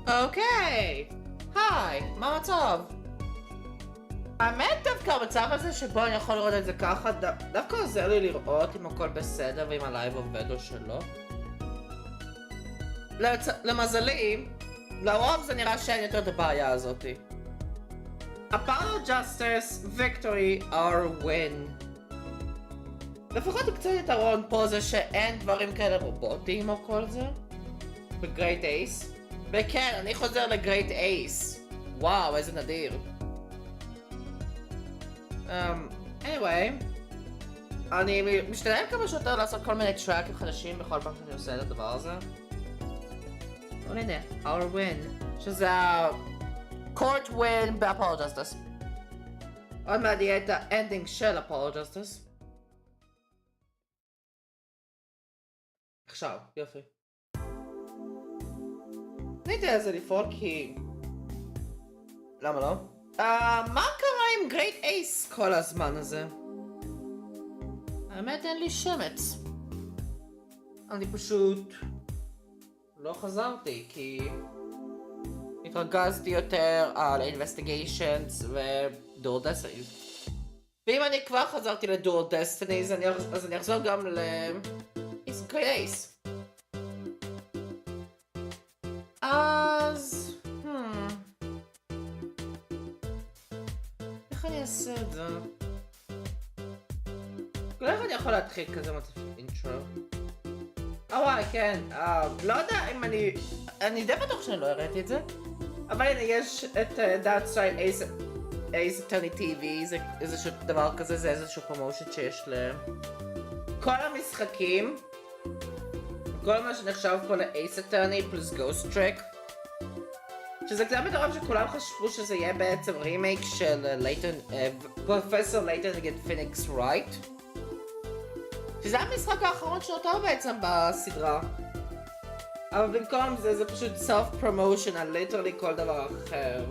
אוקיי, היי, מה המצב? האמת דווקא המצב הזה שבו אני יכול לראות את זה ככה, דווקא עוזר לי לראות אם הכל בסדר ואם הלייב עובד או שלא. למזלי, לרוב זה נראה שאין יותר את הבעיה הזאתי. Apollo Justice, Victory, our win. לפחות קצת יתרון פה זה שאין דברים כאלה רובוטיים או כל זה. בגרייט אייס. וכן, אני חוזר לגרייט אייס. וואו, איזה נדיר. anyway. אני משתדל כמה שיותר לעשות כל מיני טראקים חדשים בכל פעם שאני עושה את הדבר הזה. אבל הנה, our win. שזה ה-court win ב-Apollo Justice. עוד מעט יהיה את האנדינג של Apollo Justice. עכשיו, יופי. אני אתן לזה לפעול כי... למה לא? מה קרה עם גרייט אייס כל הזמן הזה? האמת אין לי שמץ. אני פשוט... לא חזרתי כי... התרגזתי יותר על investigations ודור דסטיניז. ואם אני כבר חזרתי לדור דסטיניז אז אני אחזור גם ל... גרייט אייס. אז... איך אני אעשה את זה? איך אני יכול להתחיל כזה מצב של אינטרו? וואי, כן, לא יודע אם אני די בטוח שאני לא הראיתי את זה. אבל הנה, יש את That Side Ace Attorney TV, זה איזשהו דבר כזה, זה איזשהו פרומושן שיש לכל המשחקים. כל מה שנחשב פה ל-Ace Attorney פלוס Ghost Trick. שזה קצת מטורף שכולם חשבו שזה יהיה בעצם רימייק של פרופסור לייטון נגד פיניקס רייט. שזה המשחק האחרון שנותר בעצם בסדרה. אבל במקום זה, זה פשוט self-promotion על ליטרלי כל דבר אחר.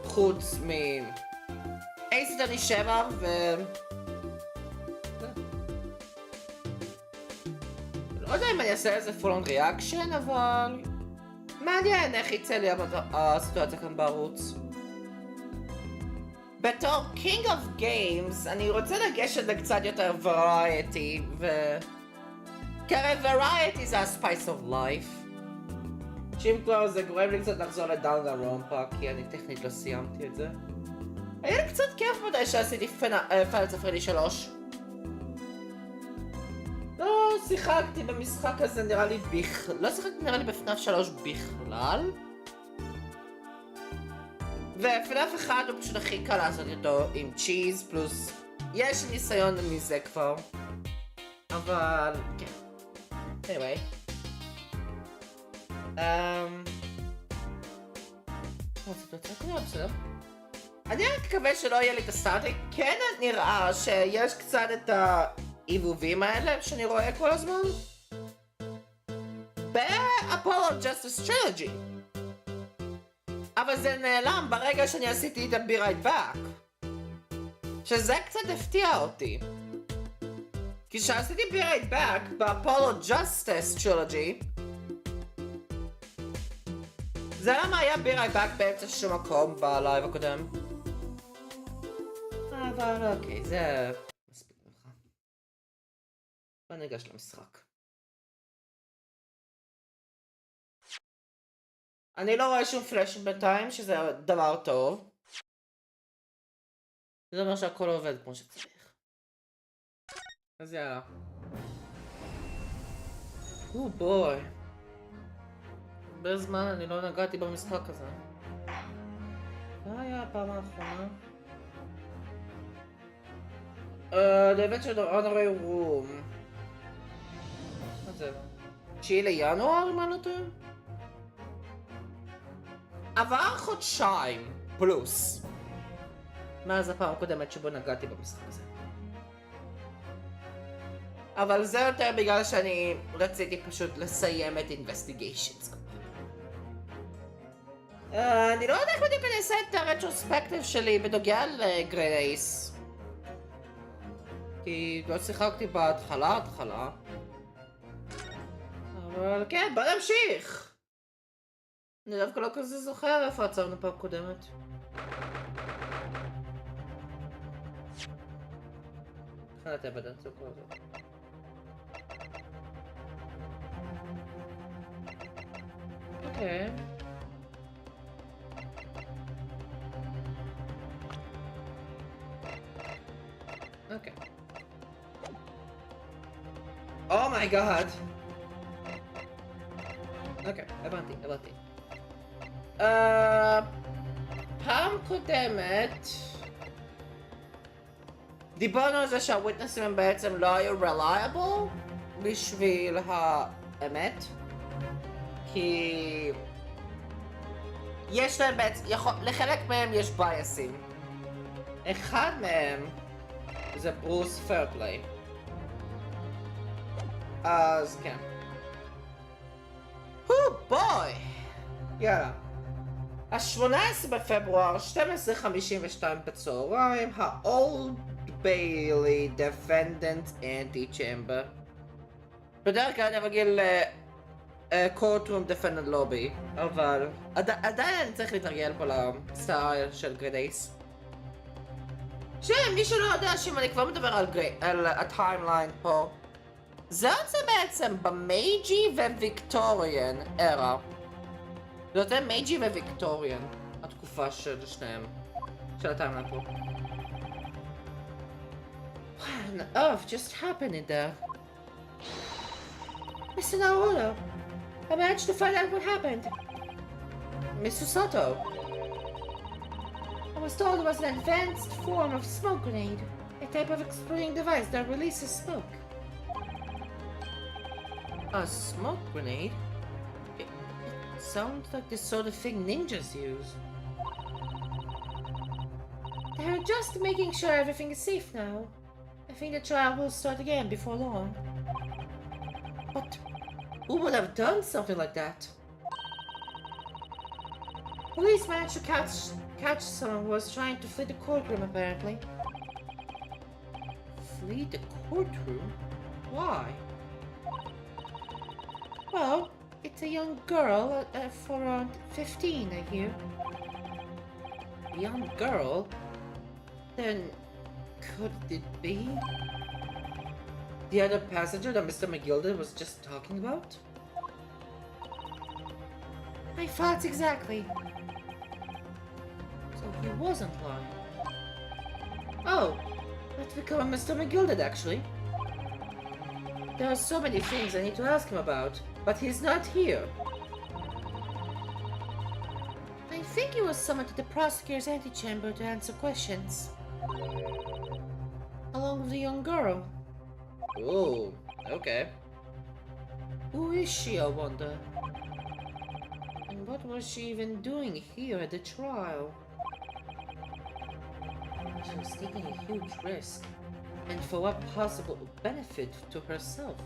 חוץ Ace Attorney 7 ו... לא יודע אם אני אעשה איזה full on reaction, אבל... מעניין איך יצא לי הסיטואציה כאן בערוץ. בתור King of Games, אני רוצה לגשת לקצת יותר variety, כי הרי variety זה ה-spice of life. שאם כבר זה גורם לי קצת לחזור לדאונגה רומפה, כי אני טכנית לא סיימתי את זה. היה לי קצת כיף מדי שעשיתי פאנל צפרני 3. לא שיחקתי במשחק הזה נראה לי לא שיחקתי נראה לי בפנאף 3 בכלל. ופנאף 1 הוא פשוט הכי קל לעשות אותו עם צ'יז פלוס יש ניסיון מזה כבר. אבל כן. anyway. אני רק מקווה שלא יהיה לי את הסטארטי. כן נראה שיש קצת את העיבובים האלה שאני רואה כל הזמן ב-Apollo Justice Trilogy. אבל זה נעלם ברגע שאני עשיתי את ה-Be Right Back. שזה קצת הפתיע אותי. כי כשעשיתי Be Right Back ב-Apollo Justice Trilogy זה למה היה Be Right Back באמצע שום מקום בלייב הקודם. אבל אוקיי, זה מספיק ממך. בוא ניגש למשחק. אני לא רואה שום פלאשים בינתיים, שזה דבר טוב. זה אומר שהכל עובד כמו שצריך. אז יאללה. בוי. הרבה זמן אני לא נגעתי במשחק הזה. מה היה הפעם האחרונה? The Adventure of Honorary Room. מה זה? 9 לינואר אם אני לא טועה? עבר חודשיים פלוס מאז הפעם הקודמת שבו נגעתי במשחק הזה. אבל זה יותר בגלל שאני רציתי פשוט לסיים את investigations. אני לא יודעת איך בדיוק אני אעשה את הרטרוספקטיב שלי בנוגע לגרייט אייס. כי לא שיחקתי בהתחלה. אבל כן, בוא נמשיך. אני דווקא לא כזה זוכר איפה עצרנו פעם קודמת. תחנת אבדה, זה כל זה. אוקיי. אוקיי. אומייגאד! אוקיי, הבנתי. פעם קודמת דיברנו על זה שהוויטנסים הם בעצם לא היו reliable בשביל האמת, כי יש להם בעצם, לחלק מהם יש בייסים. אחד מהם זה ברוס פיירפליי. אז כן. בוי! יאללה. ה-18 בפברואר, 12:52 בצהריים, ה-Old Bailey Defendant Anti-Chamber. בדרך כלל אני רגיל Courtroom Defendant Lobby, אבל עדיין אני צריך להתרגל פה לסטייל של גרייס. מי שלא יודע שאם אני כבר מדבר על הטיימליין פה, זה בעצם במייג'י וויקטוריאן ארה. זה יותר מייג'י וויקטוריאן, התקופה של שניהם, של הטיימליין פה. What on earth just happened in there? Mr. Naruto, I managed to find out what happened. Mr. Sato, I was told it was an advanced form of smoke grenade, a type of exploding device that releases smoke. A smoke grenade? It sounds like the sort of thing ninjas use. They're just making sure everything is safe now. I think the trial will start again before long. But who would have done something like that? Police managed to catch someone who was trying to flee the courtroom, apparently. Flee the courtroom? Why? Well, it's a young girl for around 15, I hear. A young girl? Then could it be the other passenger that Mr. McGilden was just talking about? My thoughts exactly. So he wasn't lying. Oh, let's become Mr. McGilden actually. There are so many things I need to ask him about, but he's not here. I think he was summoned to the prosecutor's antechamber to answer questions. Along with the young girl. Oh, okay. Who is she, I wonder? And what was she even doing here at the trial? She was taking a huge risk. And for what possible benefit to herself?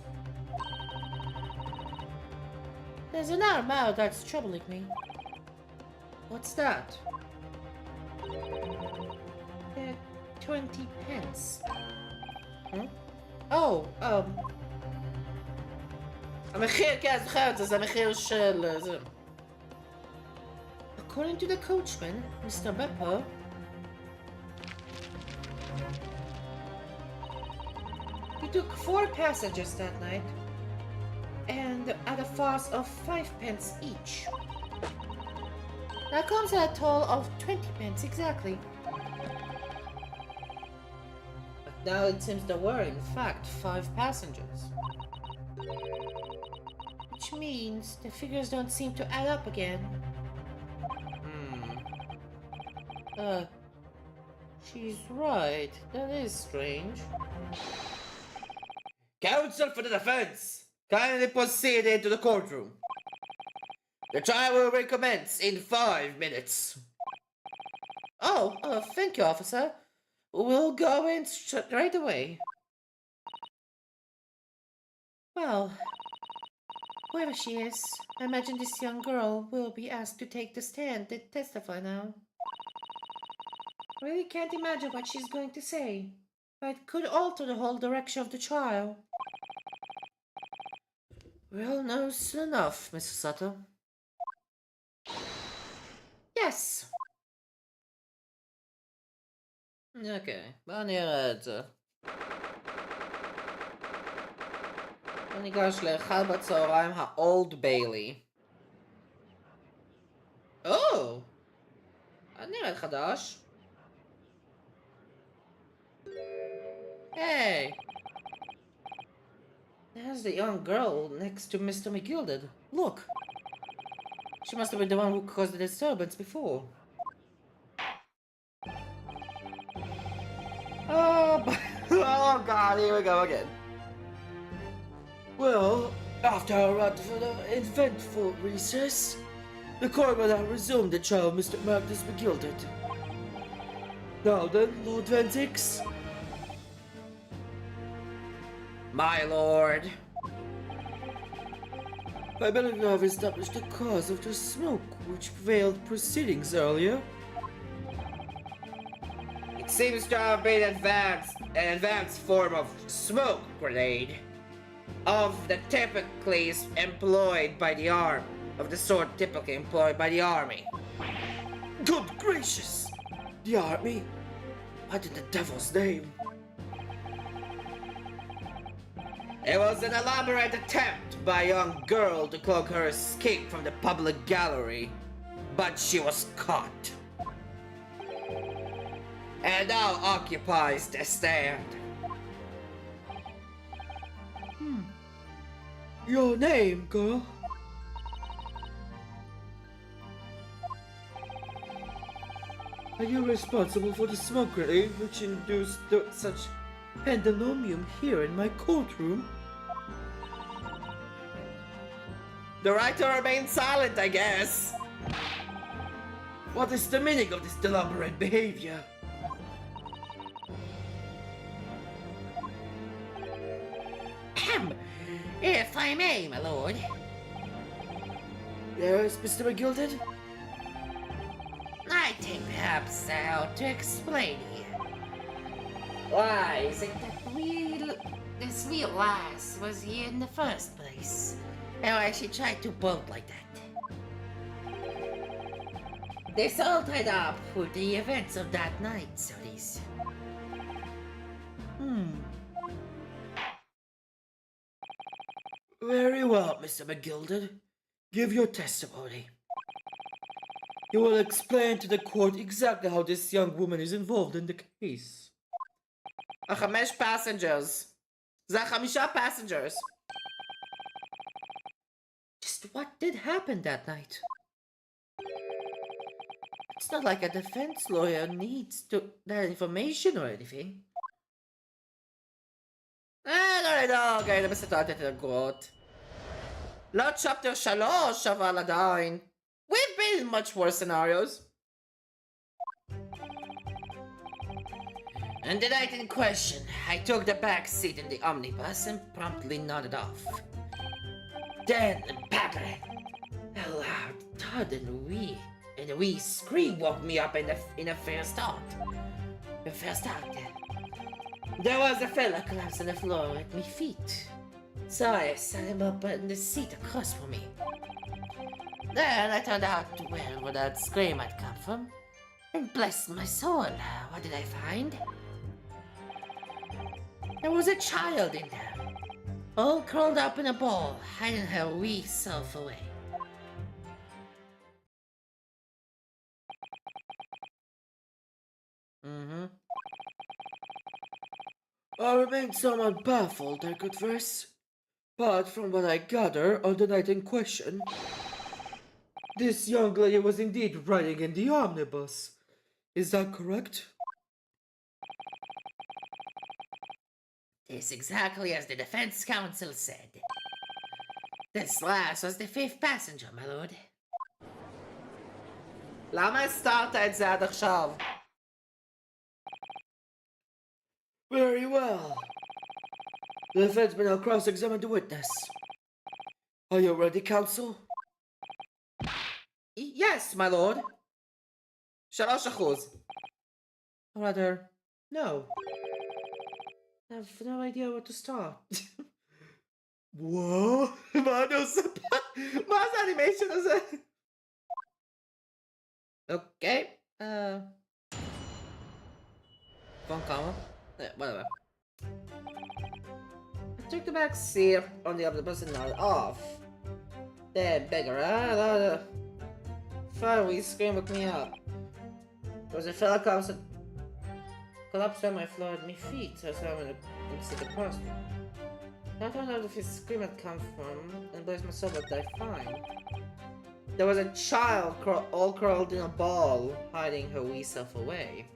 There's another matter that's troubling me. What's that? The 20 pence. Huh? Oh, המחיר, כן, זוכר את זה, זה המחיר של זה. According to the coachman, Mr. Beppo, he took 4 passengers that night, and at a cost of 5 pence each. That comes at a total of 20 pence exactly. But now it seems there were, in fact, 5 passengers. Which means the figures don't seem to add up again. She's right. That is strange. Counsel for the defense, kindly proceed into the courtroom. The trial will recommence in 5 minutes. Oh, thank you, officer. We'll go in right away. Well, whoever she is, I imagine this young girl will be asked to take the stand and testify now. I really can't imagine what she's going to say, but it could alter the whole direction of the trial. We'll know soon enough, Mr. Sato. Yes! אוקיי, בואו נראה את זה. בואו ניגש לאחד בצהריים האולד ביילי. או! את נראית חדש. היי! There's the young girl next to Mr. McGilded. Look! She must have been the one who caused the disturbance before. Oh god, here we go again. Well, after a rather eventful recess, the coroner resumed the trial of Mr. Magnus McGilded. Now then, Lord Ventix. My lord. I believe you have established the cause of the smoke which prevailed proceedings earlier. It seems to have been an advanced form of smoke grenade. Of the typically employed by the army. Of the sort typically employed by the army. Good gracious! The army? What in the devil's name? It was an elaborate attempt by a young girl to cloak her escape from the public gallery, but she was caught. And now occupies the stand. Your name, girl? Are you responsible for the smoke grenade which induced such pandemonium here in my courtroom? The right to remain silent, I guess. What is the meaning of this deliberate behavior? If I may, my lord. Yes, Mr. McGilded? I think perhaps I ought to explain here. Why is it that this real lass was here in the first place? And why she tried to bolt like that? This all tied up with the events of that night, so it is. Very well, Mr. McGilded. Give your testimony. You will explain to the court exactly how this young woman is involved in the case. החמש passengers. זה החמישה passengers. Just what did happen that night? It's not like a defense lawyer needs that information or anything. לא, אוקיי, זה בסדרת התגרות. לא צ'פטר 3, אבל עדיין. We've been in much worse scenarios. On the night in question, I took the back seat in the omnibus and promptly nodded off. Then, bang! A loud thud and a wee scream woke me up in a fair start. There was a fella collapsed on the floor at my feet. So I sat him up in the seat across from me. Then I turned out to where that scream had come from. And bless my soul, what did I find? There was a child in there, all curled up in a ball, hiding her wee self away. I remain somewhat baffled, I confess. But from what I gather on the night in question, this young lady was indeed riding in the omnibus. Is that correct? It's exactly as the defense counsel said. This last was the fifth passenger, my lord. למה הסתרת את זה עד עכשיו? Very well. The defense may now cross-examine the witness. Are you ready, counsel? Yes, my lord. 3%. Or rather, no. I have no idea where to start. What? מה אני עושה פה? מה זה האנימיישן הזה? Okay. Phone call. Whatever. I took the back seat on the other bus and nodded off. That beggar, finally screamed woke me up. There was a fella collapsed on my floor at my feet, so I saw him sit across me. I don't know if his scream had come from, and bless myself, but I fine. There was a child all curled in a ball, hiding her wee self away.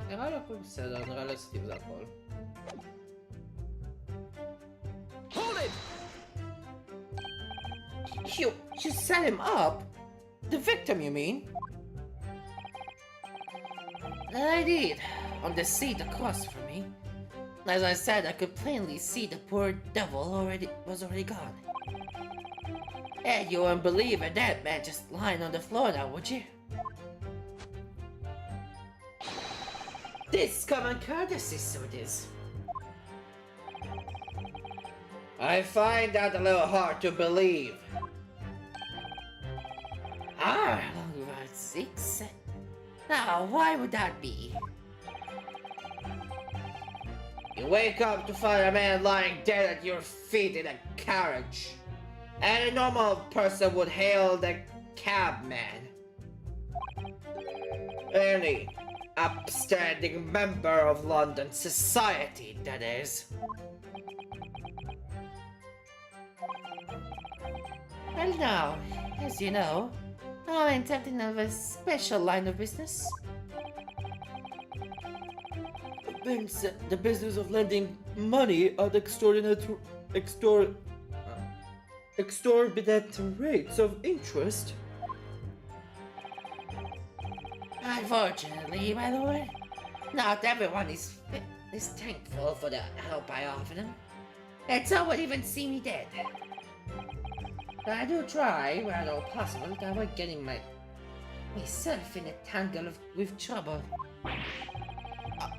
נראה לי הכל בסדר, נראה לי סטיב זה הכל. Hold it! You set him up? The victim, you mean? I did, on the seat across from me. As I said, I could plainly see the poor devil was already gone. And you wouldn't believe a dead man just lying on the floor now, would you? This common courtesy, so it is. I find that a little hard to believe. About 6? Now, why would that be? You wake up to find a man lying dead at your feet in a carriage. And a normal person would hail the cabman. Any upstanding member of London society, that is. Well now, as you know, I'm intending of a special line of business. The business of lending money at exorbitant rates of interest. Unfortunately, my lord, not everyone is thankful for the help I offer them. And some would even see me dead. But I do try, where at all possible, to avoid getting myself in a tangle with trouble.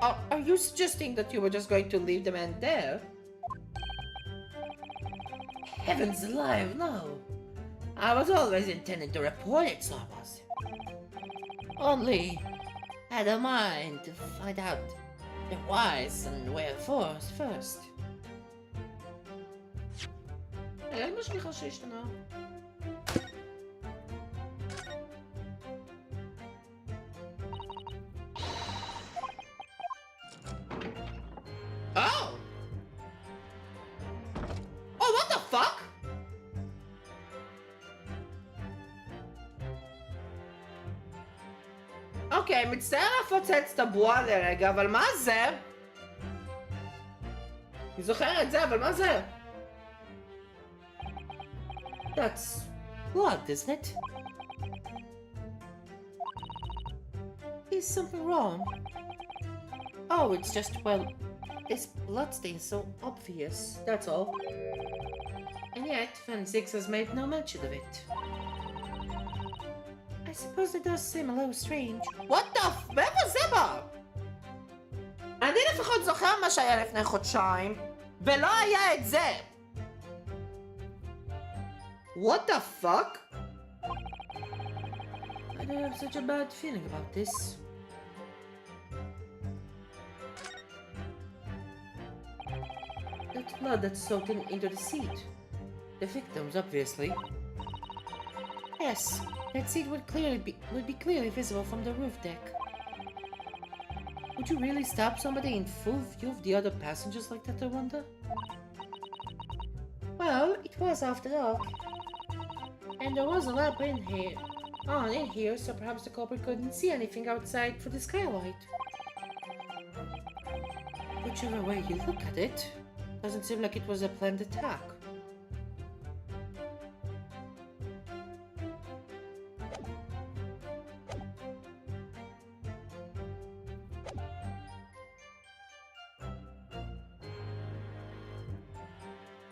Are you suggesting that you were just going to leave the man there? Heavens alive, no. I was always intending to report it, so I was. Only, I had a mind to find out the whys and wherefores first. אין משליחה שהשתנה. Oh! Oh, what the fuck? אוקיי, מצטער לפוצץ את הבועה לרגע, אבל מה זה? אני זוכר את זה, אבל מה זה? That's blood, isn't it? Is something wrong? Oh, it's just, well, this bloodstain's so obvious, that's all. And yet, Fan 6 has made no mention of it. I suppose it does seem a little strange. What the f... מאיפה זה בא? אני לפחות זוכר מה שהיה לפני חודשיים, ולא היה את זה! What the fuck? I don't have such a bad feeling about this. That blood that's soaked into the seat. The victims, obviously. Yes, that seat would be clearly visible from the roof deck. Would you really stop somebody in full view of the other passengers like that, I wonder? Well, it was after dark. And there was a lamp in here, so perhaps the culprit couldn't see anything outside through the skylight. Whichever way you look at it, doesn't seem like it was a planned attack.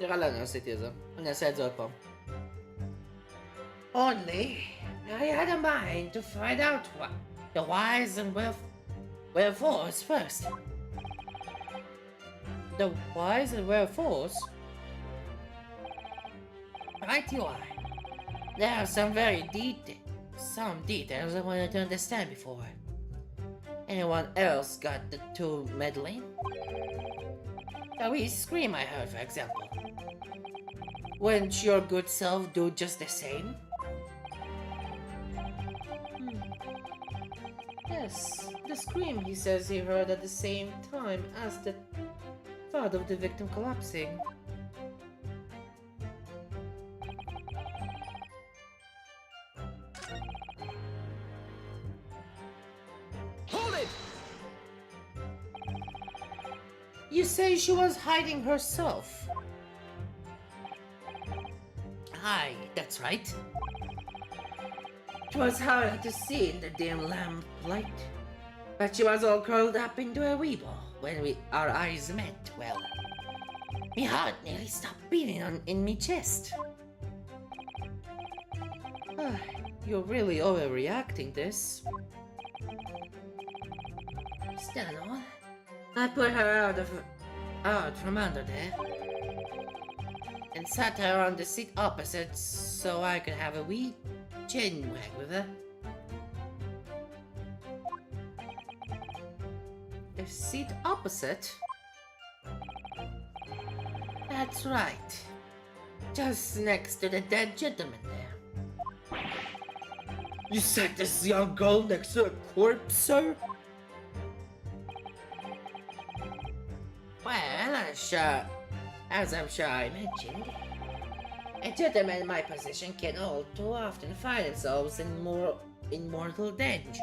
נראה לי אני עשיתי את זה. אני אעשה את זה עוד פעם. Only I had a mind to find out what the whys and wherefores first. The whys and wherefores? Right you are. There are some details I wanted to understand before. Anyone else got the two meddling? The wee scream I heard, for example. Wouldn't your good self do just the same? Yes, the scream he says he heard at the same time as the thud of the victim collapsing. Hold it! You say she was hiding herself? Aye, that's right. It was hard to see in the dim lamplight, but she was all curled up into a wee ball when our eyes met. Well, me heart nearly stopped beating in me chest. You're really overreacting this. Still and all, I put her out from under there and sat her on the seat opposite so I could have a wee chin wag with her. The seat opposite? That's right. Just next to the dead gentleman there. You sat this young girl next to a corpse, sir? Well, as I'm sure I mentioned, a gentleman in my position can all too often find themselves in mortal danger.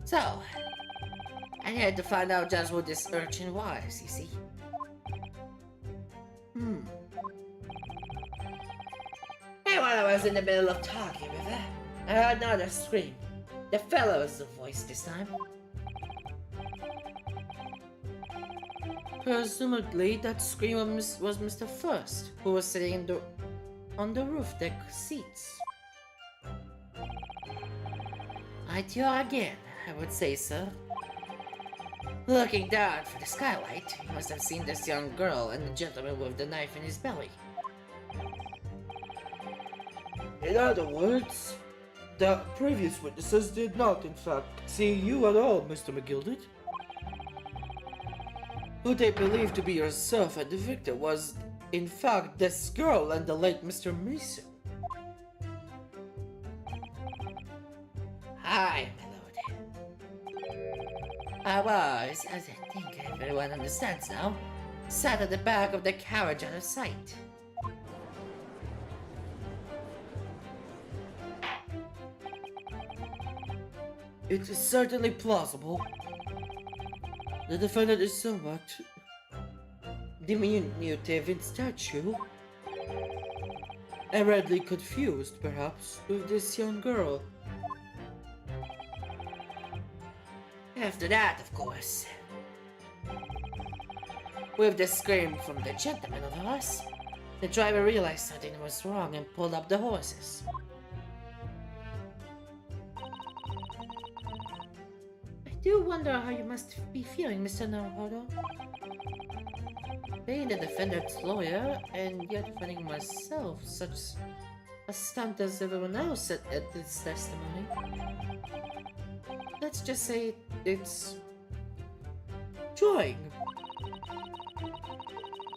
So, I had to find out just who this urchin was, you see. And while I was in the middle of talking with her, I heard another scream. The fellow's voice this time. Presumably, that scream was Mr. First, who was sitting on the roof deck seats. Right you are again, I would say, sir. Looking down from the skylight, you must have seen this young girl and the gentleman with the knife in his belly. In other words, the previous witnesses did not, in fact, see you at all, Mr. McGilded. Who they believed to be yourself and the victim was, in fact, this girl and the late Mr. Mason. Hi, my lord. I was, as I think everyone understands now, sat at the back of the carriage out of sight. It is certainly plausible. The defendant is somewhat diminutive in stature, and readily confused, perhaps, with this young girl. After that, of course, with the scream from the gentleman over us, the driver realized something was wrong and pulled up the horses. I do wonder how you must be feeling, Mr. Naruhodo. Being the defendant's lawyer, and yet finding myself such a stunt as everyone else at this testimony. Let's just say it's Trying.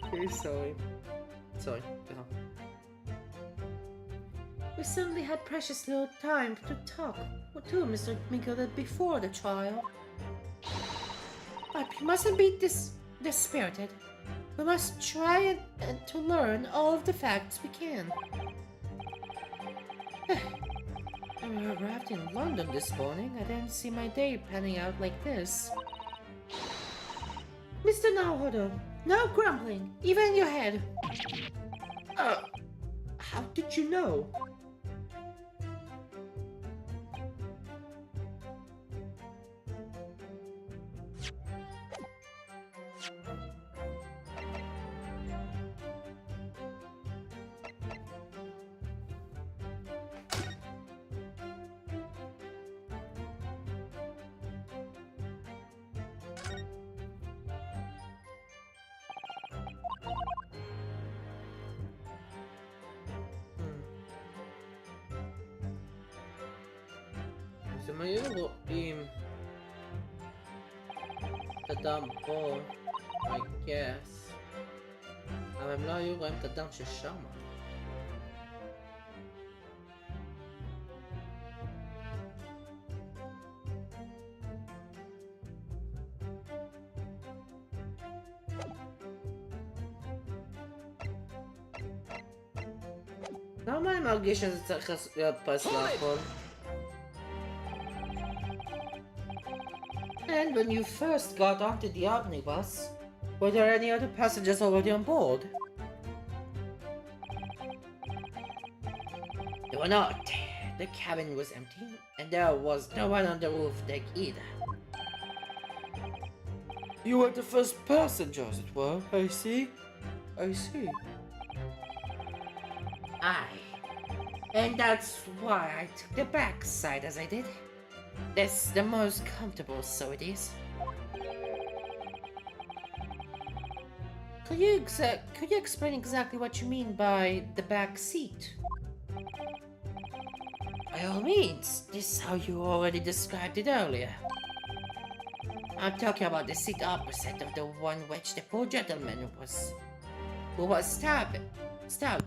Okay, sorry. Sorry. We certainly had precious little time to talk to Mr. McGilded before the trial. But we mustn't be dispirited. We must try and to learn all of the facts we can. When we arrived in London this morning, I didn't see my day panning out like this. Mr. Naruhodo, no grumbling, even in your head. How did you know? אז הם היו רואים את הדם פה, I guess, אבל הם לא היו רואים את הדם ששם. למה אני מרגיש שזה צריך להיות פס לאכול? And when you first got onto the omnibus, were there any other passengers already on board? There were not. The cabin was empty, and there was no one on the roof deck either. You were the first passenger, as it were. I see. I see. Aye. And that's why I took the back side as I did. That's the most comfortable, so it is. Could you explain exactly what you mean by the back seat? By all means, this is how you already described it earlier. I'm talking about the seat opposite of the one which the poor gentleman who was stabbed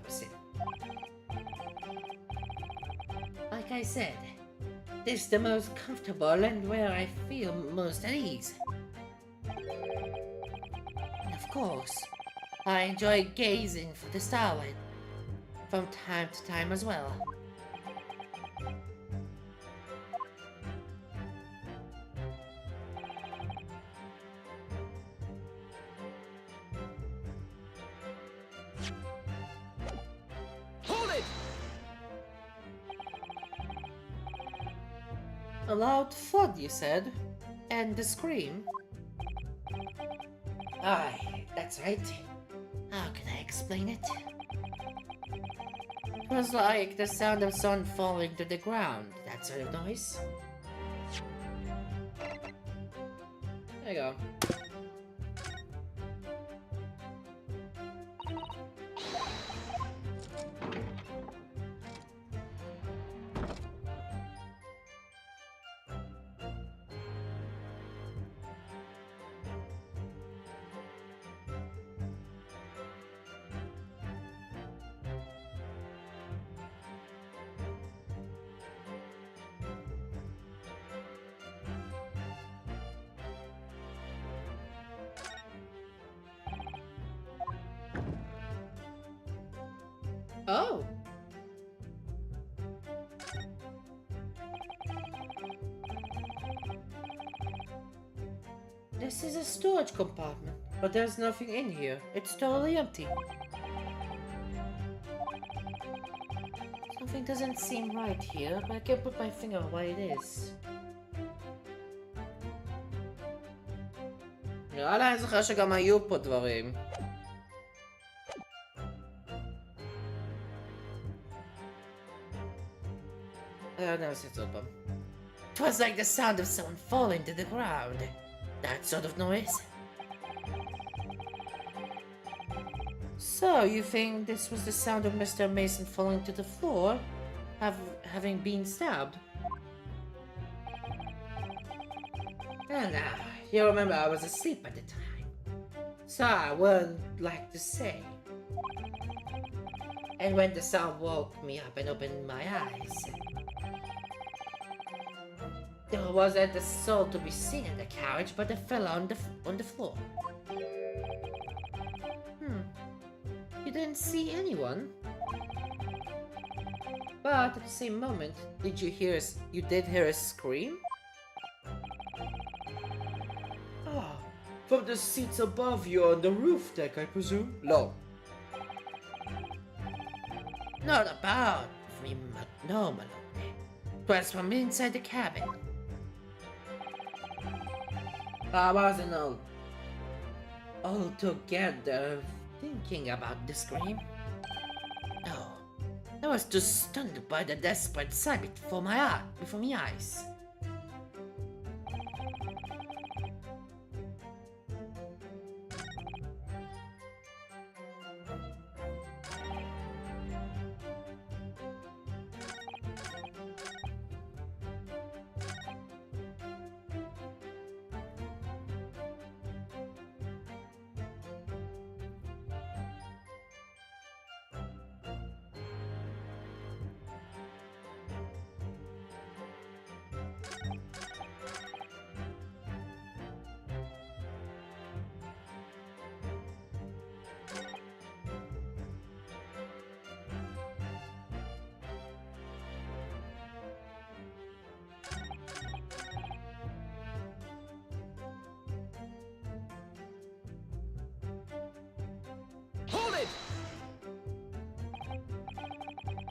was in. Like I said, this is the most comfortable and where I feel most at ease. And of course, I enjoy gazing for the starlight from time to time as well. A loud thud, you said? And the scream? Aye, that's right. How can I explain it? It was like the sound of someone falling to the ground, that sort of noise. There you go. Oh! This is a storage compartment, but there's nothing in here. It's totally empty. Something doesn't seem right here, but I can't put my finger on what it is. נראה לי אני זוכר שגם היו פה דברים. It was like the sound of someone falling to the ground. That sort of noise. So, you think this was the sound of Mr. Mason falling to the floor, having been stabbed? And you remember I was asleep at the time, so I wouldn't like to say. And when the sound woke me up and opened my eyes, there wasn't a soul to be seen in the carriage, but it fell on the floor. You didn't see anyone? But at the same moment, you did hear a scream? Ah, from the seats above you on the roof deck, I presume? No. Not about me, no, my lord. It was from inside the cabin. I wasn't altogether thinking about the scream. No, I was just stunned by the desperate sight before my eyes.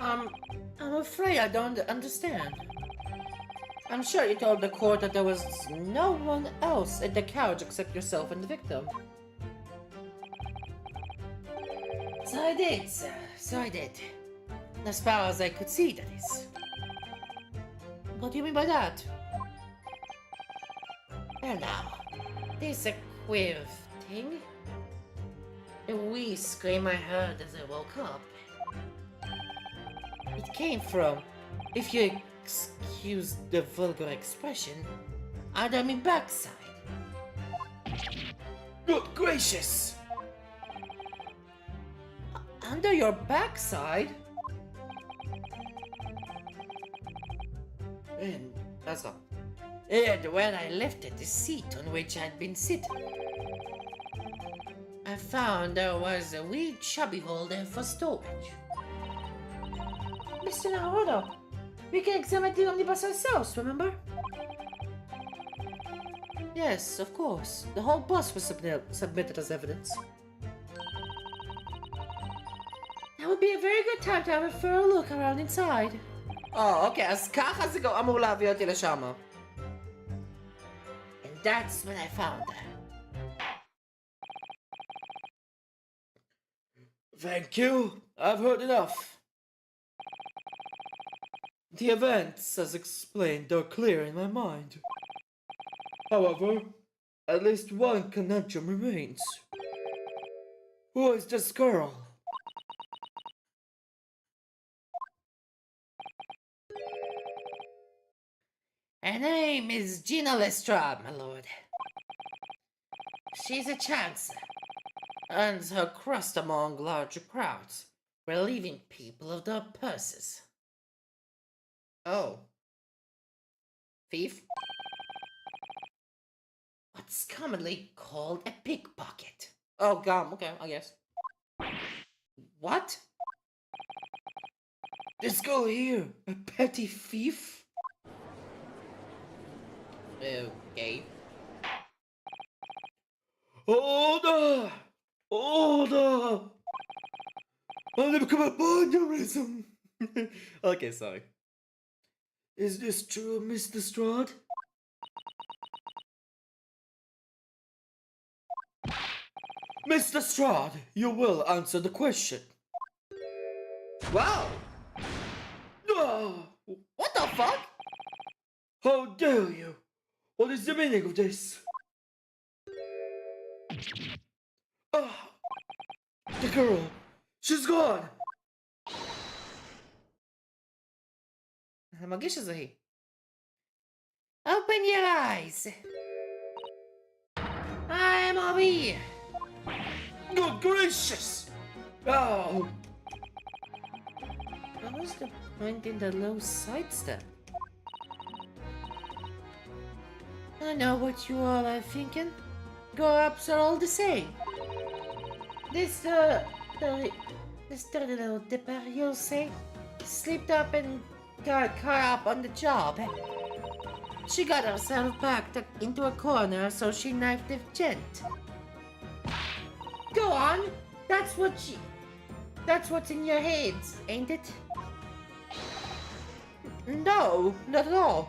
I'm afraid I don't understand. I'm sure you told the court that there was no one else in the carriage except yourself and the victim. So I did, sir. So I did. As far as I could see, that is. What do you mean by that? Well now, this a queer thing. A wee scream I heard as I woke up. It came from, if you excuse the vulgar expression, under my backside. Good gracious! Under your backside? And that's all. And when I lifted the seat on which I'd been sitting, I found there was a wee chubby hole there for storage. Mr. Naruto, we can examine the omnibus ourselves, remember? Yes, of course. The whole bus was submitted as evidence. That would be a very good time to have a thorough look around inside. אוקיי, אז ככה זה גם אמור להביא אותי לשם. And that's when I found her. Thank you. I've heard enough. The events, as explained, are clear in my mind. However, at least one conundrum remains. Who is this girl? Her name is Gina Lestrade, my lord. She's a chancer. Earns her crust among larger crowds, relieving people of their purses. Oh. Thief? What's commonly called a pickpocket. Oh, gum. Okay, I guess. What? This girl here, a petty thief? Okay. Order! Order! I'll become a barbarism! Okay, sorry. Is this true, Mr. Strad? Mr. Strad, you will answer the question. Wow! Ah, What the fuck? how dare you? What is the meaning of this? Ah, the girl, she's gone! אני מרגיש שזה היא. Open your eyes. I'm over here. Good gracious! Oh, What was the point in the low sidestep? I know what you all are thinking. Grown-ups are all the same. This dirty little dipper, you'll say, slipped up and got caught up on the job. She got herself backed into a corner, so she knifed the gent. Go on. That's what's in your heads, ain't it? No, not at all.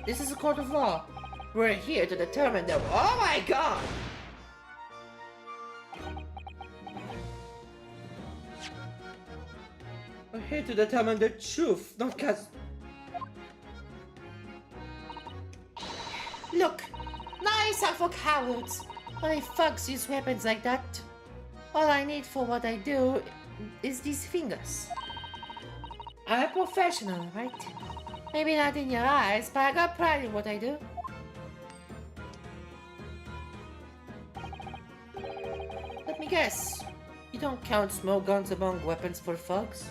This is a court of law. We're here to determine the— Oh my god! we're here to determine the truth, not cast. Look, knives are for cowards. Only thugs use weapons like that. All I need for what I do is these fingers. I'm a professional, right? Maybe not in your eyes, but I got pride in what I do. Let me guess. You don't count smoke guns among weapons for thugs?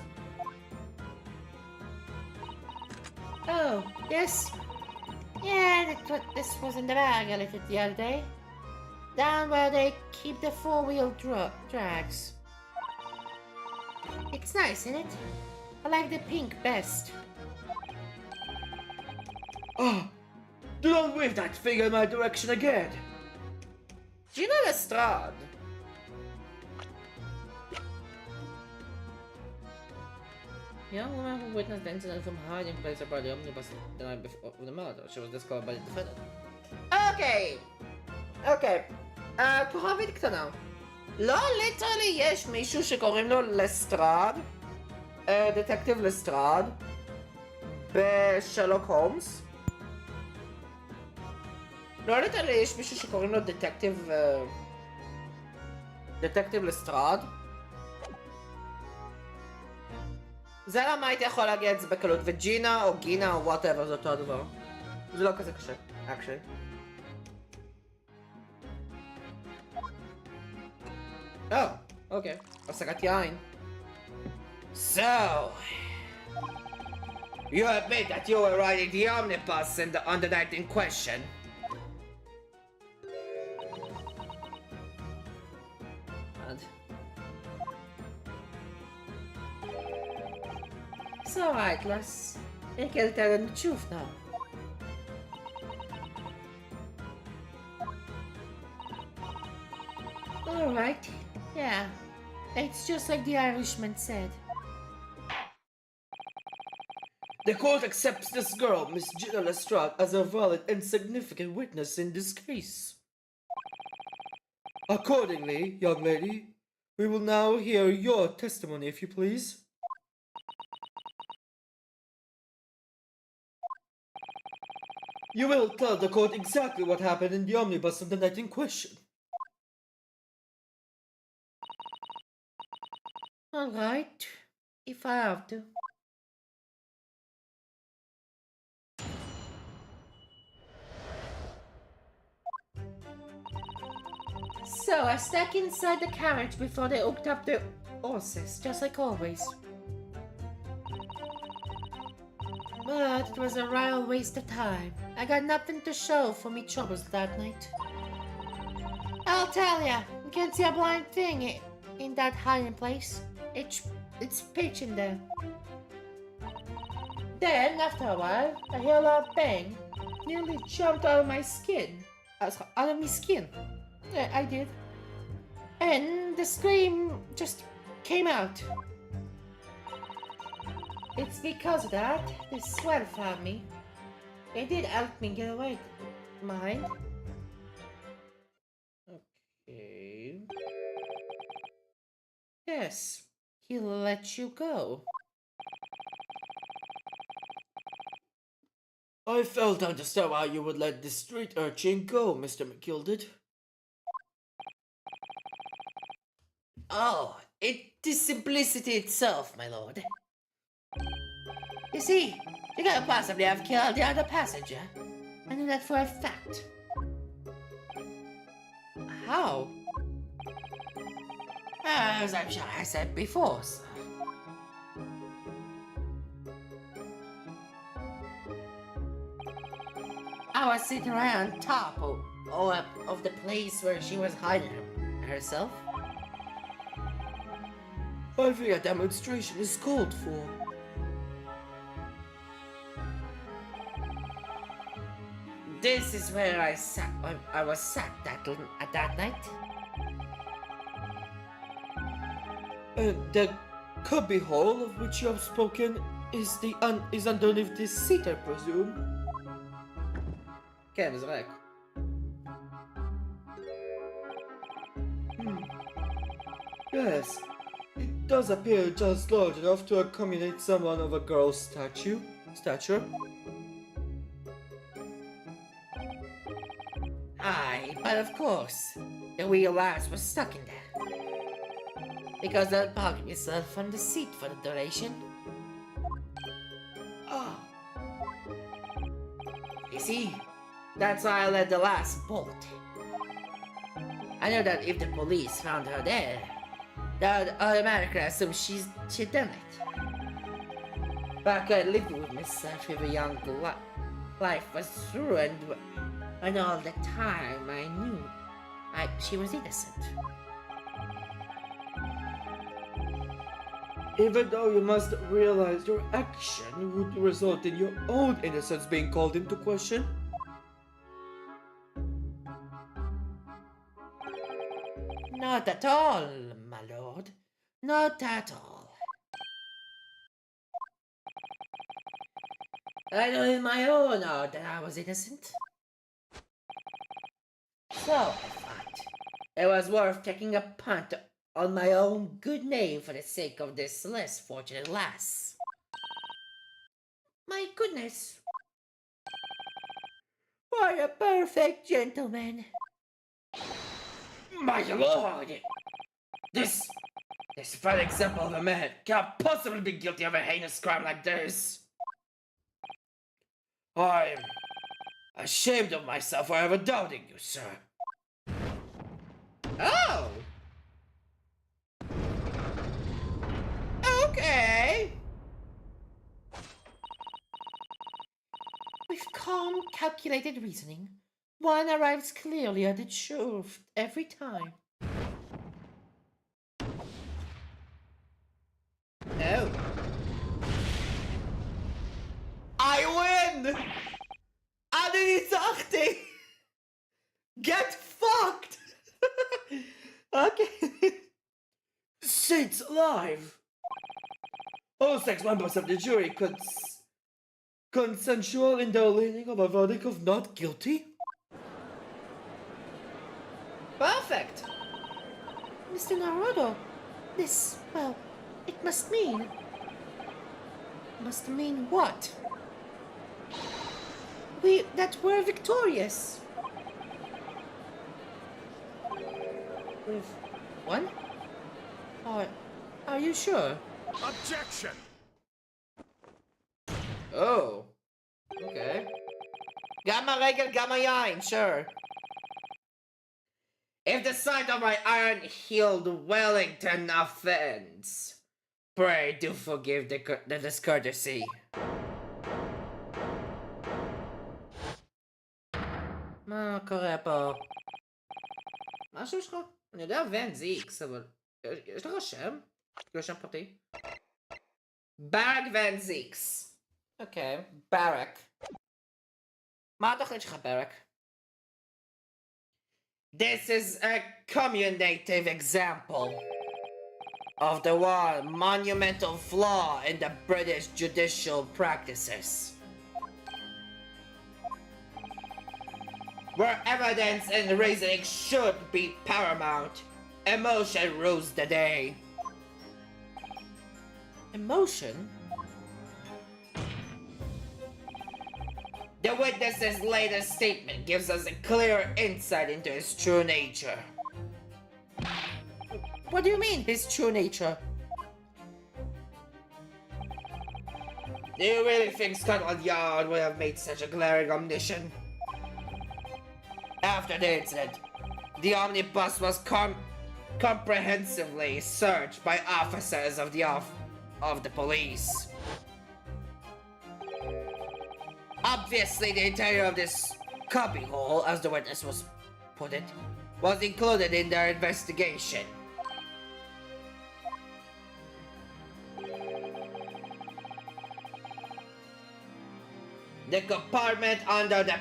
Oh, yes. Yeah, this was in the bag I left it the other day. Down where they keep the four-wheel drags. It's nice, isn't it? I like the pink best. Ah, do not wave that finger in my direction again. Gina Lestrade. Young woman who witnessed the incident from hiding place about the omnibus the night before the murder. She was discovered by the defendant. אוקיי. כוכבית קטנה. לא ליטרלי יש מישהו שקוראים לו לסטרד, דטקטיב לסטרד, בשרלוק הולמס. לא ליטרלי יש מישהו שקוראים לו דטקטיב לסטרד. זה למה הייתי יכול להגיד את זה בקלות, וג'ינה או גינה או whatever זה אותו הדבר. זה לא כזה קשה, actually. אוקיי. הפסקת יין. So, you admit that you were riding the omnibus on the night in question. It's alright, Les. You can tell them the truth now. Alright. Yeah. It's just like the Irishman said. The court accepts this girl, Miss Gina Lestrade, as a valid and significant witness in this case. Accordingly, young lady, we will now hear your testimony, if you please. You will tell the court exactly what happened in the omnibus on the night in question. Alright. If I have to. So I stuck inside the carriage before they hooked up the horses, just like always. But it was a real waste of time. I got nothing to show for me troubles that night. I'll tell ya, you can't see a blind thing in that hiding place. It's pitch in there. Then, after a while, I hear a loud bang. Nearly jumped out of my skin. Out of my skin. Yeah, I did. And the scream just came out. It's because of that, the sweat found me. It did help me get away, mind. Okay. Yes, he'll let you go. I fail to understand why you would let this street urchin go, Mr. McGilded. Oh, it is simplicity itself, my lord. You see, you can't possibly have killed the other passenger. I know that for a fact. How? As I'm sure I said before, sir. I was sitting right on top of the place where she was hiding herself. I think a demonstration is called for. This is where I sat. I was sat that night. The cubby hole of which you have spoken is underneath this seat, I presume. כן, זה ריק. Yes, it does appear just large enough to accommodate someone of a girl's stature. Aye, but of course, the wheelhouse was stuck in there. Because I'll park myself on the seat for the duration. Ah, You see, that's why I let the last bolt. I know that if the police found her there, they would automatically assume she'd done it. But I could live with myself if a young life was ruined, and all the time I knew she was innocent. even though you must realize your action would result in your own innocence being called into question. Not at all, my lord. Not at all. I know in my own heart that I was innocent. So I thought it was worth taking a punt on my own good name for the sake of this less fortunate lass. My goodness. What a perfect gentleman. My lord! This fine example of a man cannot possibly be guilty of a heinous crime like this. I'm ashamed of myself for ever doubting you, sir. Oh! Okay. With calm, calculated reasoning, one arrives clearly at the truth every time. No. I win! אני ניצחתי! Get fucked! Okay. Saints alive! All 6 members of the jury consensual in their leaning of a verdict of not guilty? Perfect! Mr. Naruto, this, well, it must mean... Must mean what? that we're victorious. With one? Are you sure? Objection! Oh. Okay. Gamma regel, gamma yain, sure. If the sight of my iron-heeled Wellington offends, pray do forgive the discourtesy. מה קורה פה? משהו שלך? אני יודע ון זיקס, אבל... יש לך שם? כאילו שם פרטי? ברק ון זיקס. אוקיי, ברק. מה התוכנית שלך, ברק? This is a cumulative example of the one monumental flaw in the British judicial practices. Where evidence and reasoning should be paramount, emotion rules the day. Emotion? The witness's latest statement gives us a clear insight into his true nature. What do you mean, his true nature? Do you really think Scotland Yard would have made such a glaring omission? After the incident, the omnibus was comprehensively searched by officers of the police. Obviously, the interior of this cubbyhole, as the witness put it, was included in their investigation. The compartment under the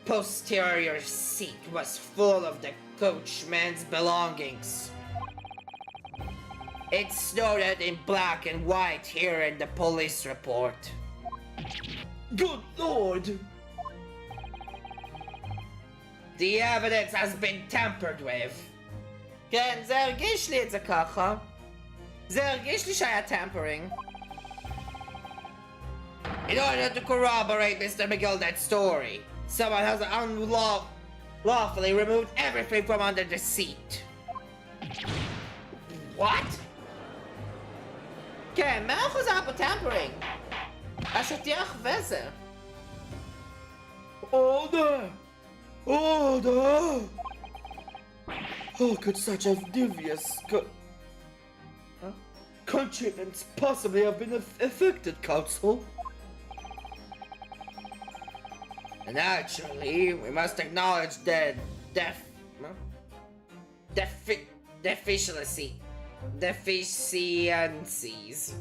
posterior seat was full of the coachman's belongings. It's noted in black and white here in the police report. Good lord! The evidence has been tampered with. כן, זה הרגיש לי את זה ככה. זה הרגיש לי שהיה tampering. In order to corroborate Mr. McGilden's story, someone has unlawfully removed everything from under the seat. What? כן, 100% היה פה tampering. השטיח וזה. Order! Order! How could such a devious contrivance possibly have been affected, counsel? Naturally, we must acknowledge the deficiencies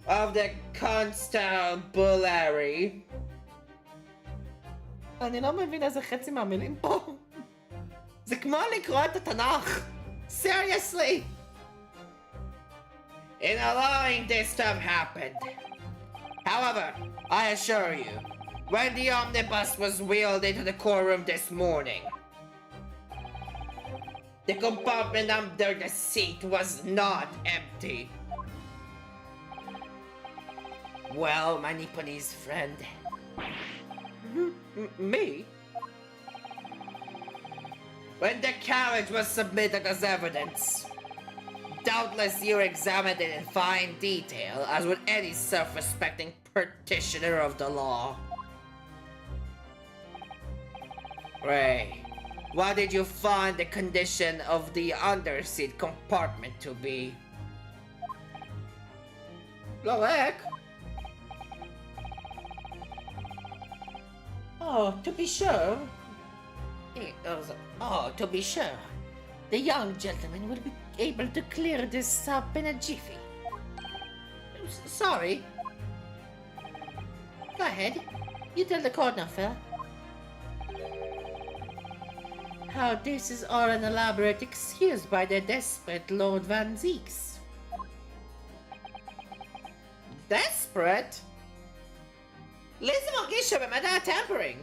of the constabulary. אני לא מבין איזה חצי מהמילים פה. זה כמו לקרוא את התנ"ך. Seriously. In allowing this to have happened, However, I assure you, when the omnibus was wheeled into the core room this morning, the compartment under the seat was not empty. Well, my Nipponese friend. Me? When the carriage was submitted as evidence, doubtless you examined it in fine detail, as would any self-respecting practitioner of the law. Ray, what did you find the condition of the underseat compartment to be? Lorek? Oh, to be sure. To be sure. The young gentleman will be able to clear this up in a jiffy. Sorry. Go ahead. You tell the court now, Phil. How this is all an elaborate excuse by the desperate Lord Van Zeeks. Desperate? لازم أغيش بمدى tampering.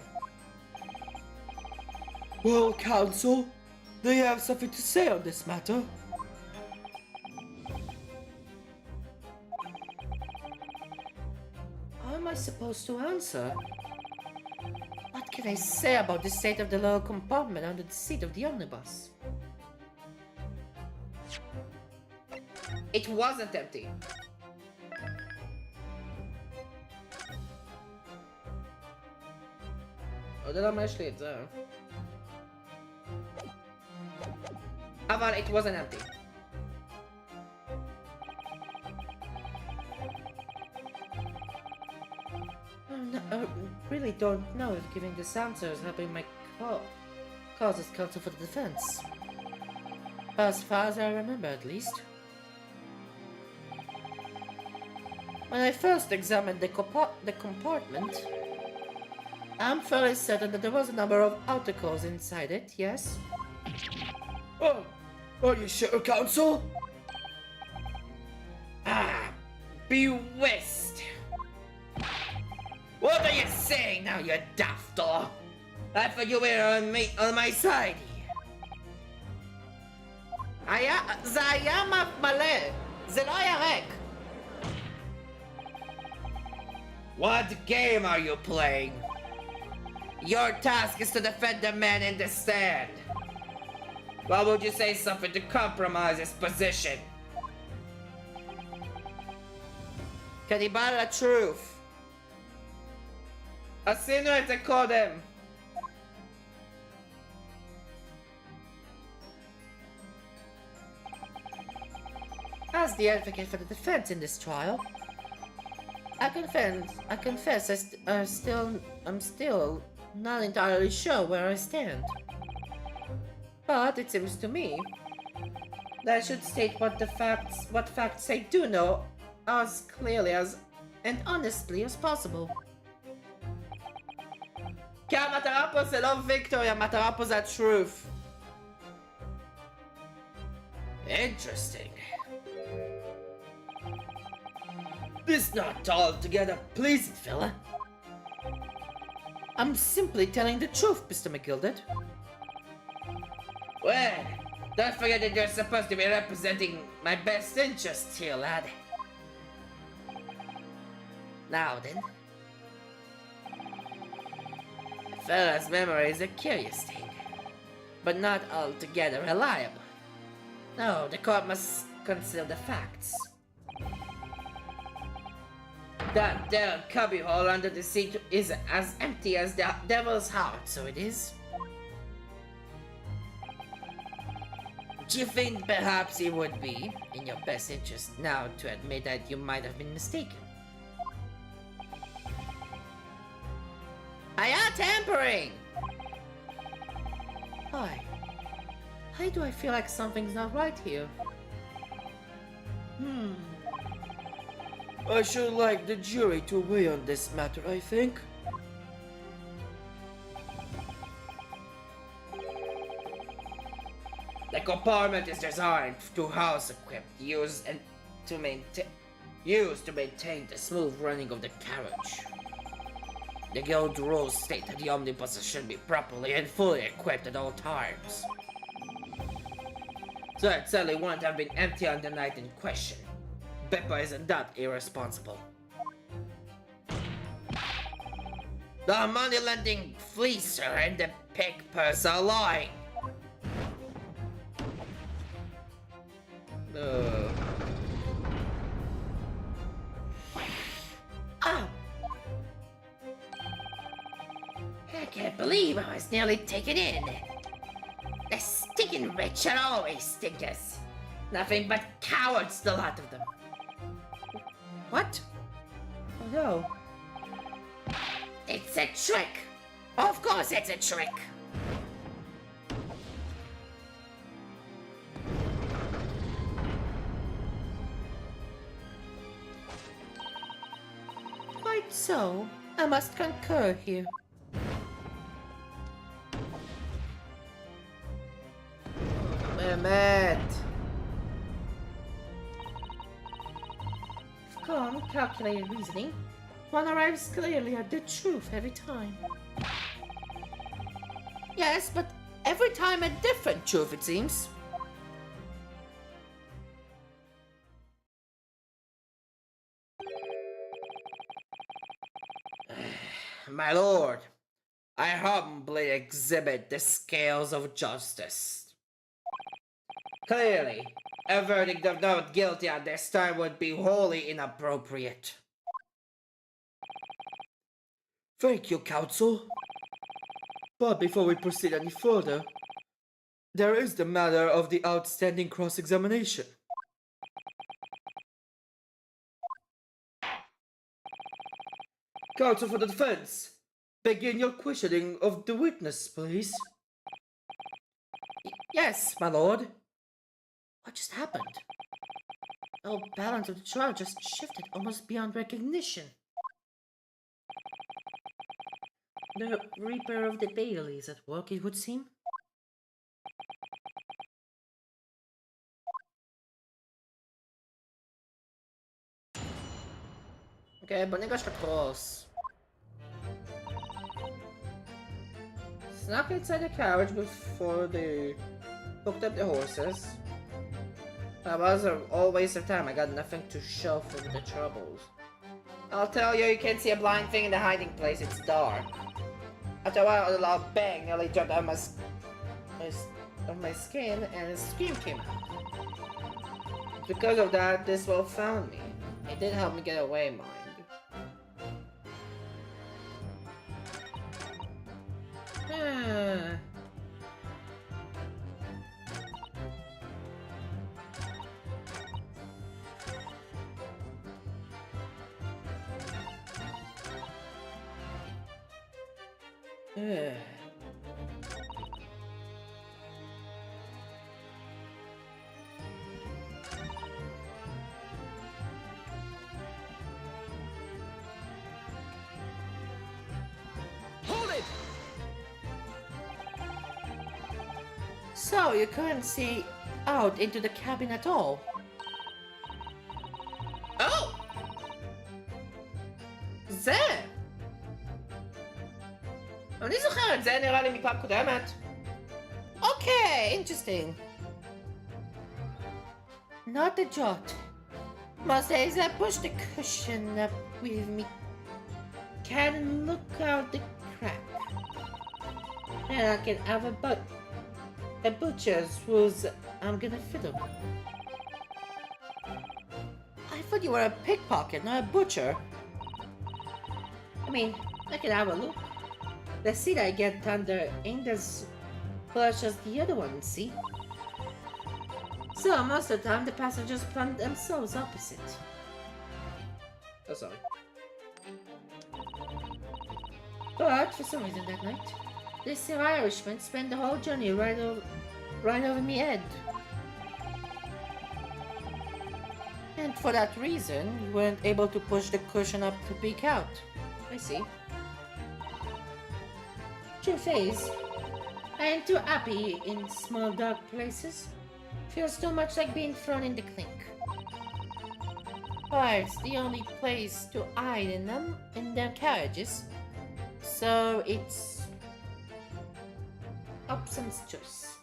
Well, counsel, do you have something to say on this matter? How am I supposed to answer? What can I say about the state of the lower compartment under the seat of the omnibus? It wasn't empty. למה יש לי את זה? אבל it wasn't empty. I really don't know if giving this answer is helping my cause as counsel for the defense. As far as I remember, at least. When I first examined the compartment, I'm fairly certain that there was a number of articles inside it, yes? Oh, are you sure, counsel? Be whist! What are you saying now, you daft dog? I thought you were on my side. זה היה מלא, זה לא היה ריק. What game are you playing? Your task is to defend the man in the stand. Why would you say something to compromise his position? כדיבה על truth. עשינו את זה קודם. As the advocate for the defense in this trial, I confess I'm still not entirely sure where I stand. But it seems to me that I should state what facts I do know as clearly as and honestly as possible. כי המטרה פה זה לא victory, המטרה פה זה truth. Interesting. This not altogether pleasing, fella. I'm simply telling the truth, Mr. McGilded. Well, don't forget that you're supposed to be representing my best interests here, lad. Now then. A fella's memory is a curious thing, but not altogether reliable. No, the court must consider the facts. That there cubbyhole under the seat is as empty as the devil's heart, so it is. Do you think perhaps it would be in your best interest now to admit that you might have been mistaken? I am tampering! Why? Why do I feel like something's not right here? I should like the jury to weigh on this matter, I think. The compartment is designed to house equipped, use and to maintain used to maintain the smooth running of the carriage. The guild rules state that the omnibuses should be properly and fully equipped at all times. So it certainly wouldn't have been empty on the night in question. Beppa isn't that irresponsible. The money-lending fleecer and the pig purse are lying. Oh! I can't believe I was nearly taken in. The stinking rich are always stinkers. Nothing but cowards, the lot of them. What? Oh no. It's a trick! Of course it's a trick! Quite so. I must concur here. Mehmet. Calm, calculated reasoning. One arrives clearly at the truth every time. Yes, but every time a different truth, it seems. My lord, I humbly exhibit the scales of justice. Clearly, a verdict of not guilty at this time would be wholly inappropriate. Thank you, counsel. But before we proceed any further, there is the matter of the outstanding cross-examination. Counsel for the defense, begin your questioning of the witness, please. Yes, my lord. What just happened? The whole balance of the trial just shifted almost beyond recognition. The Reaper of the Bailey is at work, it would seem. Okay, bonigas cross. Snuck inside the carriage before they hooked up the horses. That was all waste of time. I got nothing to show for the troubles. I'll tell you, you can't see a blind thing in the hiding place. It's dark. After a while, a loud bang nearly jumped out of my skin, and a scream came out. Because of that, this wolf found me. It did help me get away, mind. Hold it! So, you couldn't see out into the cabin at all? Oh! זה! אני זוכרת, זה נראה לי מפעם קודמת. Okay, interesting. Not a jot. Must say I push the cushion up with me. Can look out the crack. And I can have a butcher's who's I'm gonna fiddle. I thought you were a pickpocket, not a butcher. I mean, I can have a look. The seat I get under ain't as plush as the other one, see? So most of the time the passengers plant themselves opposite. Oh, sorry. But for some reason that night, this Irishman spent the whole journey right over me head. And for that reason, you weren't able to push the cushion up to peek out. I see. Truth is, I ain't too happy in small dark places. Feels too much like being thrown in the clink. But it's the only place to hide in them carriages. So it's options choice.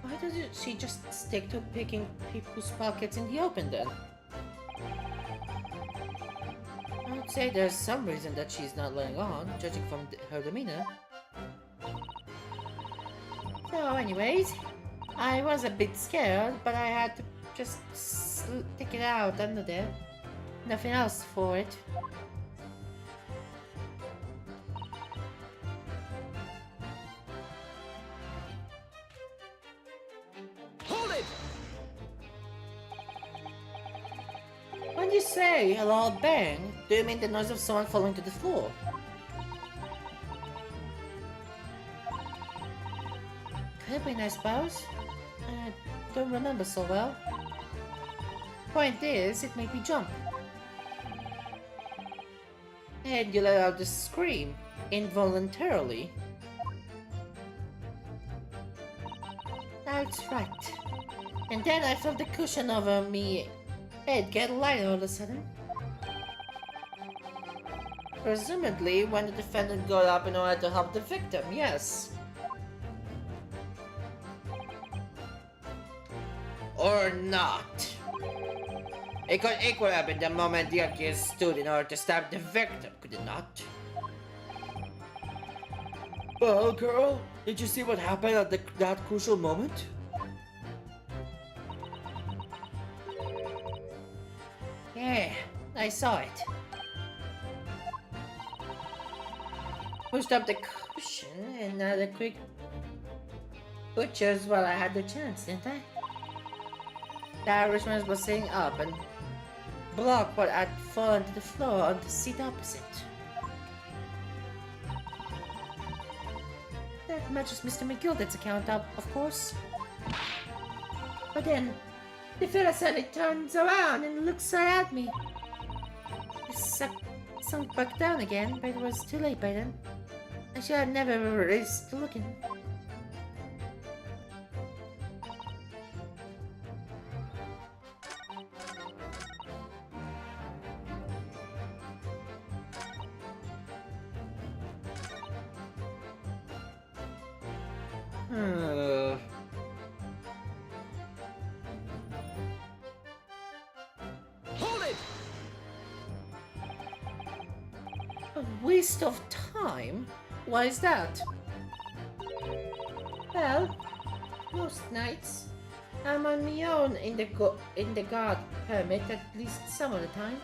Why doesn't she just stick to picking people's pockets in the open then? I would say there's some reason that she's not letting on, judging from her demeanor. So anyways, I was a bit scared, but I had to just stick it out under there. Nothing else for it. Hold it! When you say a loud bang, do you mean the noise of someone falling to the floor? Could be, I suppose. I don't remember so well. Point is, it made me jump. And you let out a scream, involuntarily. That's right. And then I felt the cushion over me head get lighter all of a sudden. Presumably when the defendant got up in order to help the victim, yes. Or not. It could equally happen the moment the accused stood in order to stab the victim, could it not? Well, girl, did you see what happened at that crucial moment? Yeah, I saw it. Pushed up the cushion and had a quick butchers while I had the chance, didn't I? The Irishman was sitting up and blocked what had fallen to the floor on the seat opposite. That matches Mr. McGilder's account up, of course. But then, the fella suddenly turns around and looks right at me. I sunk back down again, but it was too late by then. I should have never risked looking. Hold it! A waste of time? Why is that? Well, most nights I'm on my own in the guard permit at least some of the time.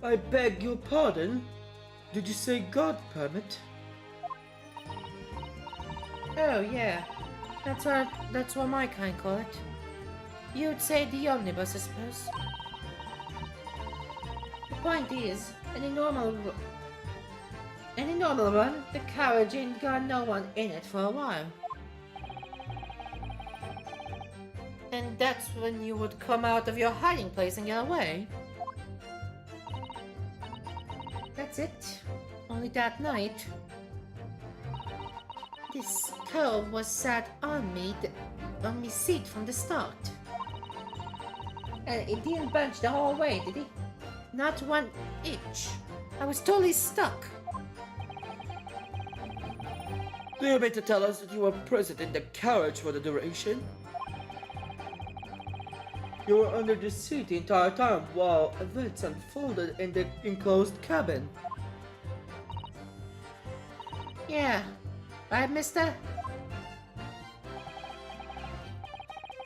I beg your pardon? Did you say God permit? Oh yeah, that's what my kind call it. You'd say the omnibus, I suppose. The point is, any normal run, the carriage ain't got no one in it for a while. And that's when you would come out of your hiding place and get away. That's it. Only that night. This cove was sat on me seat from the start. And it didn't budge the whole way, did it? Not one inch. I was totally stuck. Do you mean to tell us that you were present in the carriage for the duration? You were under the seat the entire time while events unfolded in the enclosed cabin. Yeah. Right, mister?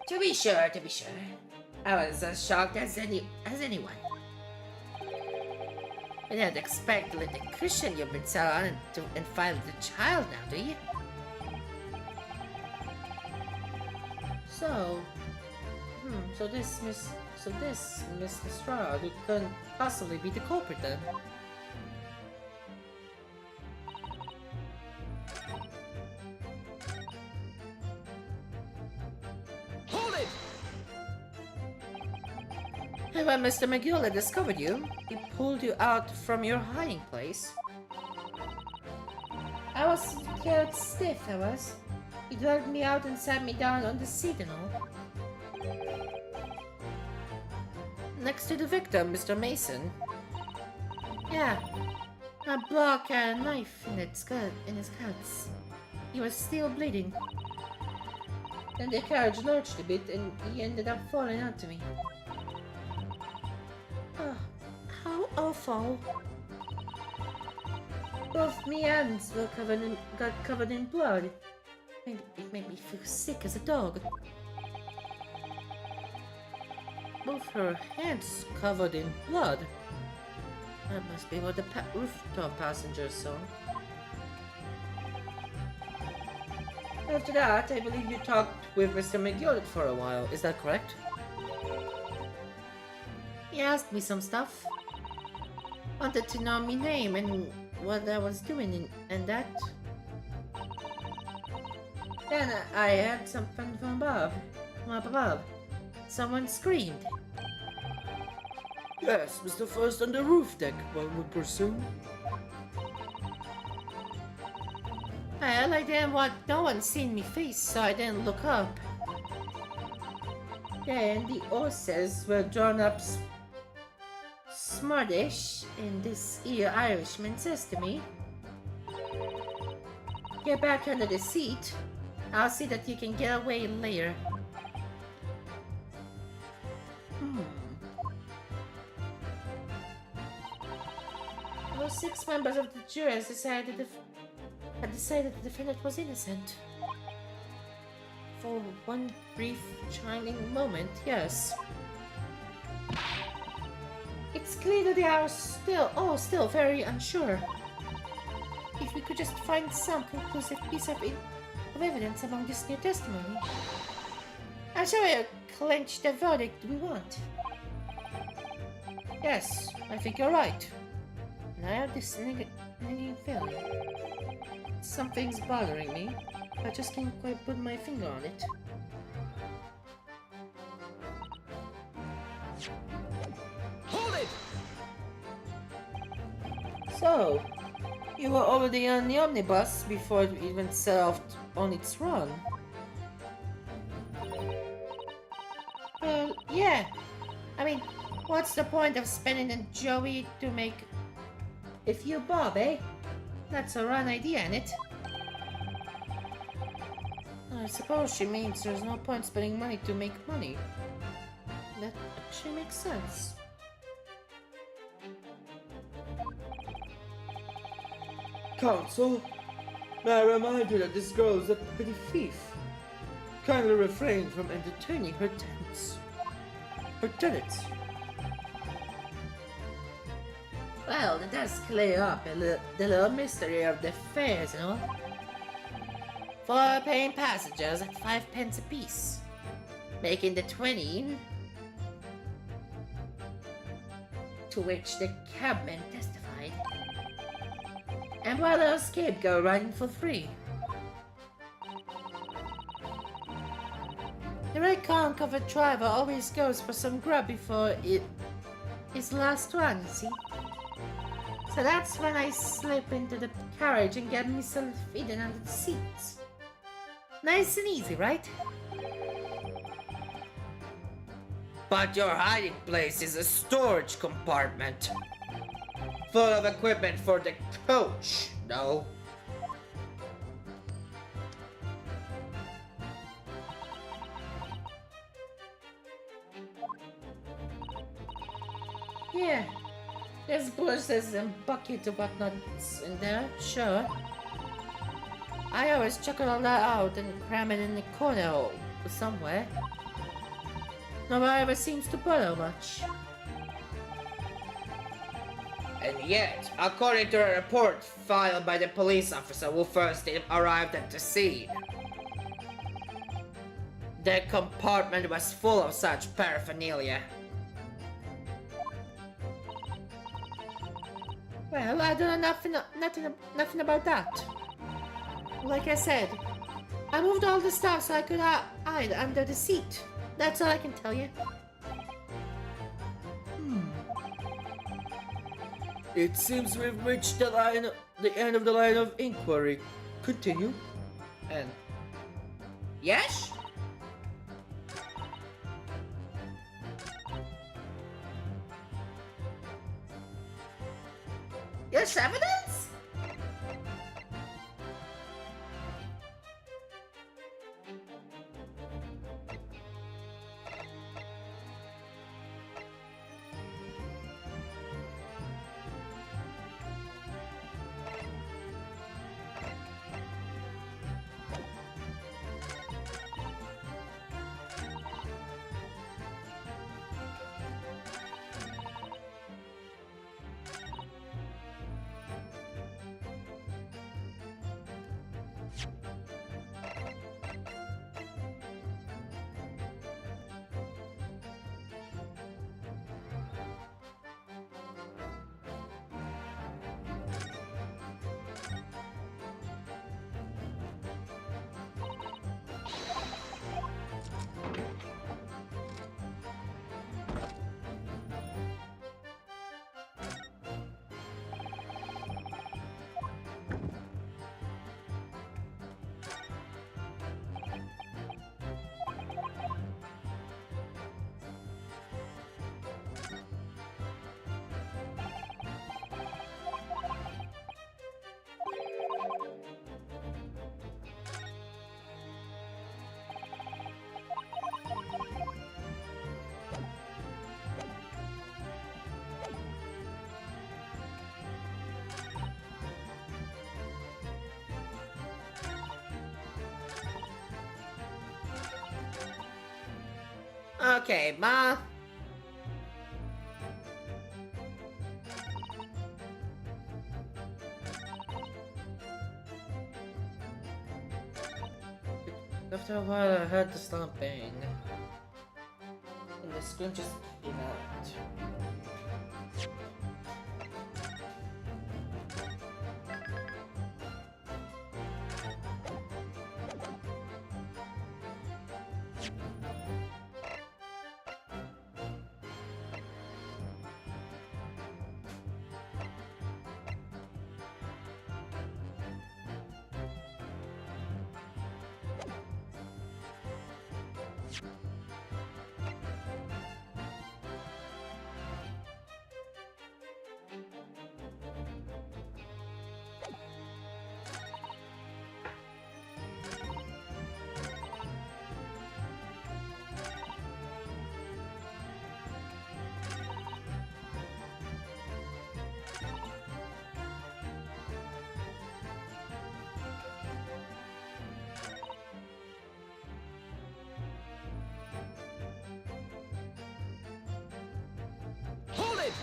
To be sure. I was as shocked as anyone. You didn't expect to let the cushion you've been sat on and find the child now, do you? So this Mr. Stroud, who couldn't possibly be the culprit then. Hold it! And when Mr. McGill had discovered you, he pulled you out from your hiding place. I was scared stiff, I was. He dragged me out and sat me down on the seat and all. Next to the victim, Mr. Mason. Yeah, a block and a knife in his guts. He was still bleeding. Then the carriage lurched a bit and he ended up falling onto me. Oh, how awful. Both me hands were got covered in blood. It made me feel sick as a dog. Both her hands covered in blood. That must be what the rooftop passengers saw. After that, I believe you talked with Mr. McGill for a while. Is that correct? He asked me some stuff. Wanted to know my name and what I was doing and that. Then I heard something from above. From up above. Someone screamed. Yes, Mr. First on the roof deck, one would presume. Well, I didn't want no one seeing me face, so I didn't look up. Then the horses were drawn up smartish, and this here Irishman says to me, "Get back under the seat. I'll see that you can get away later." Well, 6 members of the jury had decided the defendant was innocent. For one brief, shining moment, yes. It's clear that they are still very unsure. If we could just find some conclusive piece of evidence among this new testimony, I'm sure we'll clinch the verdict we want. Yes, I think you're right. And I have this niggling feeling. Something's bothering me. I just can't quite put my finger on it. Hold it! So, you were already on the omnibus before it even set off on its run. Well, yeah. I mean, what's the point of spending a Joey to make a few bob, eh? That's a run idea, ain't it? I suppose she means there's no point spending money to make money. That actually makes sense. Counsel, may I remind you that this girl is a petty thief. Kindly refrain from entertaining her tenants. Well, that does clear up the little mystery of the fares and all. 4 paying passengers at 5 pence apiece, making the 20. To which the cabman testified. And while the scapegoat riding for free. The red covered driver always goes for some grub before his last run, you see? So that's when I slip into the carriage and get myself hidden under the seats. Nice and easy, right? But your hiding place is a storage compartment. Full of equipment for the coach, no? Yeah. There's brushes and buckets and whatnots in there, sure. I always check all that out and cram it in the corner or somewhere. Nobody ever seems to bother much. And yet, according to a report filed by the police officer who first arrived at the scene, the compartment was full of such paraphernalia. Well, I don't know nothing about that. Like I said, I moved all the stuff so I could hide under the seat. That's all I can tell you. It seems we've reached the end of the line of inquiry. Continue. And Yes? Yes, evidence? Okay, Ma. After a while, I heard the stomping. And the scream just came out. Hold it!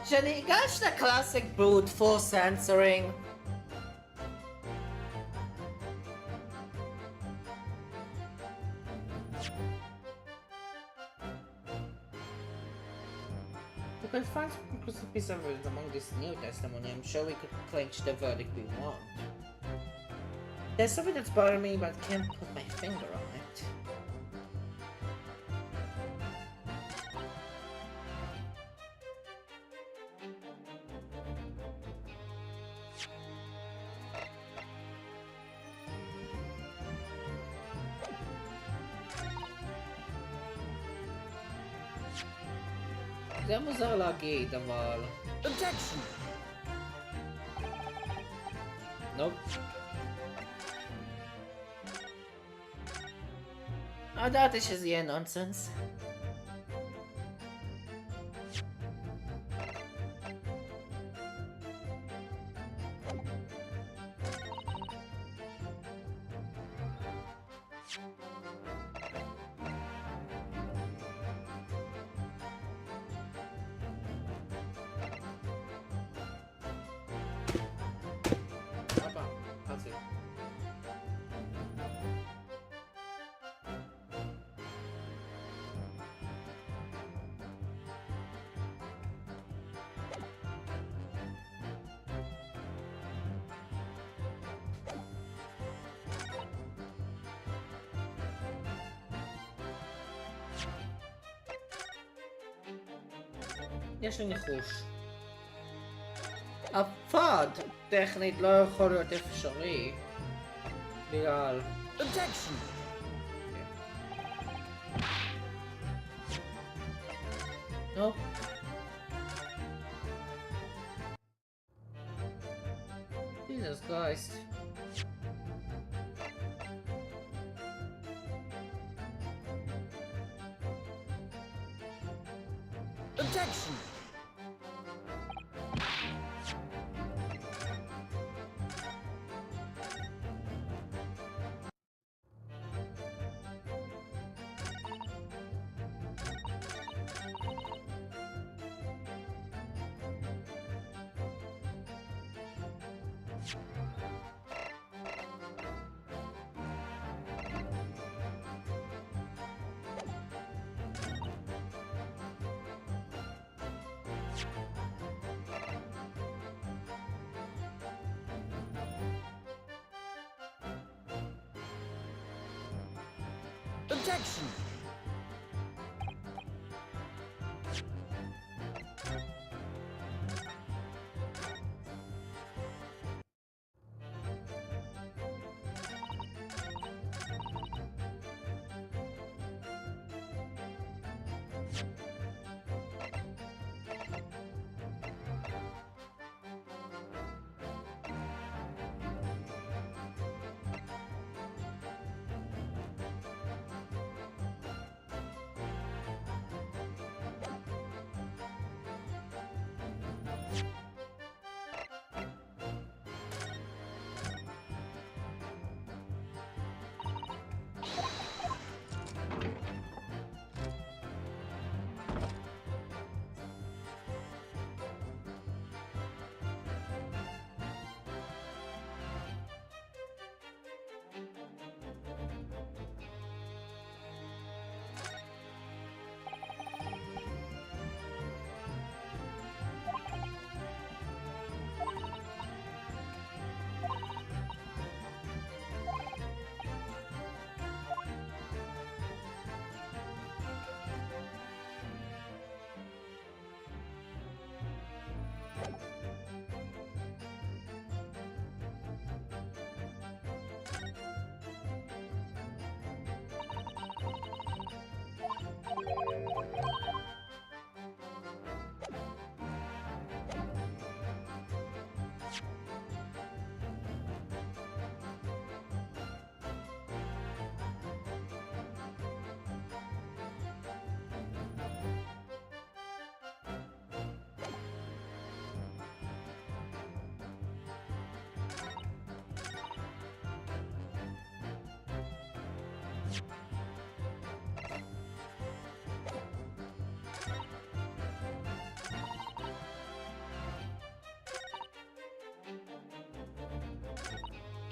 שניגש לקלאסיק brute force answering. We could find some conclusive piece of evidence among this new testimony. I'm sure we could clinch the verdict we want. There's something that's bothering me, but I can't put my finger on it. זה מוזר להגיד, אבל... Objection! נופ. ידעתי שזה יהיה נונסנס. הופה, חצי. יש לי ניחוש. הפאד טכנית לא יכול להיות אפשרי בגלל... Objection! נופ. Jesus Christ. Objection! Objection!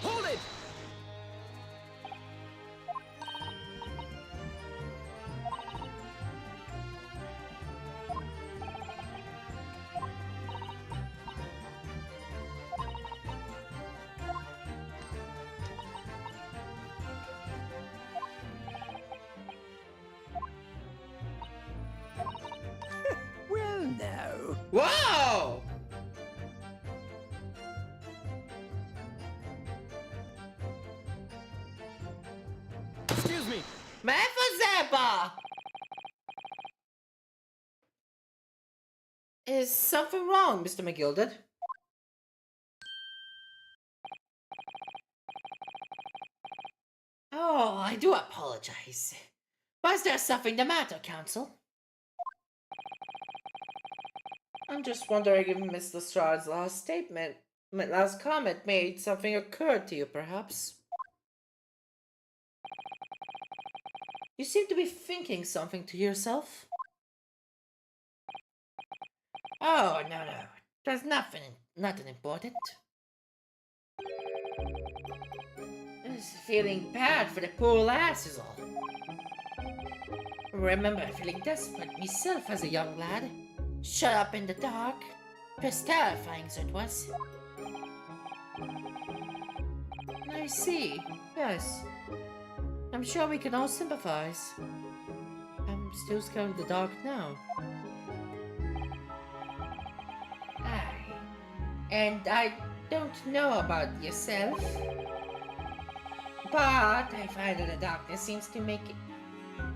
Hold it! Well, no. וואו! Excuse me. מאיפה זה בא? Is something wrong, Mr. McGilded? Oh, I do apologize. Was there something the matter, Counsel? I'm just wondering if Mr. Stroud's last comment made something occur to you, perhaps. You seem to be thinking something to yourself. Oh, no. There's nothing important. Just feeling bad for the poor lass is all. Remember feeling desperate myself as a young lad. Shut up in the dark. Just terrifying, so it was. I see. Yes. I'm sure we can all sympathize. I'm still scared of the dark now. And I don't know about yourself, but I find that the darkness seems to make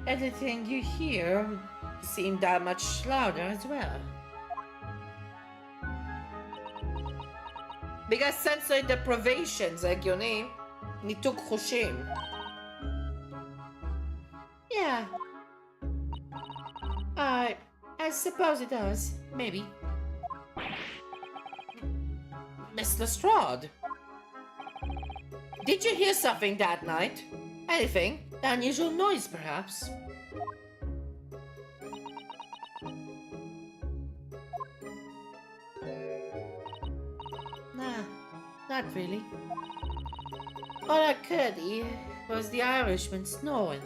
everything you hear seem that much louder as well. בגלל sensory deprivation זה הגיוני. ניתוק חושים. Yeah. I suppose it does. Maybe. Mr. Stroud, did you hear something that night? Anything? Unusual noise, perhaps. Nah, not really. All I could hear was the Irishman snoring.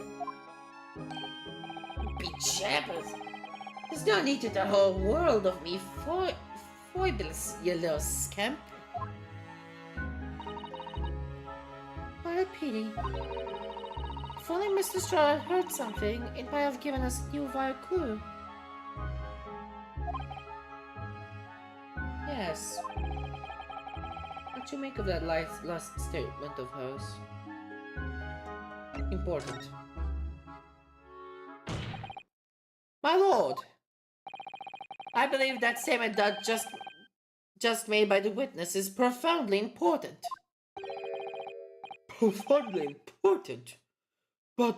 Be jabbers. There's no need to the whole world of me foibles, you little scamp. What a pity. If only Mr. Stroud had heard something, it might have given us a new vile clue. Yes. What do you make of that last statement of hers? Important. My lord, I believe that statement that just made by the witness is profoundly important. Profoundly important. But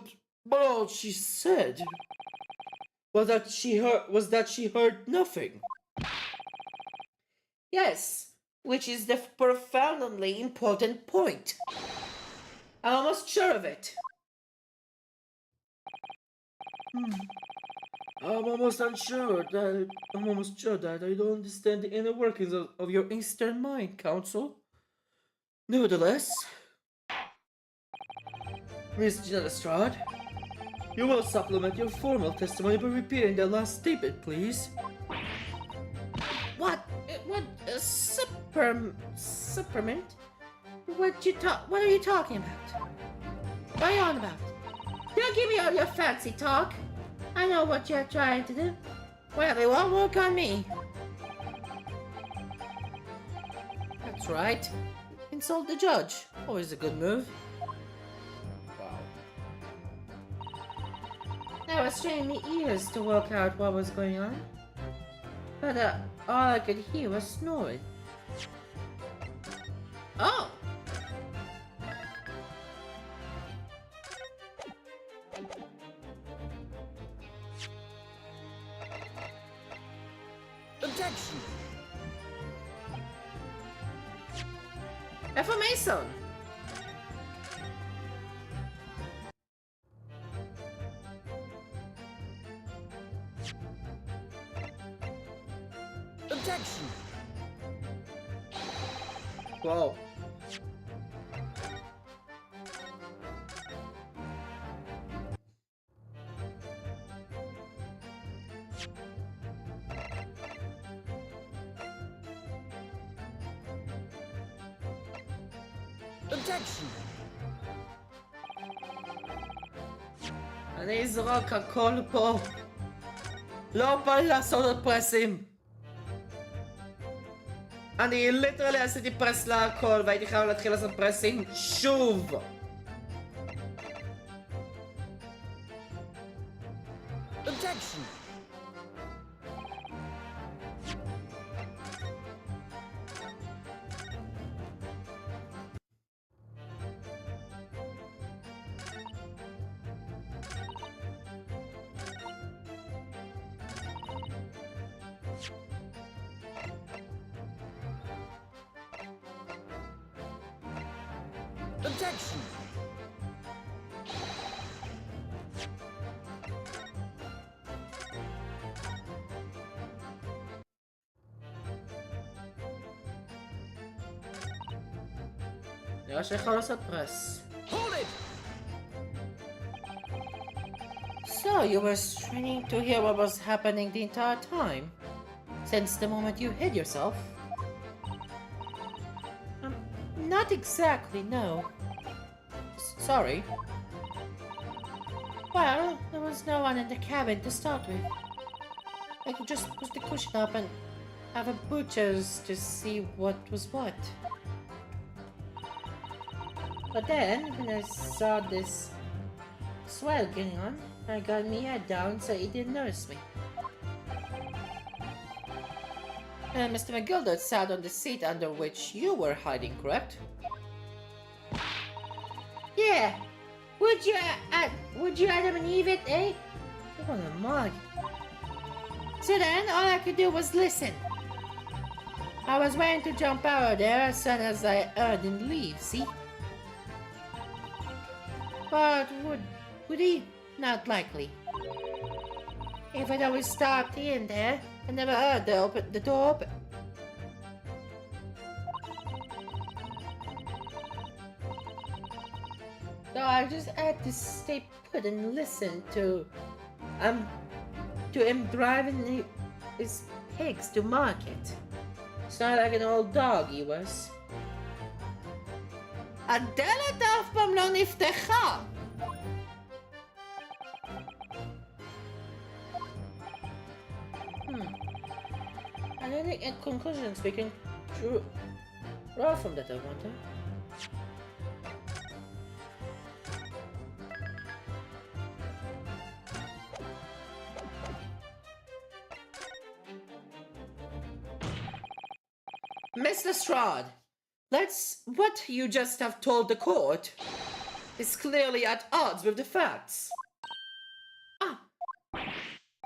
all she said was that she heard nothing. Yes, which is the profoundly important point. I'm almost sure of it. I'm almost sure that I don't understand the inner workings of your Eastern mind, Counsel. Nevertheless, Miss Janetta Stroud, you will supplement your formal testimony by repeating the last statement, please. What? Supplement? What are you talking about? What are you on about? Don't give me all your fancy talk. I know what you're trying to do. Well, it won't work on me. That's right. Insult the judge. Always a good move. That was straining me ears to work out what was going on. But all I could hear was snoring. Oh! Objection! Reformation! Objection! Wow. Objection! אני אזרוק הכל פה. לא בא לי לעשות עוד פרסים. אני ליטרלי עשיתי פרס להכל והייתי חייב להתחיל לעשות פרסים שוב. Objection! Objection! נראה שיכול לעשות פרס. Hold it! So, you were straining to hear what was happening the entire time? Since the moment you hid yourself? Not exactly, no. Sorry. Well, there was no one in the cabin to start with. I could just push the cushion up and have a butcher's to see what was what. But then, when I saw this swell going on, I got my head down so he didn't notice me. And Mr. McGilder sat on the seat under which you were hiding, correct? Yeah. Would you Adam and Eve it, eh? What a mug. So then, all I could do was listen. I was waiting to jump out of there as soon as I heard him leave, see? But would he? Not likely. Even though we stopped in there, I never heard the door open. So I just had to stay put and listen to him driving his pigs to market. Sounded like an old dog he was. הדלת אף פעם לא נפתחה! I don't think in conclusions we can draw from that, I wonder. Mr. Strahd, what you just have told the court is clearly at odds with the facts. Ah.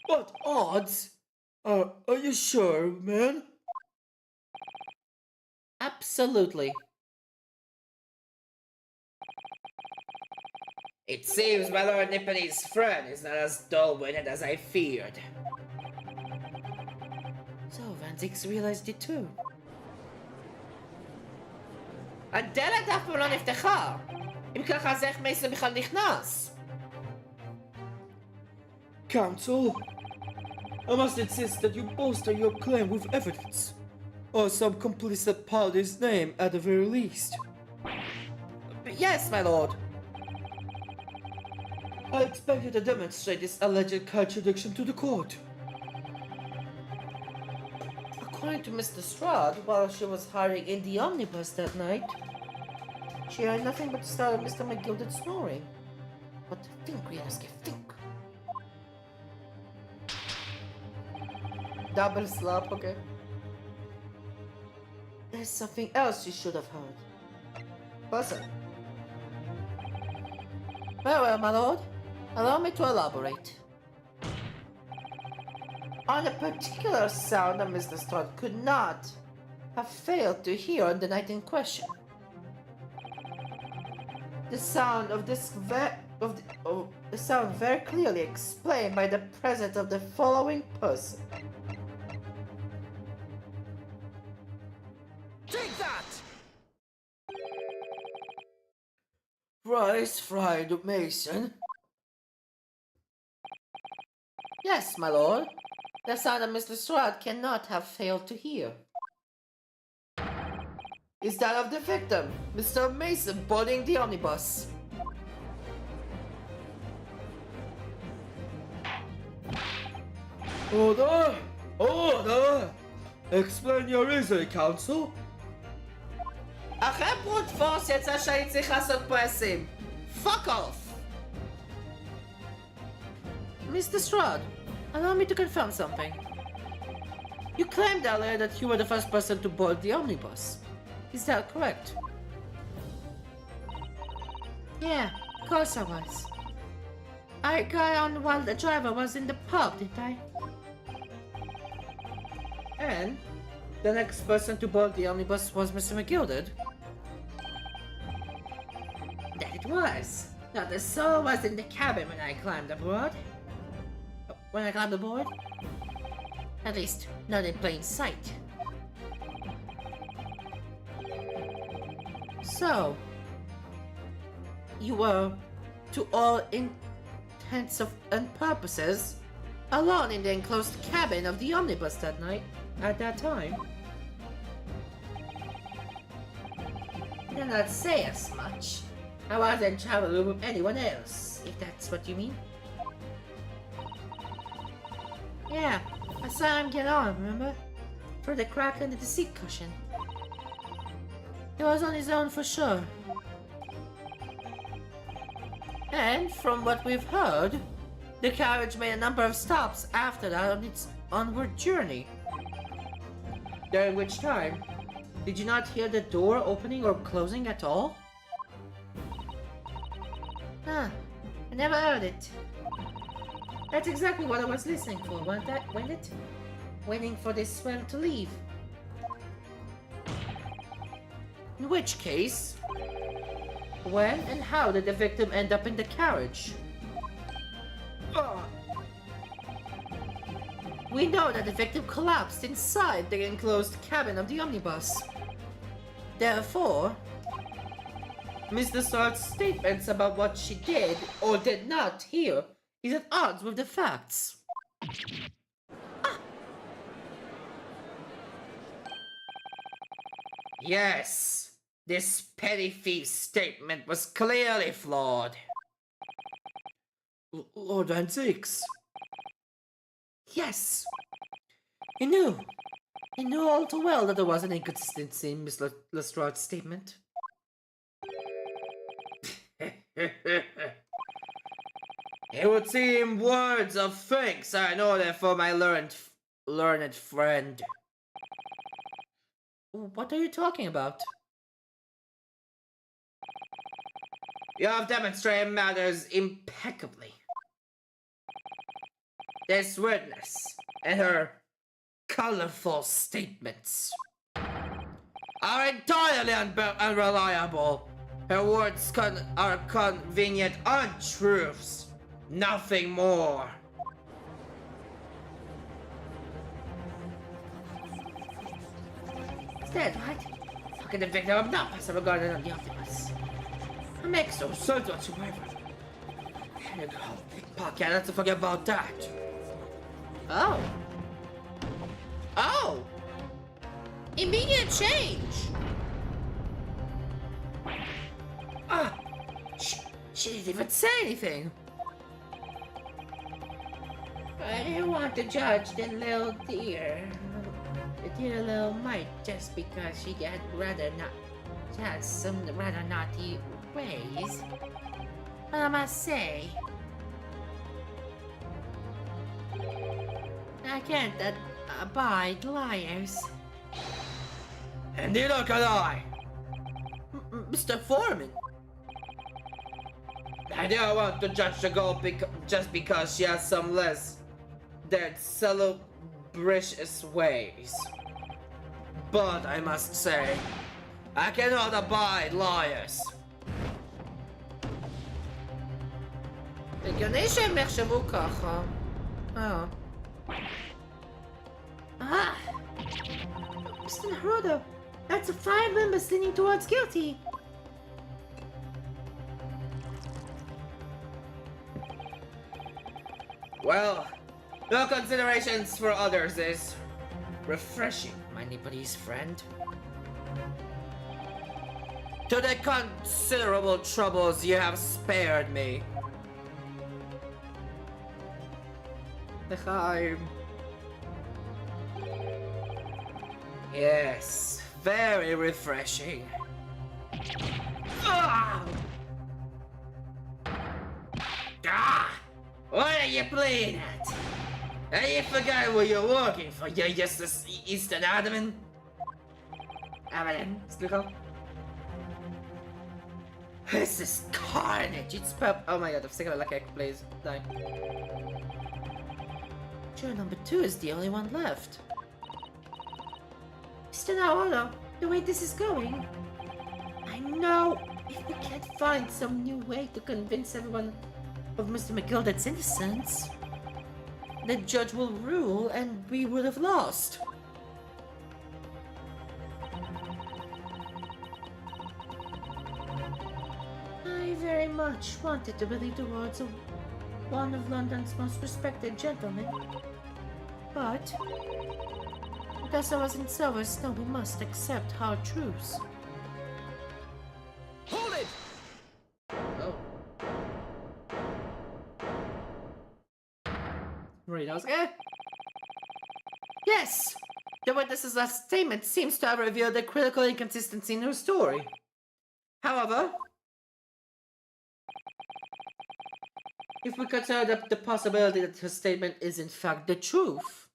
What odds? Are you sure, man? Absolutely. It seems my Lord Nippany's friend is not as dull-witted as I feared. So Van Zix realized it too. הדלת אף פעם לא נפתחה! אם ככה אז איך מייסון בכלל נכנס? Counsel, I must insist that you bolster your claim with evidence, or some complicit party's name at the very least. Yes, my lord. I expect you to demonstrate this alleged contradiction to the court. According to Mr. Strahd, while she was hiding in the omnibus that night, she heard nothing but the start of Mr. McGilder snoring. But think, Rienerskiff, think. Double slap, okay. There's something else you should have heard. Listen. Very well, my lord. Allow me to elaborate. On a particular sound that Mr. Strahd could not have failed to hear on the night in question. The sound of this the sound very clearly explained by the presence of the following person. Take that! Rice fried Mason. Yes, my lord. The sound that Mr. Strahd cannot have failed to hear. Is that of the victim, Mr. Mason boarding the omnibus. Order! Order! Explain your reason, counsel. אחרי ברוט פורס יצא שאני צריך לעשות פרסים. Fuck off! Mr. Strahd, allow me to confirm something. You claimed earlier that you were the first person to board the omnibus. Is that correct? Yeah, of course I was. I got on while the driver was in the pub, didn't I? And the next person to board the omnibus Was Mr. McGilder? was. Not a soul was in the cabin when I climbed aboard. When I climbed aboard? At least, not in plain sight. So, you were, to all intents and purposes, alone in the enclosed cabin of the omnibus that night, at that time. Did not say as much. I wasn't traveling with anyone else, if that's what you mean. Yeah, I saw him get on, remember? Through the crack under the seat cushion. He was on his own for sure. And from what we've heard, the carriage made a number of stops after that on its onward journey. During which time, did you not hear the door opening or closing at all? Huh, I never heard it. That's exactly what I was listening for, wasn't it? Waiting for this swell to leave. In which case, when and how did the victim end up in the carriage? We know that the victim collapsed inside the enclosed cabin of the omnibus. Therefore, Miss Lestrade's statements about what she did or did not hear is at odds with the facts. Yes, this petty thief's statement was clearly flawed. Lord Van Six. Yes. He knew all too well that there was an inconsistency in Miss Lestrade's statement. It would seem words of thanks are in order for my learned friend. What are you talking about? You have demonstrated matters impeccably. This witness and her colorful statements are entirely unreliable. Her words are convenient untruths, nothing more. Instead, what? How can the victim not pass a garden on the omnibus? It makes no sense whatsoever. Here you go, pickpocket, not to forget about that. Oh. Oh! Immediate change! She didn't even say anything. I didn't want to judge the little dear. The dear little mite just because she had some rather naughty ways. But I must say, I can't abide liars. And neither can I. Mr. Foreman. I don't want to judge the girl just because she has some less than salubrious ways. But I must say, I cannot abide liars. הגיוני שהם יחשבו ככה. Mr. Naruto, that's a 5 members leaning towards guilty. Well, no considerations for others is refreshing, my Nepalese friend. To the considerable troubles you have spared me. L'chaim. Yes, very refreshing. Ah! What are you playing at? Have you forgot what you're working for? You're just this Eastern admin? This is carnage. It's oh my god, I'm sick of it like Echo plays. Die. Juror number 2 is the only one left. Mr. Naruto, the way this is going, I Now, if we can't find some new way to convince everyone of Mr. McGilder's innocence, the judge will rule and we would have lost. I very much wanted to believe the words of one of London's most respected gentlemen, but because I wasn't so as though we must accept hard truths. Hold it! Oh. Read us again. Yes! The witness's last statement seems to have revealed a critical inconsistency in her story. However, if we consider the possibility that her statement is in fact the truth,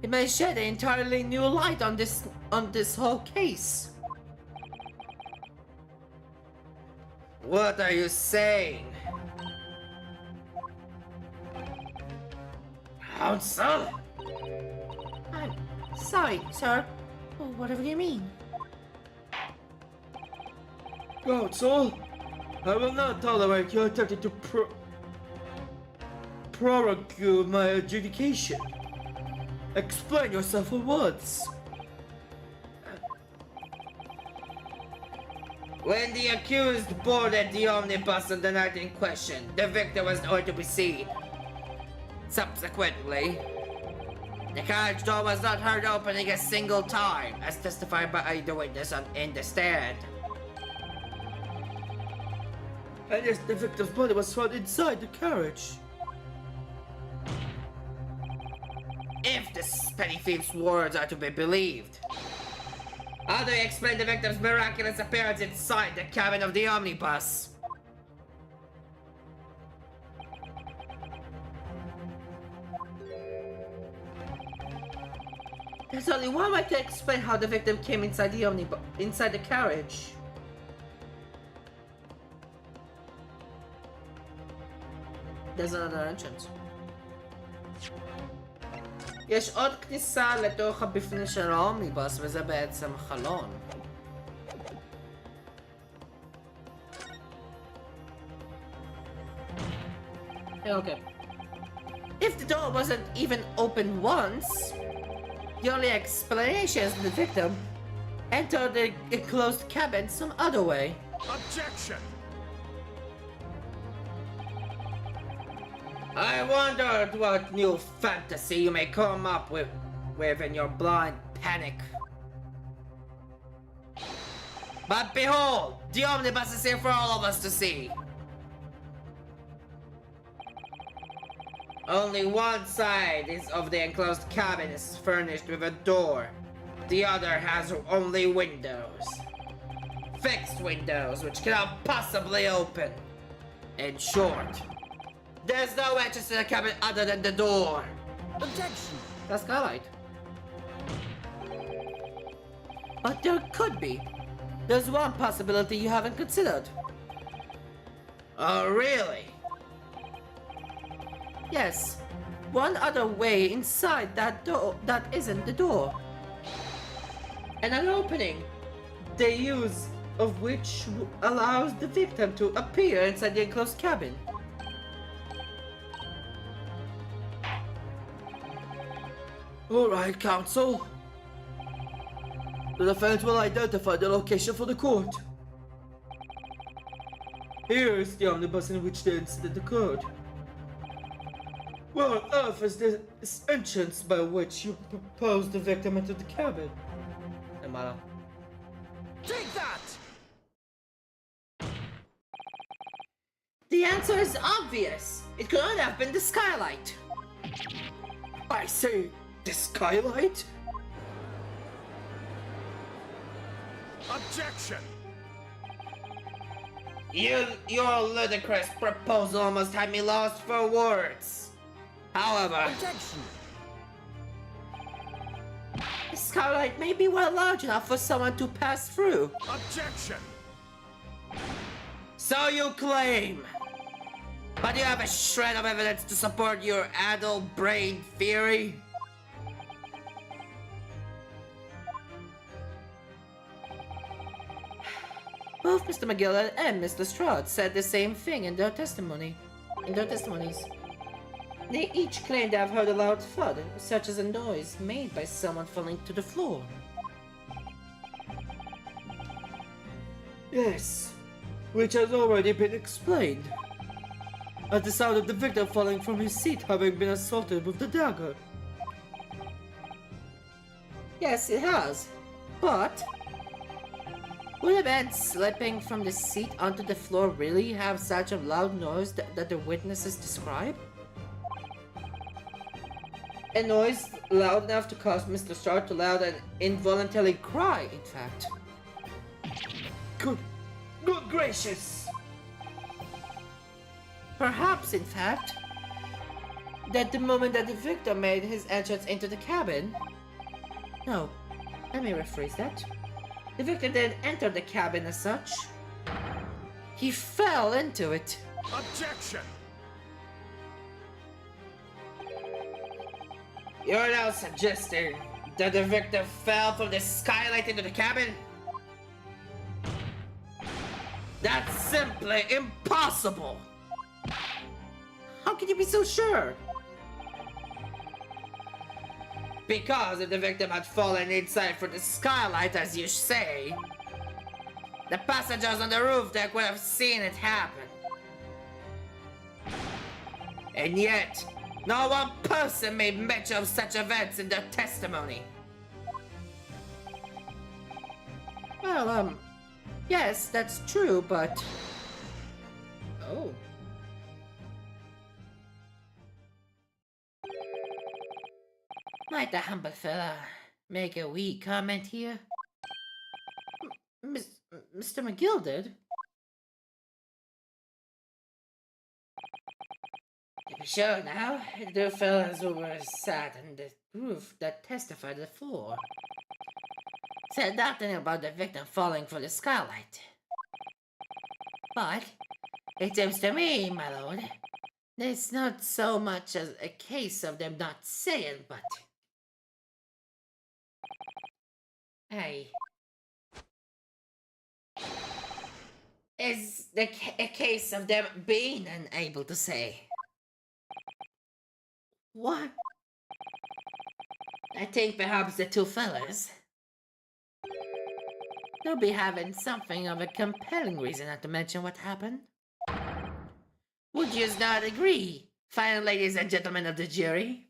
it may shed an entirely new light on this whole case. What are you saying? Counsel? I'm sorry, sir. Whatever you mean. Counsel, I will not tolerate your attempting to prorogate my adjudication. Explain yourself at once. When the accused boarded the omnibus on the night in question, the victim was nowhere to be seen. Subsequently, the carriage door was not heard opening a single time, as testified by the witness in the stand. And yes, the victim's body was found inside the carriage. If this petty thief's words are to be believed, how do you explain the victim's miraculous appearance inside the cabin of the omnibus? There's only one way to explain how the victim came inside the carriage. There's another entrance. יש עוד כניסה לתוך הבפנים של האומניבוס, וזה בעצם חלון. Okay. If the door wasn't even open once, the only explanation is the victim entered the enclosed cabin some other way. Objection! I wondered what new fantasy you may come up with in your blind panic. But behold, the omnibus is here for all of us to see. Only one side of the enclosed cabin is furnished with a door. The other has only windows. Fixed windows which cannot possibly open. In short, there's no entrance to the cabin other than the door. Objection! The skylight. But there could be. There's one possibility you haven't considered. Oh, really? Yes, one other way inside that door that isn't the door. An opening, the use of which allows the victim to appear inside the enclosed cabin. Alright, counsel. The defense will identify the location for the court. Here is the omnibus in which the incident occurred. Where on earth is this entrance by which you propose the victim entered the cabin? Amara. Take that! The answer is obvious. It could not have been the skylight. I say, the skylight? Objection! Your ludicrous proposal almost had me lost for words. However, Objection! The skylight may be well large enough for someone to pass through. Objection! so you claim. But you have a shred of evidence to support your addled brain theory? Both Mr. McGill and Miss Lestrade said the same thing in their testimonies. They each claimed to have heard a loud thud, such as a noise made by someone falling to the floor. Yes, which has already been explained. At the sound of the victim falling from his seat having been assaulted with the dagger. Yes, it has. But would a man slipping from the seat onto the floor really have such a loud noise that the witnesses describe? A noise loud enough to cause Mr. Lestrade to loud and involuntarily cry, in fact. Good gracious! Perhaps, in fact, that the moment that the victim made his entrance into the cabin... No, let me rephrase that. The victim didn't enter the cabin as such. He fell into it. Objection! You're now suggesting that the victim fell from the skylight into the cabin? That's simply impossible! How can you be so sure? Because if the victim had fallen inside from the skylight, as you say, the passengers on the roof deck would have seen it happen. And yet, no one person made mention of such events in their testimony. Well, yes, that's true, but... Oh. Might the humble fella make a wee comment here? Mr. McGill did. To be sure now, the fellas who were sat on the roof that testified the floor Said nothing about the victim falling from the skylight. But it seems to me, my lord, it's not so much as a case of them not saying, but... Hey. Is a case of them being unable to say. What? I think perhaps the two fellas, they'll be having something of a compelling reason not to mention what happened. Would you not agree, fine ladies and gentlemen of the jury?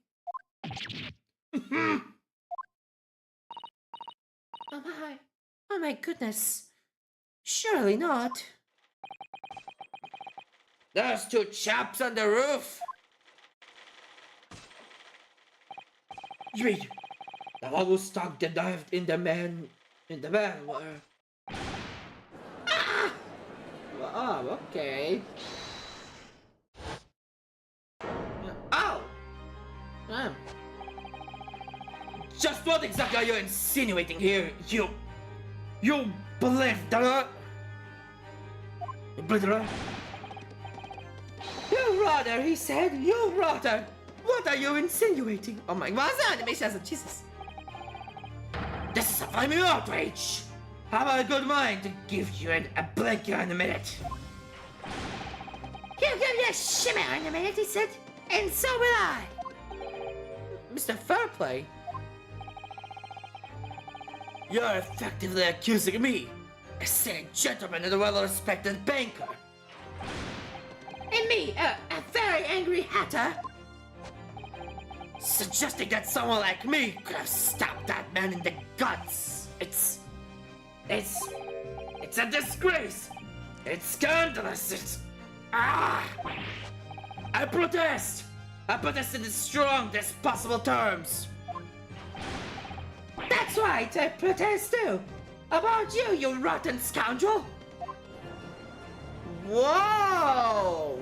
Oh my goodness. Surely not. Those two chaps on the roof. You mean, the one who stuck the knife in the man were... Oh, okay. Oh! Just what exactly are you insinuating here, you blunderer? Blunderer? You rotter, he said. You rotter. What are you insinuating? Oh my, what's that animation? Jesus. This is a flaming outrage! Have a good mind to give you a blinker in a minute. He'll give you a shimmer in a minute, he said. And so will I. Mr. Fairplay. You're effectively accusing me, a silly gentleman and a well-respected banker. And me, a very angry hatter. Suggesting that someone like me could have stabbed that man in the guts. It's a disgrace. It's scandalous. I protest. I protest in the strongest possible terms. That's right, I protest too. About you, you rotten scoundrel. וואו!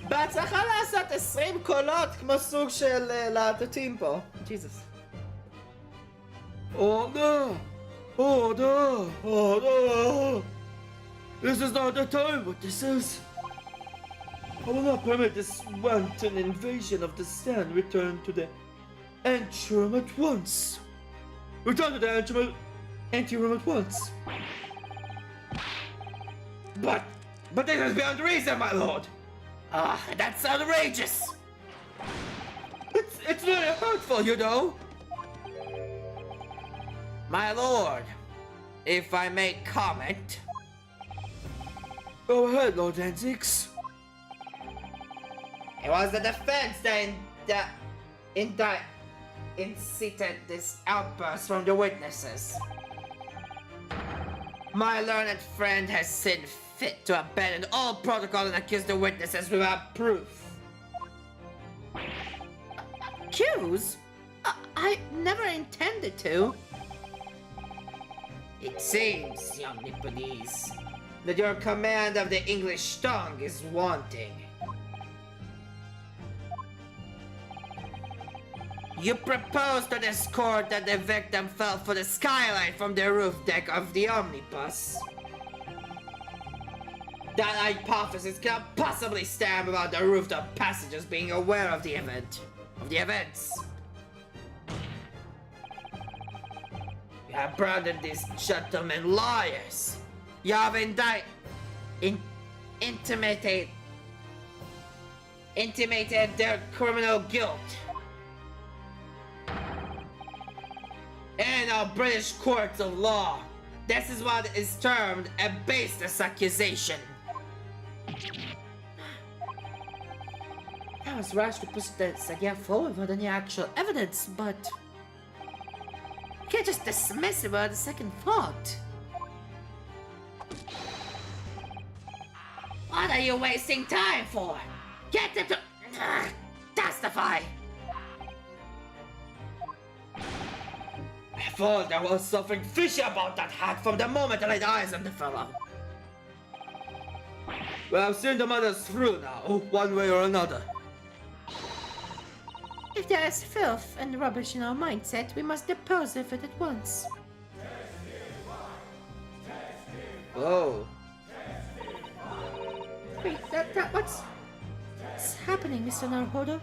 בהצלחה לעשות 20 קולות כמו סוג של להטוטים פה. ג'יזוס. Order! Order! Order! This is not the time, what this is. I will not permit this wanton invasion of the stand. Return to the antrum at once. Return to the antrum anteroom at once. But this is beyond reason, my lord. Ah, that's outrageous! It's very hurtful, you know. My lord, if I may comment, Go ahead, Lord Antiques. it was the defense that incited this outburst from the witnesses. My learned friend has seen fit to abandon all protocol and accuse the witnesses without proof. Accuse? I never intended to. It seems, young Nipponese, that your command of the English tongue is wanting. You proposed to this court that the victim fell for the skylight from the roof deck of the omnibus. That hypothesis cannot possibly stand without the rooftop passengers being aware of the events. You have branded these gentlemen liars. You have intimated their criminal guilt. In our British courts of law, this is what is termed a baseless accusation. That was rash to push this idea forward without any actual evidence, but you can't just dismiss it without a second thought. What are you wasting time for? Get them to testify. I thought there was something fishy about that hat from the moment I laid eyes on the fellow. Well, I've seen the matters through now, one way or another. If there is filth and rubbish in our mindset, we must dispose of it at once. Oh. Wait, what's happening, Mr. Naruhodo?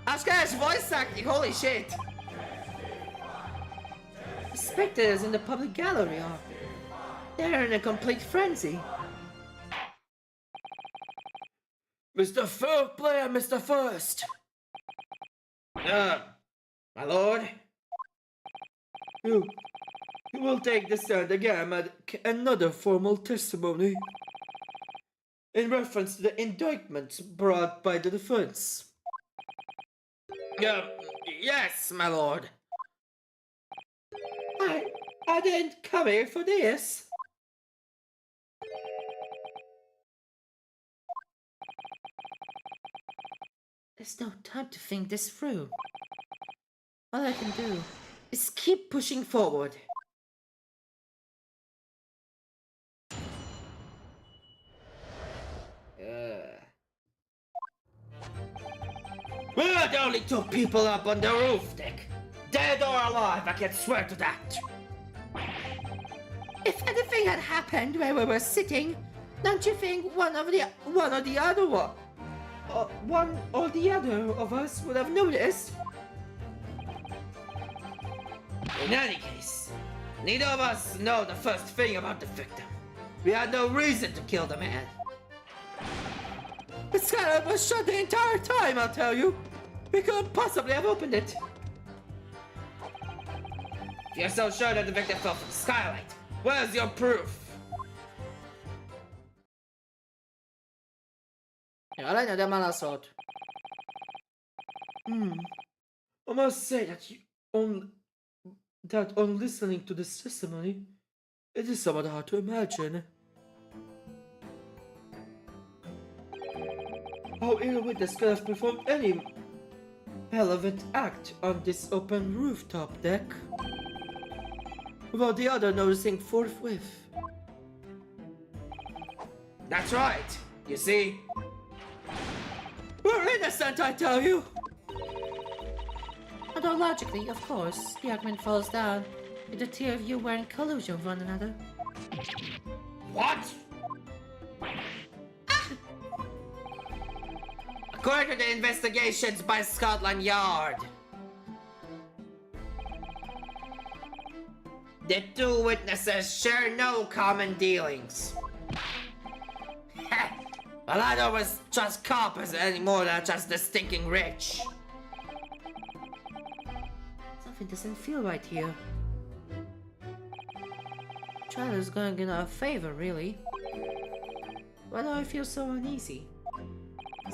Ashka's voice acting, holy shit! The spectators in the public gallery are. They're in a complete frenzy. Mr. Fair Play and Mr. First. My lord? You will take the stand again at another formal testimony in reference to the indictments brought by the defense. Yes, my lord. I didn't come here for this. There's no time to think this through. All I can do is keep pushing forward. We are the only two people up on the roof deck. Dead or alive, I can swear to that. If anything had happened where we were sitting, don't you think one or the other of us would have noticed? In any case, neither of us know the first thing about the victim. We had no reason to kill the man. The skylight was shut the entire time, I'll tell you. We couldn't possibly have opened it. If you're so sure that the victim fell from the skylight, where's your proof? Alright, now מה לעשות? I must say that on listening to this testimony, it is somewhat hard to imagine how either witness could have performed any relevant act on this open rooftop deck without the other noticing forthwith. That's right. You see, We're innocent, I tell you! Although logically, of course, the argument falls down if the two of you were in collusion with one another. what? According to the investigations by Scotland Yard, The two witnesses share no common dealings. Well, I don't trust coppers anymore than I trust the stinking rich. Something doesn't feel right here. Trial is going in our favor, really. Why do I feel so uneasy?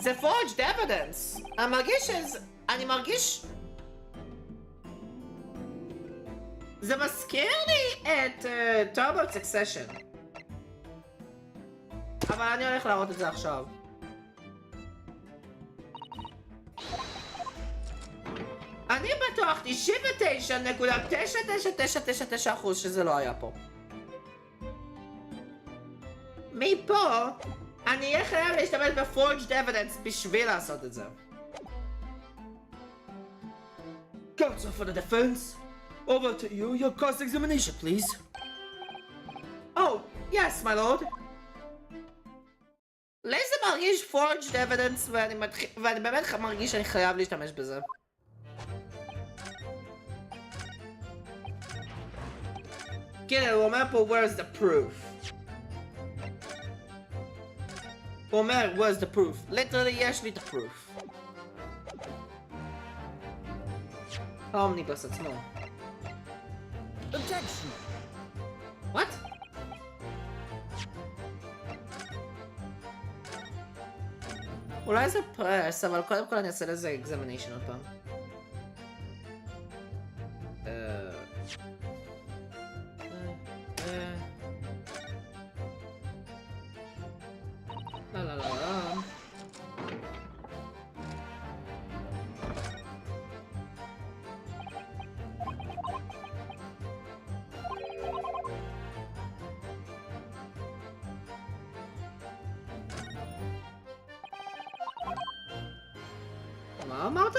The forged evidence. אני מרגיש... זה מזכיר לי את טורבו סקסשן. אבל אני הולך להראות את זה עכשיו. אני בטוח 99.99999% שזה לא היה פה. מפה, אני אהיה חייב להשתמש ב-forged evidence בשביל לעשות את זה. Counsel for the defense. Over to you. Your cross-examination, please. Oh, yes, my lord. לי זה מרגיש forged evidence ואני באמת מרגיש שאני חייב להשתמש בזה. כן, הוא אומר פה where's the proof. הוא אומר where's the proof. literally יש לי את ה-proof. האומניבוס עצמו. Objection! What? אולי זה פרס, אבל קודם כל אני אעשה לזה examination עוד פעם. לא, לא, לא, לא. מה אמרת?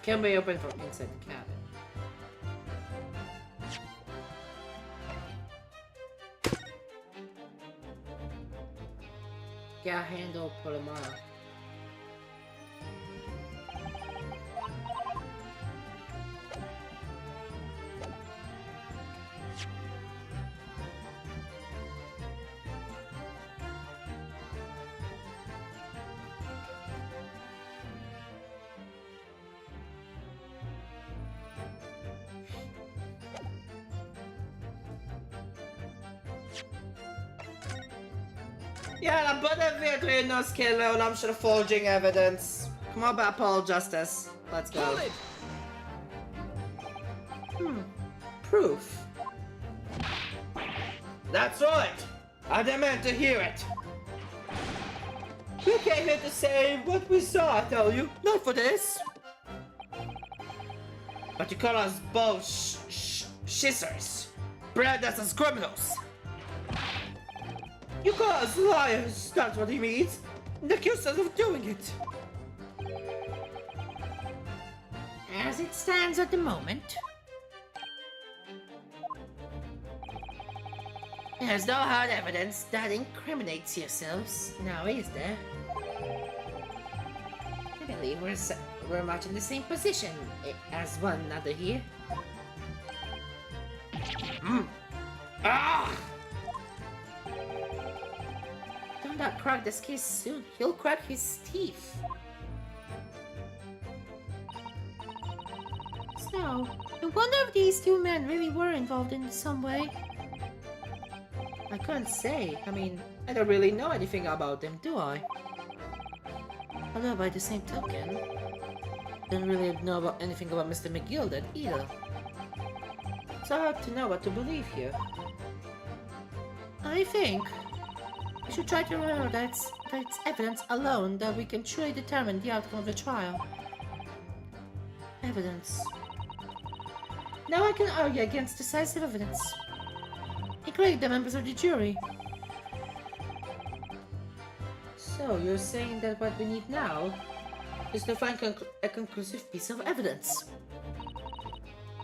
Can be opened from inside the cabin. Get handle Polomara. יאללה, בוא נביא את רינוסקי לעולם של forging evidence. כמו בהפול justice. Let's go. Pull it! Proof. That's right. I demand to hear it. We came here to say what we saw, I tell you. Not for this. But you call us both shissers. Brand us as criminals. You call us liars, that's what he means. And accuse us of doing it. As it stands at the moment, there's no hard evidence that incriminates yourselves, now is there? I believe we're much in the same position as one another here. Ah! Don't not crack this case soon, he'll crack his teeth. So, I wonder if these two men really were involved in some way. I can't say. I mean, I don't really know anything about them, do I? Although by the same token, don't really know about anything about Mr. McGilded either. It's hard to know what to believe here. I think we should try to remember that it's evidence alone that we can truly determine the outcome of the trial. Evidence. Now I can argue against decisive evidence, including the members of the jury. So you're saying that what we need now is to find a conclusive piece of evidence?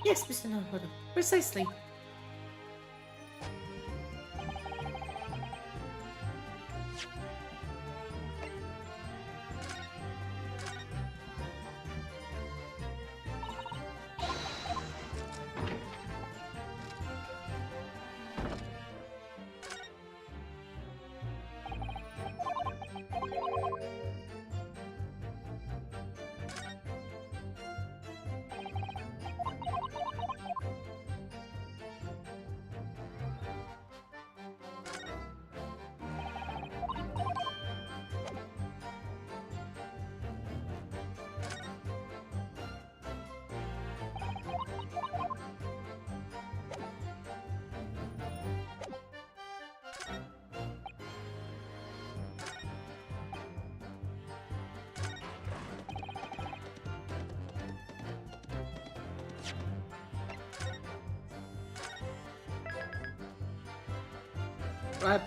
Yes, Mr. Naruhodo, precisely.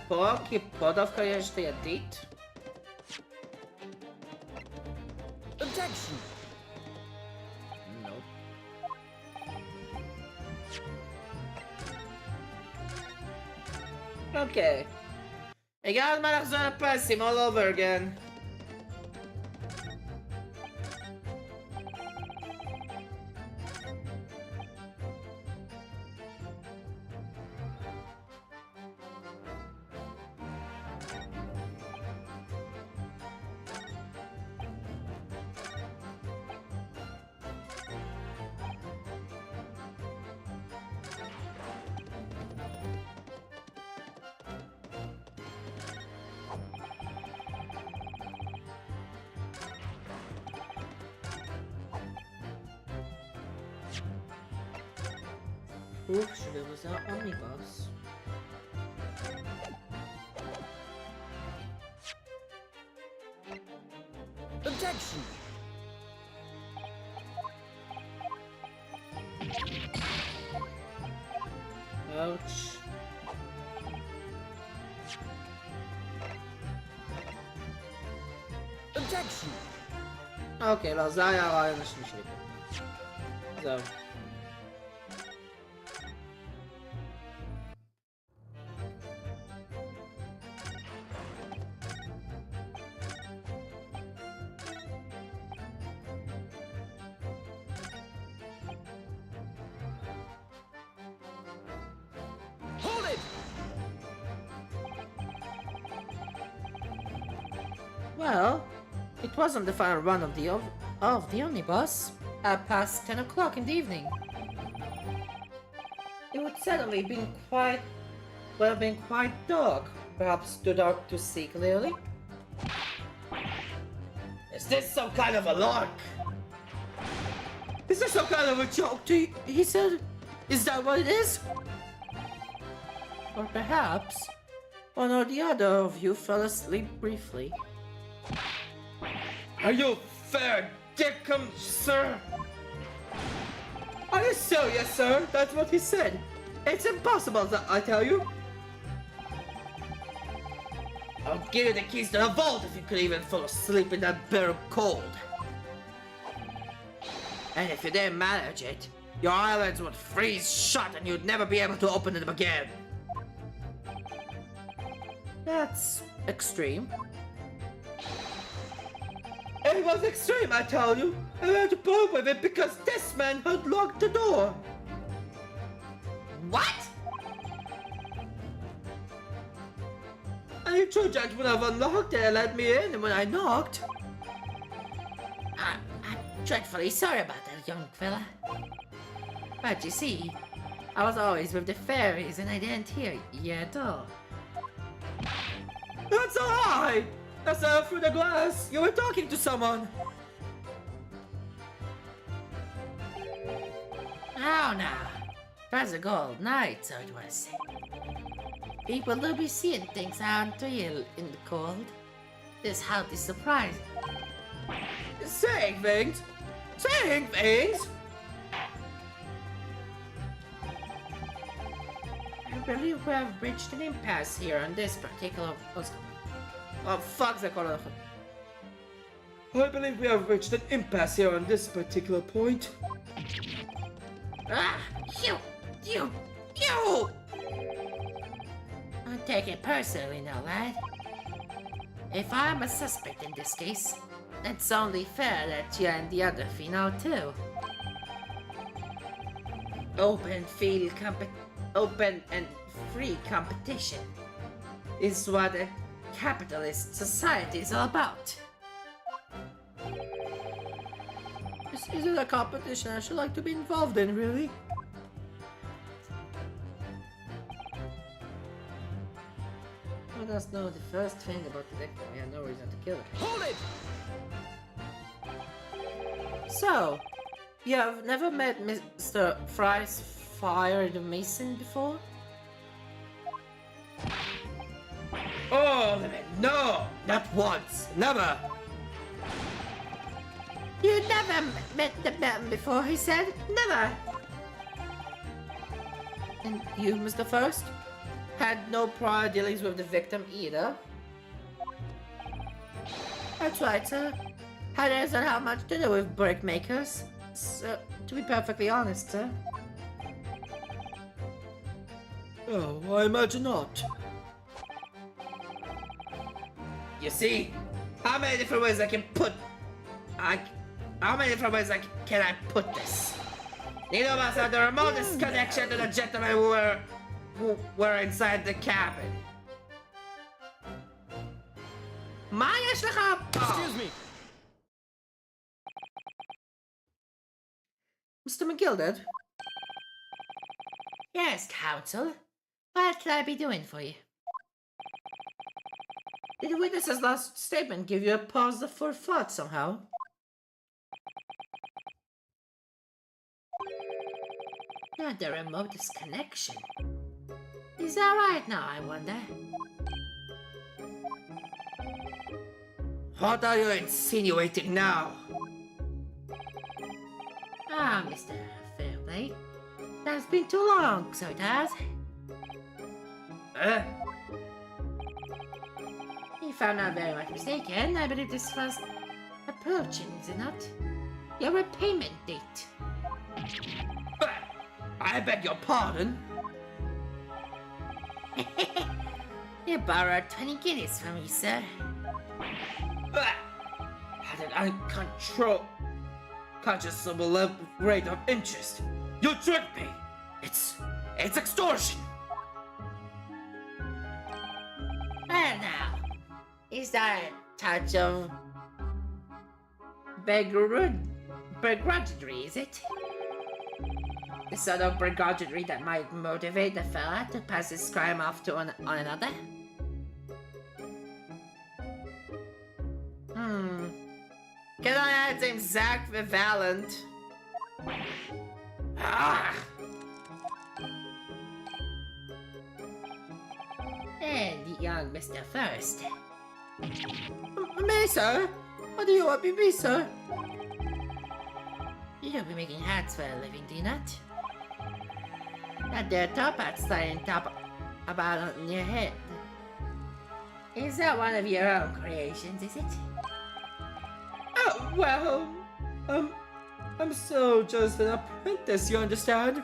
פה, כי פה דווקא יש את הידית. Objection! Nope. אוקיי. הגיע הזמן לחזור לפסים all over again. Oof, should it was our omnibus. Objection! Ouch. Objection! אוקיי, לא, זה היה הרעיון השני שלי. זהו. Hold it! Well, it wasn't the final run of the omnibus. Past 10 o'clock in the evening. It would certainly have been quite dark. Perhaps too dark to see clearly. Is this some kind of a lark? Is this some kind of a joke? He said, is that what it is? Or perhaps one or the other of you fell asleep briefly. Are you fair dickum, sir? Are you serious, sir? That's what he said. It's impossible, I tell you. I'll give you the keys to the vault if you could even fall asleep in that bitter cold. And if you didn't manage it, your eyelids would freeze shut and you'd never be able to open them again. That's extreme. It was extreme, I tell you. I had to put up with it because this man had locked the door. What? And the true judge would have unlocked it and let me in when I knocked. I'm dreadfully sorry about that, young fella. But you see, I was always with the fairies and I didn't hear you at all. That's a lie! I saw through the glass. You were talking to someone. Oh no, it was a gold night, so it was. People do be seeing things aren't real in the cold. This house is surprising. Saying things? Saying things? I believe we have reached an impasse here on this particular... Oh, fuck the color. I believe we have reached an impasse here on this particular point. Ah! You! Don't take it personally now, lad. If I'm a suspect in this case, it's only fair that you and the other Fino too. Open and free competition is what a capitalist society is all about. This isn't a competition I should like to be involved in, really. Let us know the first thing about the victim. We have no reason to kill it. Hold it! So, you have never met Mr. Fry's Fire the Mason before? Oh, no! Not once! Never! You never met the man before, he said? Never! And you, Mr. First? had no prior dealings with the victim either. That's right, sir. Had doesn't have much to do with brick makers. So, to be perfectly honest, sir. Oh, I imagine not. You see, how many different ways I can put... How many different ways can I put this? Neither of us had the remotest connection to the gentlemen who were inside the cabin. מה יש לך פה? Excuse me. Mr. McGilded? Yes, counsel. What can I be doing for you? Did the witness's last statement give you a pause for thought somehow? Not the remotest connection. Is that right now, I wonder? What are you insinuating now? Ah, Mr. Fairplay. That's been too long, so it has. If I'm not very much mistaken, I believe this was approaching, is it not? Your repayment date. I beg your pardon? You borrowed 20 guineas from me, sir. Had an unconscionable rate of interest. You tricked me. It's extortion. Well now, is that a touch of begrudgery, is it? The sort of begrudgery that might motivate the fella to pass his crime off to on another? Can I add the exact equivalent? Ah! And the young Mr. First. Me, sir? What do you want me to be, sir? You don't be making hats for a living, do you not? That there top hat sliding top about on your head. Is that one of your own creations, is it? Oh, well, I'm still just an apprentice, you understand?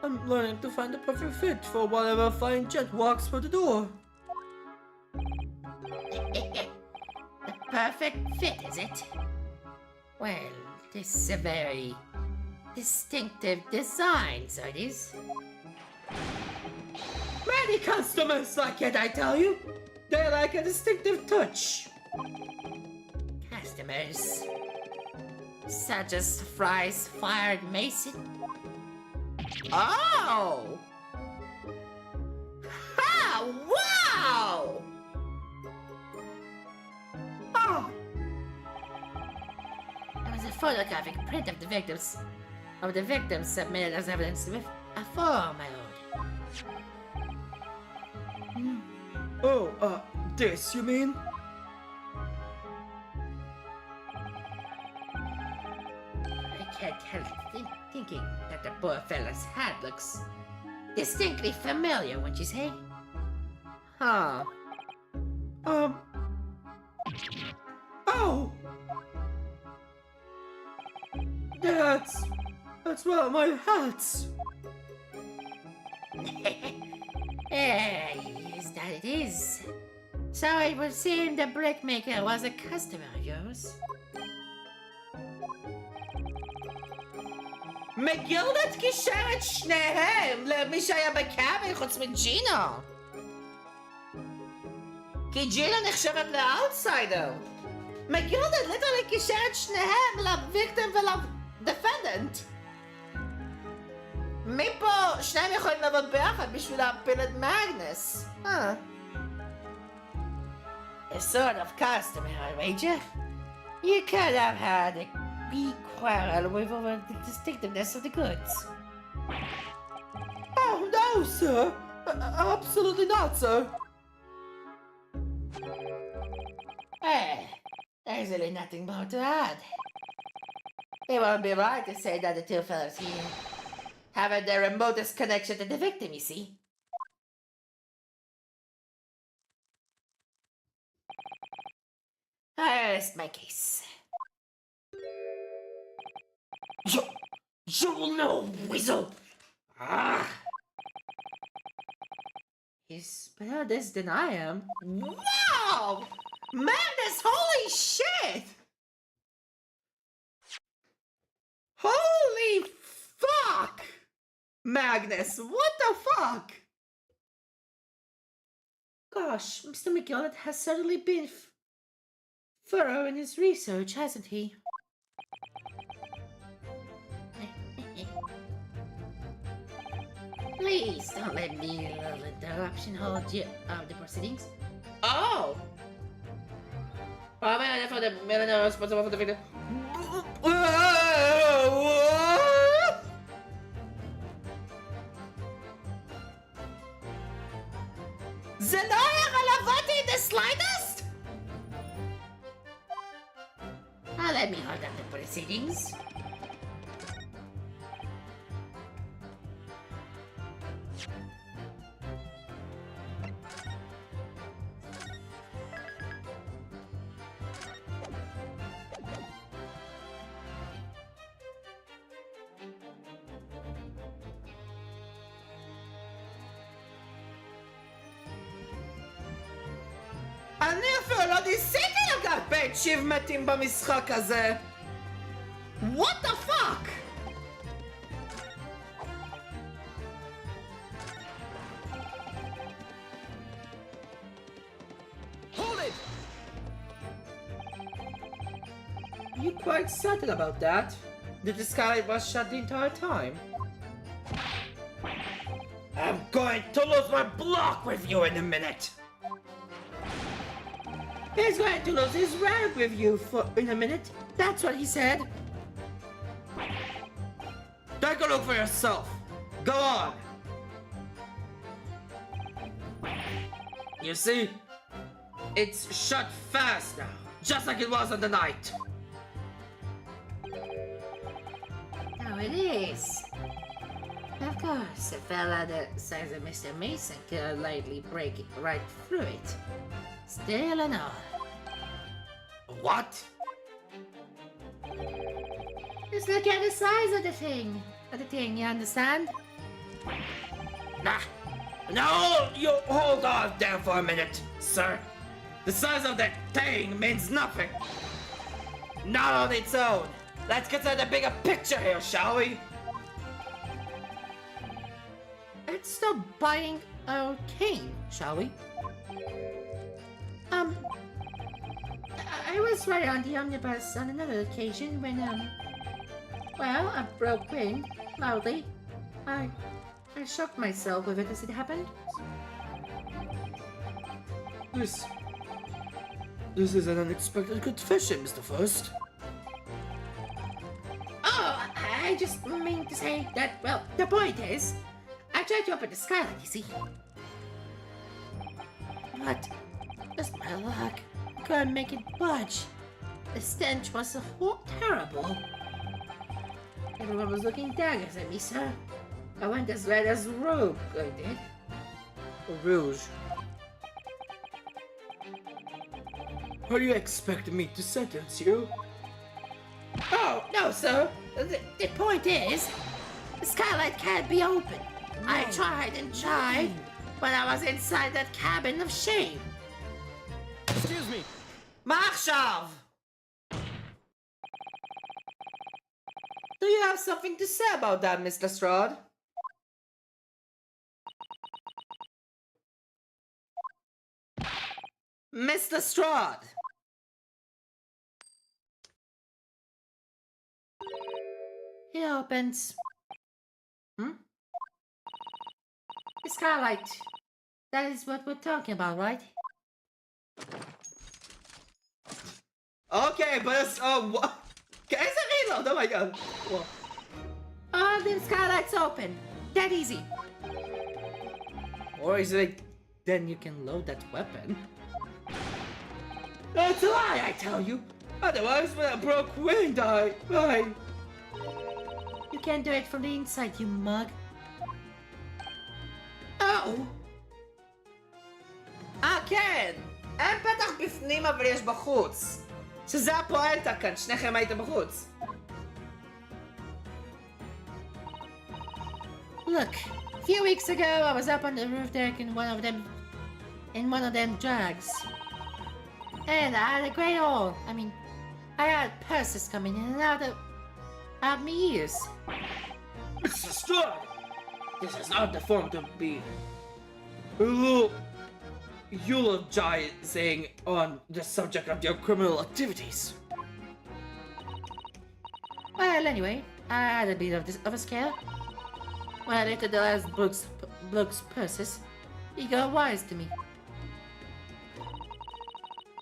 I'm learning to find the perfect fit for whatever fine gent walks through the door. The perfect fit, is it? Well, this is a very distinctive design, so it is. Many customers like it, I tell you. They like a distinctive touch. Customers, such as Fry's fired mason. Oh! Ha! Wow! Ah, There was a photographic print of the victims submitted as evidence with a form, my lord. oh, this, you mean? I can't help thinking that the poor fella's hat looks distinctly familiar, wouldn't you say? Huh. Oh! That's one of my hats. Yes, that it is. So it would seem the brickmaker was a customer of yours. מגילדת קישרת שניהם למי שהיה בקאבין חוץ מג'ינו. כי ג'ינו נחשבת לאוטסיידר. מגילדת ליטרלי קישרת שניהם לוויקטים ולדפנדנט. מפה שניהם יכולים לעבוד ביחד בשביל להפיל את מאגנס. A sort of customer, I wager. You could have had a wee quarrel with over the distinctiveness of the goods. Oh, no, sir. Absolutely not, sir. There's really nothing more to add. It won't be right to say that the two fellows here Having the remotest connection to the victim, you see. I rest my case. You know, Weasel! Ah! He's better at this than I am. Wow! Magnus, holy shit! Holy fuck! Magnus, what the fuck? Gosh, Mr. McGillet has certainly been thorough in his research, hasn't he? Please don't let me a little interruption hold you the proceedings. Oh! I'm for the millionaire responsible for the video. זה לא היה רלוונטי in the slightest? Let me hold up the proceedings. אני אפילו לא ניסיתי לקבל achievement'ים במשחק הזה! What the fuck? Hold it! You quite certain about that? That the skylight was shut the entire time? I'm going to lose my block with you in a minute! He's going to lose his rank with you in a minute. That's what he said. Take a look for yourself. Go on. You see? It's shut fast now. Just like it was on the night. Oh, it is. Of course, a fella the size of Mr. Mason could lightly break it right through it. Still and all. What? Just look at the size of the thing. You understand? Nah. No, you hold on there for a minute, sir. The size of that thing means nothing. Not on its own. Let's consider the bigger picture here, shall we? Let's stop biting our cane, shall we? I was right on the omnibus on another occasion when, well, I broke wind, loudly. I shocked myself with it as it happened. This is an unexpected confession, Mr. First. Oh, I just mean to say that, well, the point is, I tried to open the skylight, you see. But, just my luck, I couldn't make it budge. The stench was so terrible. Everyone was looking daggers at me, sir. I went as red as rogue, I did. Rouge. How do you expect me to sentence you? Oh, no, sir. The point is, the skylight can't be open. I tried and tried when I was inside that cabin of shame. Excuse me! מה עכשיו? Do you have something to say about that, Mr. Strahd? Mr. Strahd! It opens. The skylight. That is what we're talking about, right? Okay, but it's, what? Is it reload? Oh my god. Whoa. All them skylights open. That easy. Or is it, then you can load that weapon? That's a lie, I tell you! Otherwise, when I broke wind, it can't do it from the inside, you mug. או! כן! אין פתח בפנים אבל יש בחוץ. שזה הפואנטה כאן, שניכם הייתם בחוץ. Look, a few weeks ago I was up on the roof deck in one of them drags. And I had a great haul. I had purses coming in and out my ears. Mr. Stride! This is not the form to be eulogizing on the subject of your criminal activities. Well, anyway, I had a bit of a scare. When I lifted the last bloke's purses, he got wise to me.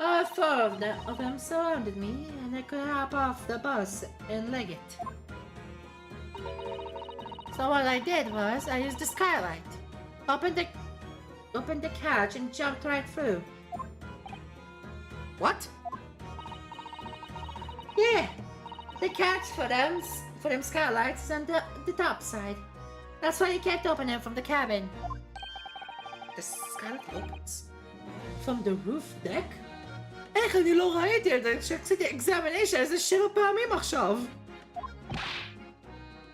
All four of them surrounded me, and I could hop off the bus and leg it. So what I did was, I used the skylight, opened the catch and jumped right through. What? Yeah, the catch for them skylights is on the top side. That's why you can't open them from the cabin. The skylight opens. From the roof deck? איך אני לא ראיתי את זה כשעשיתי examination איזה 7 פעמים עכשיו.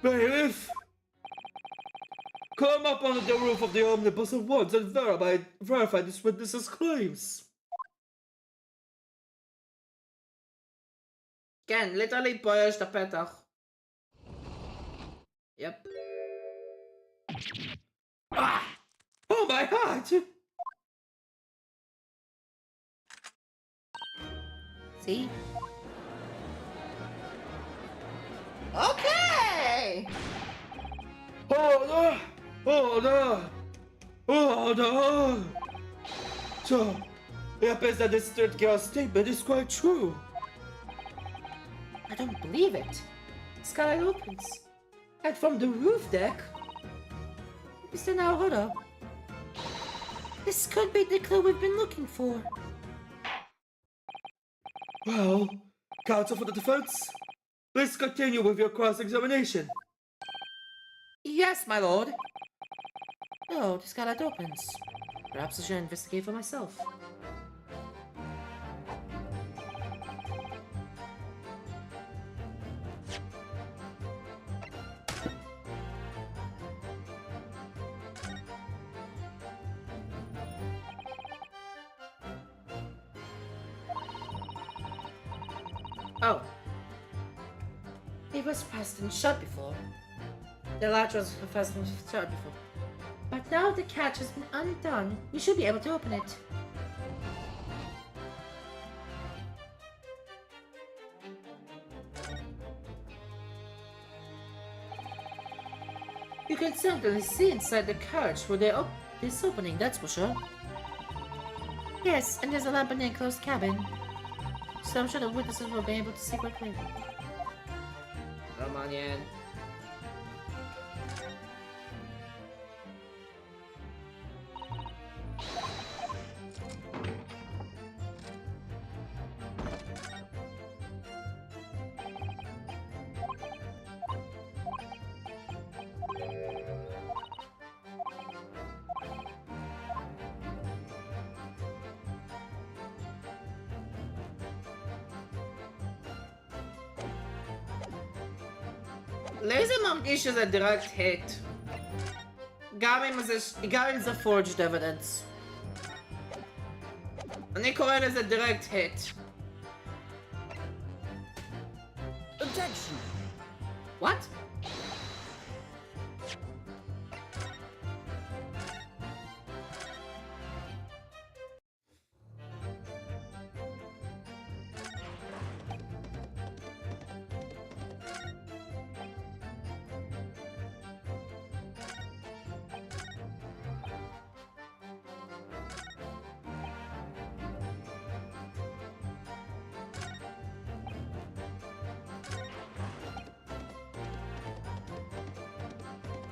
Bailiff! Come up onto the roof of the omnibus at once and verify this witness's claims. כן, ליטרלי פה יש את הפתח. יפ. Oh my heart! See? Okay! Order! Order! Order! So, it appears that this third girl's statement is quite true. I don't believe it. Skylight opens. And from the roof deck? Mr. Naruto. This could be the clue we've been looking for. Well, counsel for the defense, please continue with your cross-examination. Yes, my lord. Oh, the skylight opens. Perhaps I should investigate for myself. Oh. It was fastened shut before. The latch was fastened shut before. But now the catch has been undone, we should be able to open it. You can certainly see inside the carriage through this opening, that's for sure. Yes, and there's a lamp in the enclosed cabin. So I'm sure the witnesses will be able to see quickly. לא מעניין. לאיזה מרגיש שזה direct hit? גם אם זה forged evidence. אני קורא לזה direct hit. Objection! What?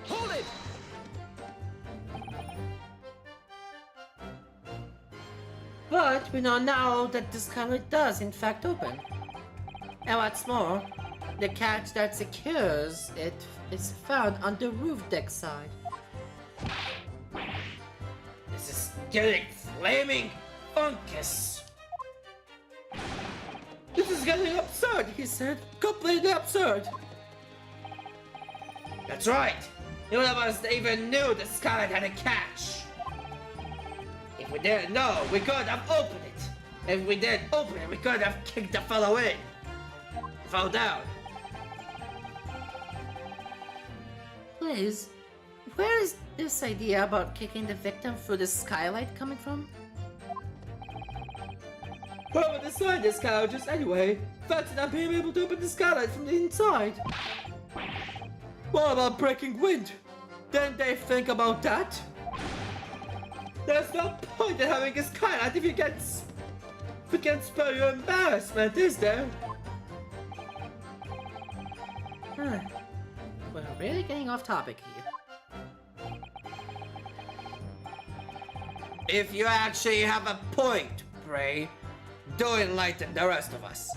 Hold it! But we know now that the skylight does in fact open. And what's more, The catch that secures it is found on the roof deck side. This is getting flaming funkus. This is getting absurd, he said. Completely absurd. That's right. None of us even knew the skylight had a catch. If we didn't know, we could have opened it. If we didn't open it, we could have kicked the fellow in. Fell down. Please, where is this idea about kicking the victim through the skylight coming from? Whoever designed this couches anyway, fancied on being able to open the skylight from the inside. What about breaking wind? Didn't they think about that? There's no point in having a skylight if you can't spare your embarrassment, is there? Huh. We're really getting off topic here. If you actually have a point, Bray, do enlighten the rest of us.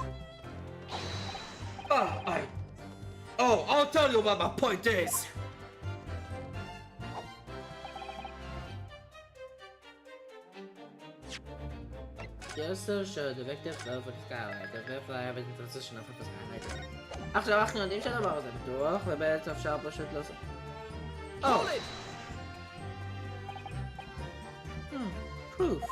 I'll tell you what my point is. Just so show the victim fell for the skylight. The victim fly in transition of the skylight. עכשיו אנחנו יודעים שהדבר הזה בטוח, ובעצם אפשר פשוט לעשות... Proof.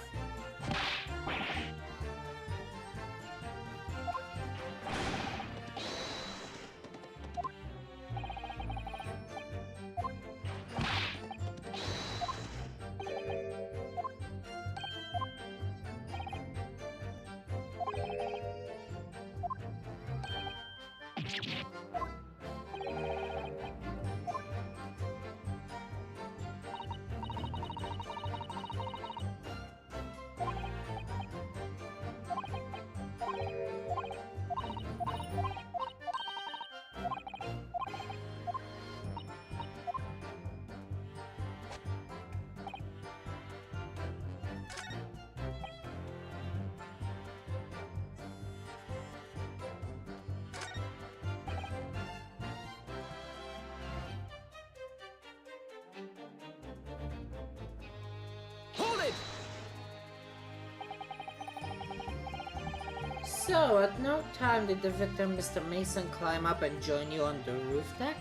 So, at no time did the victim, Mr. Mason, climb up and join you on the roof deck?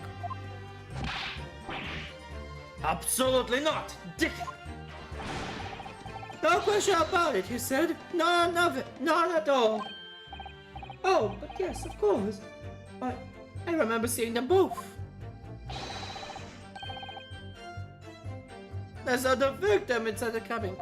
Absolutely not, Dick. No question about it, he said. None of it, not at all. Oh, but yes, of course. I remember seeing them both. There's other victim inside the cabin.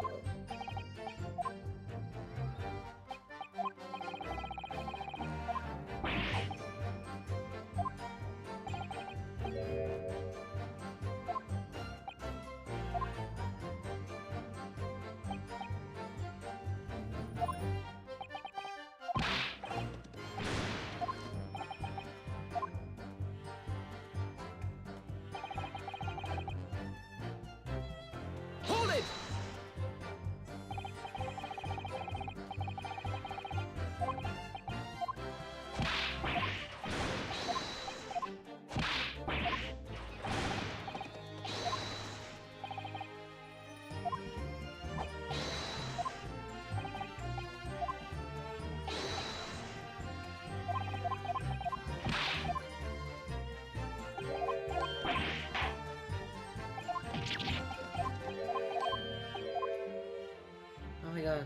Oh my god.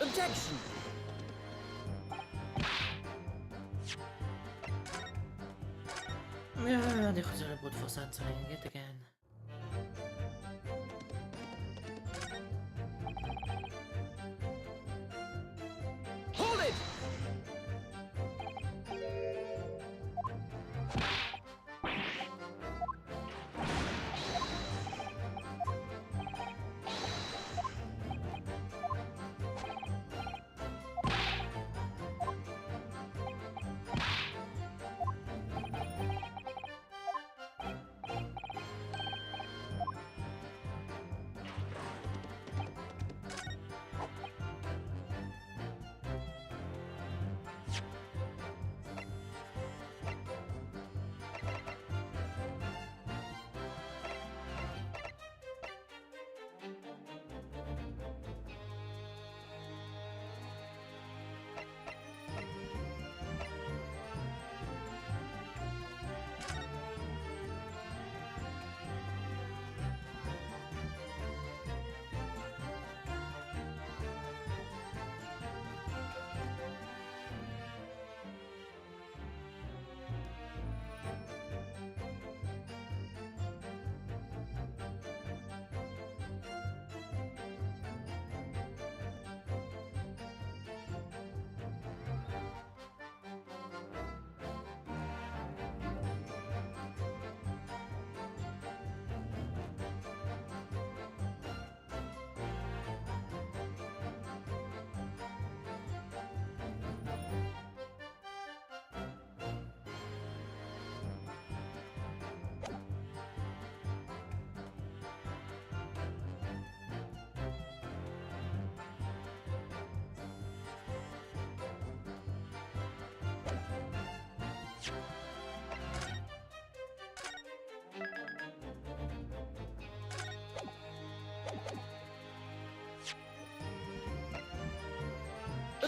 Objection! אני חוזר לברוטפורס answering it again. Hold it!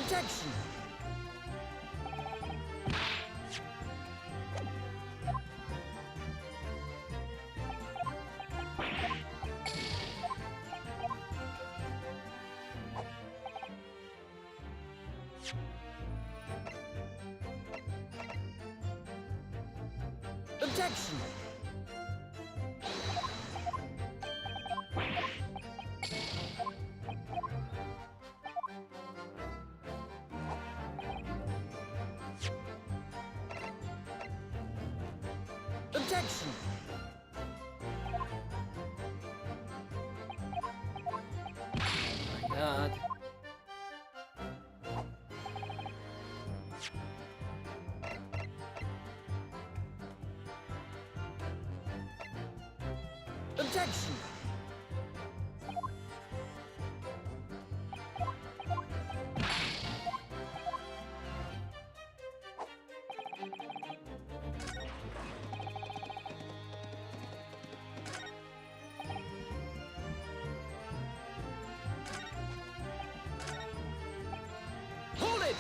Objection! Objection! Objection! Oh my god. Objection! Hold it!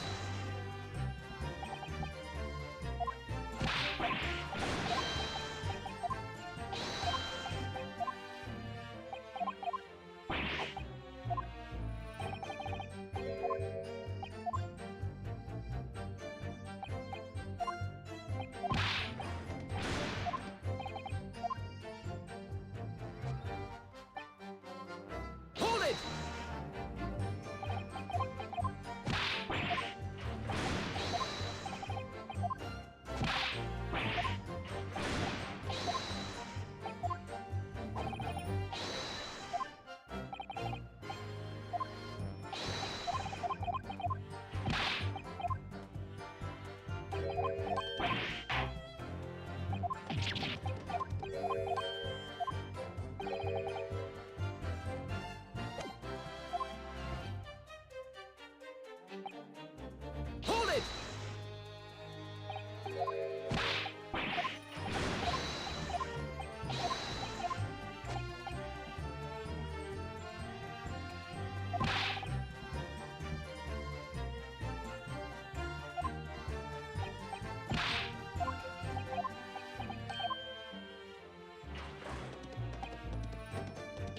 Hold it! Hold it!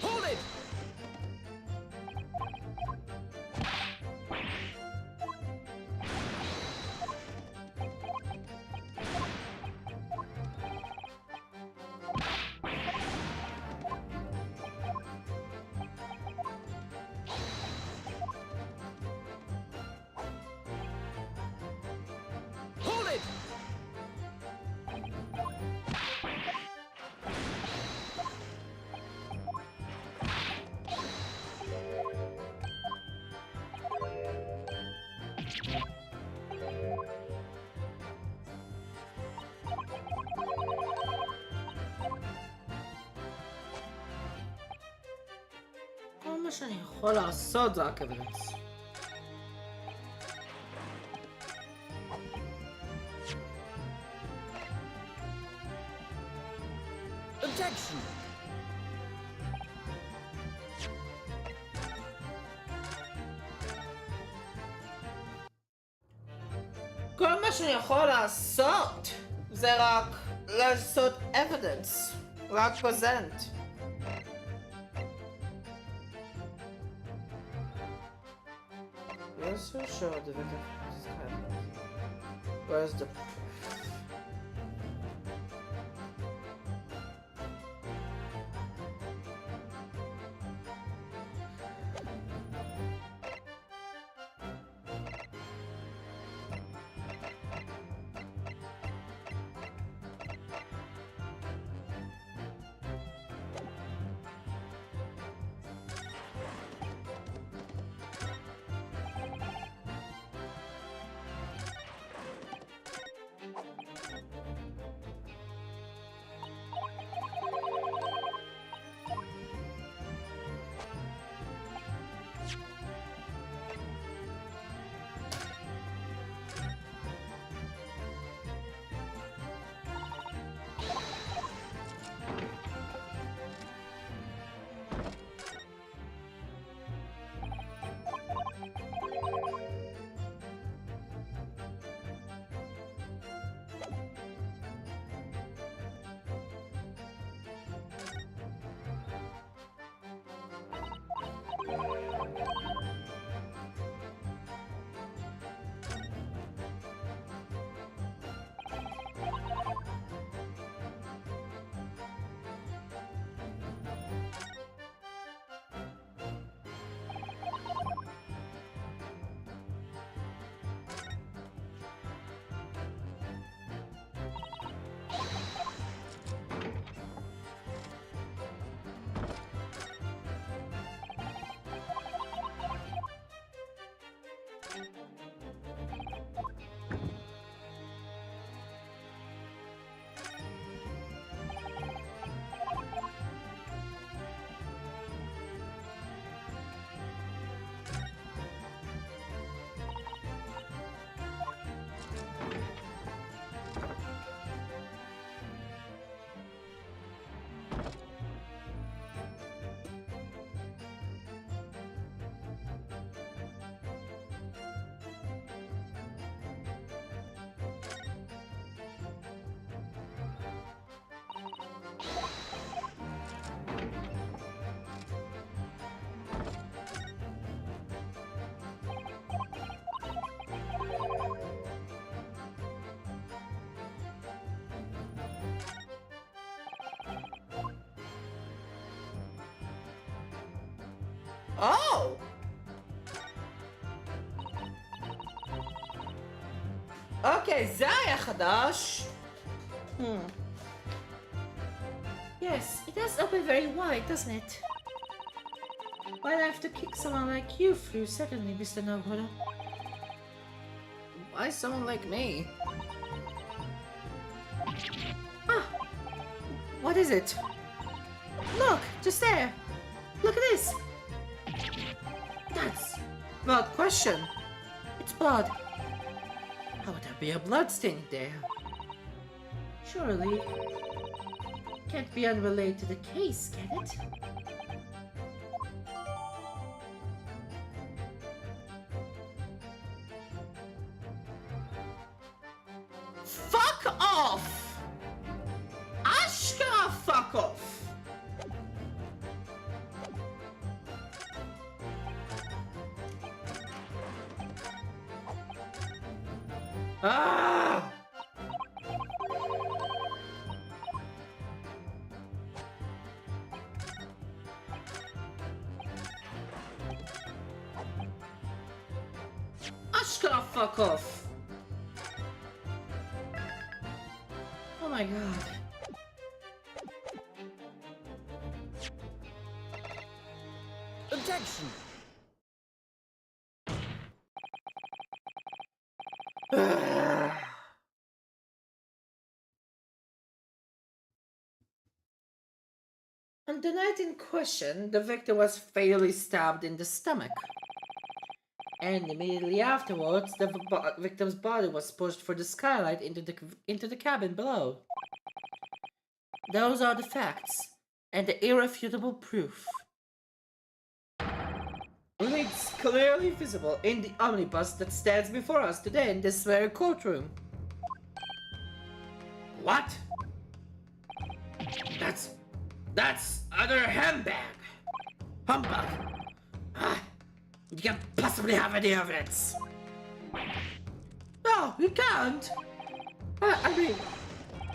Hold it! Hold it! כל מה שאני יכול לעשות זה רק אבידנס. Objection! כל מה שאני יכול לעשות זה רק לעשות אבידנס. רק פרזנט. Yes, for sure, the victim is happening. Where's the... Oh! אוקיי, זה היה חדש. Yes, it does open very wide, doesn't it? Why'd I have to kick someone like you through, certainly, Mr. Nobunaga? Why someone like me? Ah! What is it? Look, just there! Look at this! That's... Well, question. it's blood. How would there be a blood stain there? Surely... can't be unrelated to the case, can it? Fuck off! Ashkara fuck off! Ah! Ashkara fuck off! Oh my god. Objection! On the night in question, the victim was fatally stabbed in the stomach. And immediately afterwards, the victim's body was pushed through the skylight into the cabin below. Those are the facts, and the irrefutable proof. It's clearly visible in the omnibus that stands before us today in this very courtroom. What? That's other handbag. Humbug. You can't possibly have any evidence. No, you can't. I mean,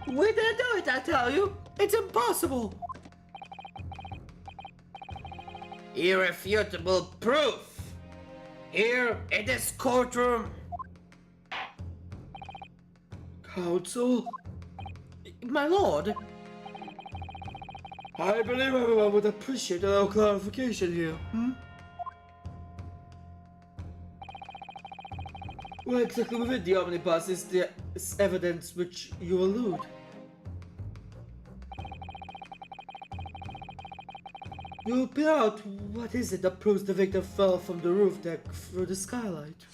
we didn't do it, I tell you. It's impossible. Irrefutable proof. Here in this courtroom. Counsel, My lord. I believe everyone would appreciate a little clarification here. What exactly within the omnibus is the evidence which you allude? You point out what is it that proves the victim fell from the roof deck through the skylight?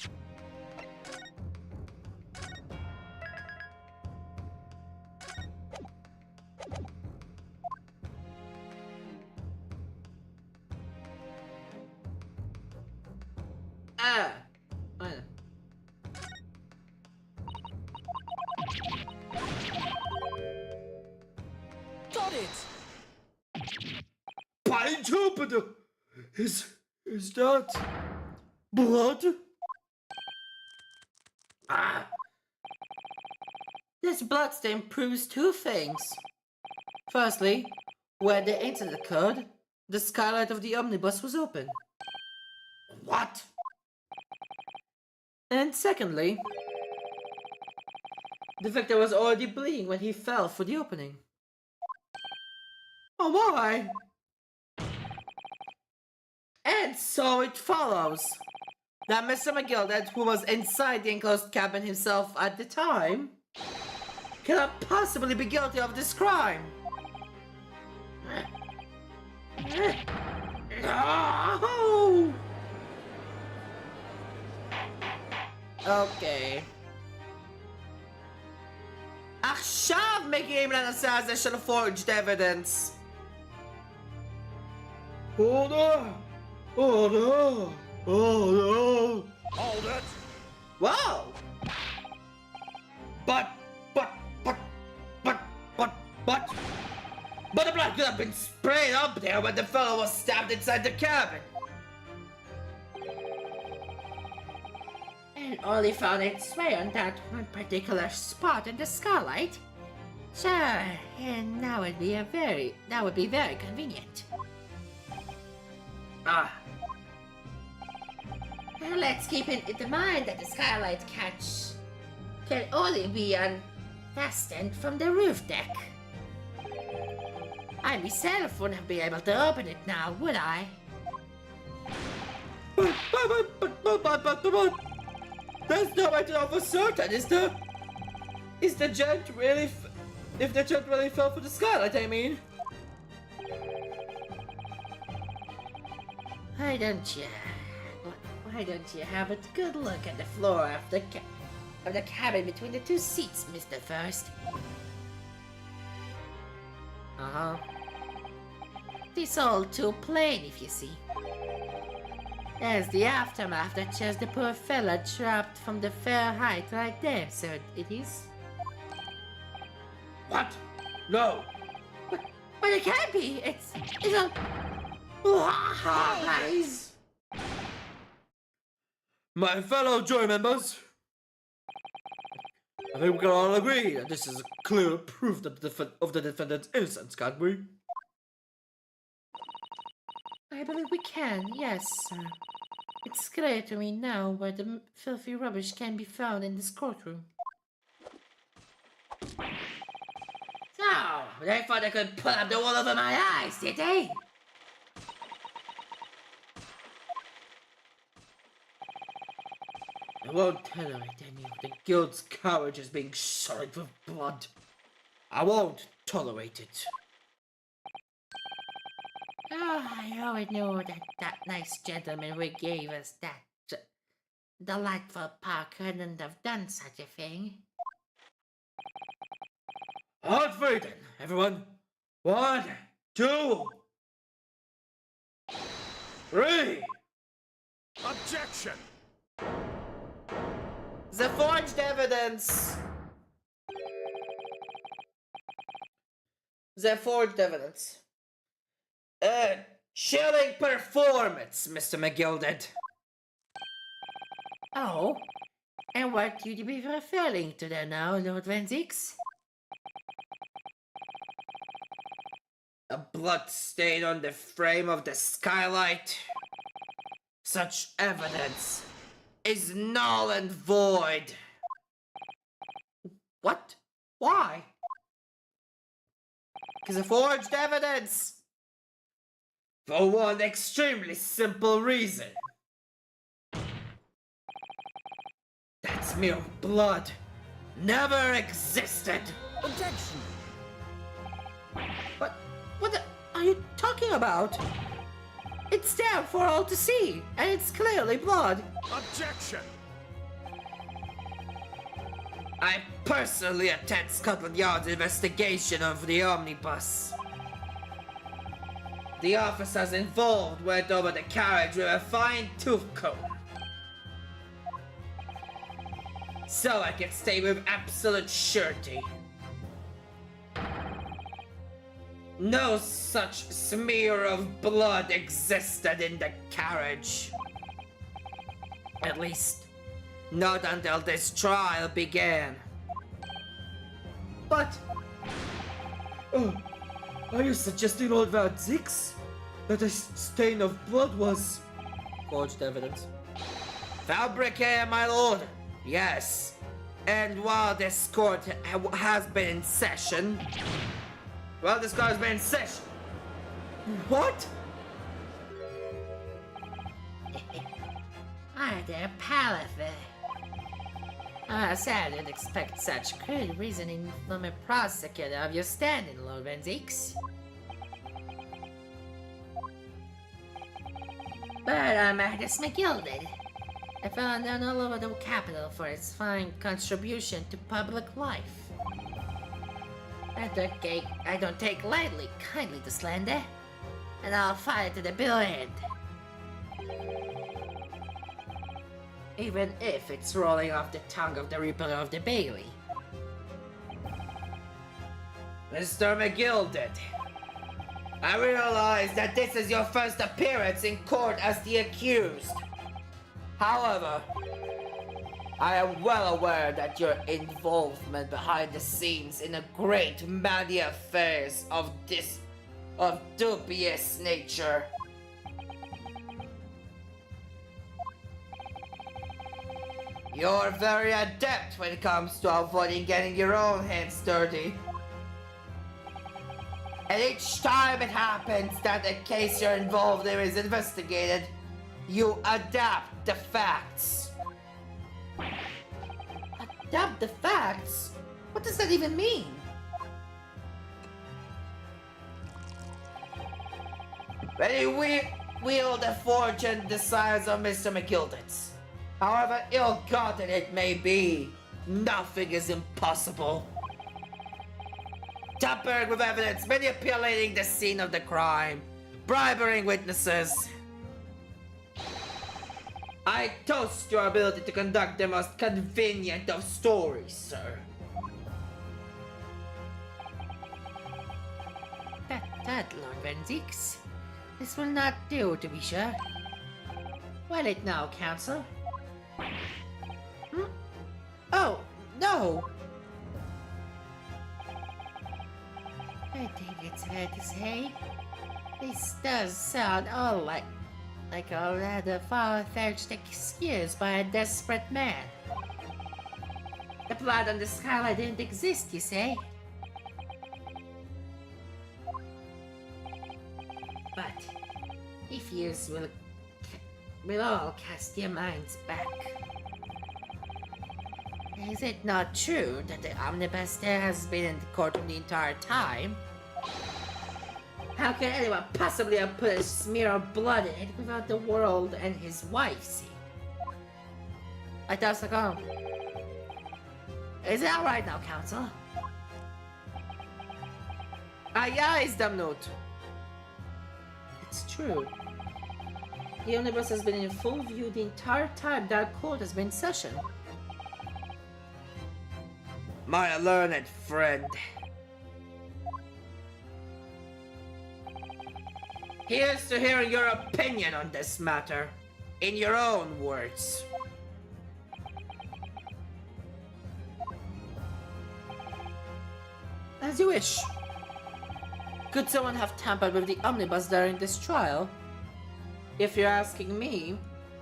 I know. Got it! By Jupiter! Is that blood? This bloodstain proves two things. Firstly, when they entered the code, the skylight of the omnibus was open. What? And secondly, the victim was already bleeding when he fell for the opening. Oh my! And so it follows that Mr. McGilded, who was inside the enclosed cabin himself at the time, cannot possibly be guilty of this crime. No! אוקיי. עכשיו מגיעים לנושא הזה של forged evidence. Oh no! Oh no! Oh no! Hold it! וואו! But the blood could have been sprayed up there when the fellow was stabbed inside the cabin. And only found its way on that one particular spot in the skylight. Sure, and that would be very convenient. Ah, And let's keep it in mind that the skylight catch can only be unfastened from the roof deck. I myself wouldn't be able to open it now, would I? but there's no way to know for certain, is there? Is the gent really if the gent really fell for the skylight, I mean? Why don't you have a good look at the floor of the cabin between the two seats, Mr. First? Uh-huh. It's all too plain, if you see. There's the aftermath that shows the poor fella dropped from the fair height right there, sir, it is. What? No. But it can't be! It's a... Lies! My fellow jury members, I think we can all agree that this is clear proof of the defendant's innocence, can't we? I believe we can, yes, sir. It's clear to me now where the filthy rubbish can be found in this courtroom. So, they thought they could pull up the wool over my eyes, did they? I won't tolerate any of the guild's courages being sullied with blood. I won't tolerate it. Oh, I always knew that nice gentleman who gave us that delightful park couldn't have done such a thing. Hard free then, everyone. 1, 2, 3. Objection! The forged evidence! The forged evidence. Chilling performance, Mr. McGilded. Oh? And what would you be referring to there now, Lord Venzix? A blood stain on the frame of the skylight. Such evidence is null and void. What? Why? Because of forged evidence! For one extremely simple reason. That smear of blood never existed. Objection! What the are you talking about? It's there for all to see, and it's clearly blood. Objection! I personally attend Scotland Yard's investigation of the omnibus. The officers involved went over the carriage with a fine-tooth comb. So I can say with absolute surety No such smear of blood existed in the carriage. At least, not until this trial began. But... Oh, are you suggesting Lord Zix? That a stain of blood was... forged evidence. Fabricate, my lord. Yes. And while this court has been in session... What? Hi there, Palaver. Sad you'd expect such crude reasoning from a prosecutor of your standing, Lord Van Zeeks. But Magnus McGilded, a fellow known all over the capital for its fine contribution to public life. I don't take lightly kindly to slander, and I'll fight to the bill end. Even if it's rolling off the tongue of the Reaper of the Bailey. Mr. McGilded, I realize that this is your first appearance in court as the accused. However, I am well aware that your involvement behind the scenes in a great many affairs of dubious nature. You're very adept when it comes to avoiding getting your own hands dirty. And each time it happens that a case you're involved in is investigated, you adapt the facts. Adapt the facts? What does that even mean? When you wield a fortune the size of Mr. McGilded's, however ill-gotten it may be, nothing is impossible. Tampering with evidence, manipulating the scene of the crime, bribing witnesses. I toast your ability to conduct the most convenient of stories, sir. That, Lord Van Zeeks. This will not do, to be sure. Well it now, Counsel. Oh, no! I think it's fair to say, this does sound all like a rather far-fetched excuse by a desperate man. The blood on the skyline didn't exist, you say? But if you will all cast your minds back. Is it not true that the omnibus there has been in the courtroom the entire time? How can anyone possibly have put a smear of blood in it without the world and his wife see? I toss the gong. Is that right now, Counsel? Aye, aye, Damnot. It's true. The omnibus has been in full view the entire time that court has been in session. My learned friend. Here's to hearing your opinion on this matter, in your own words. As you wish. Could someone have tampered with the omnibus during this trial? If you're asking me,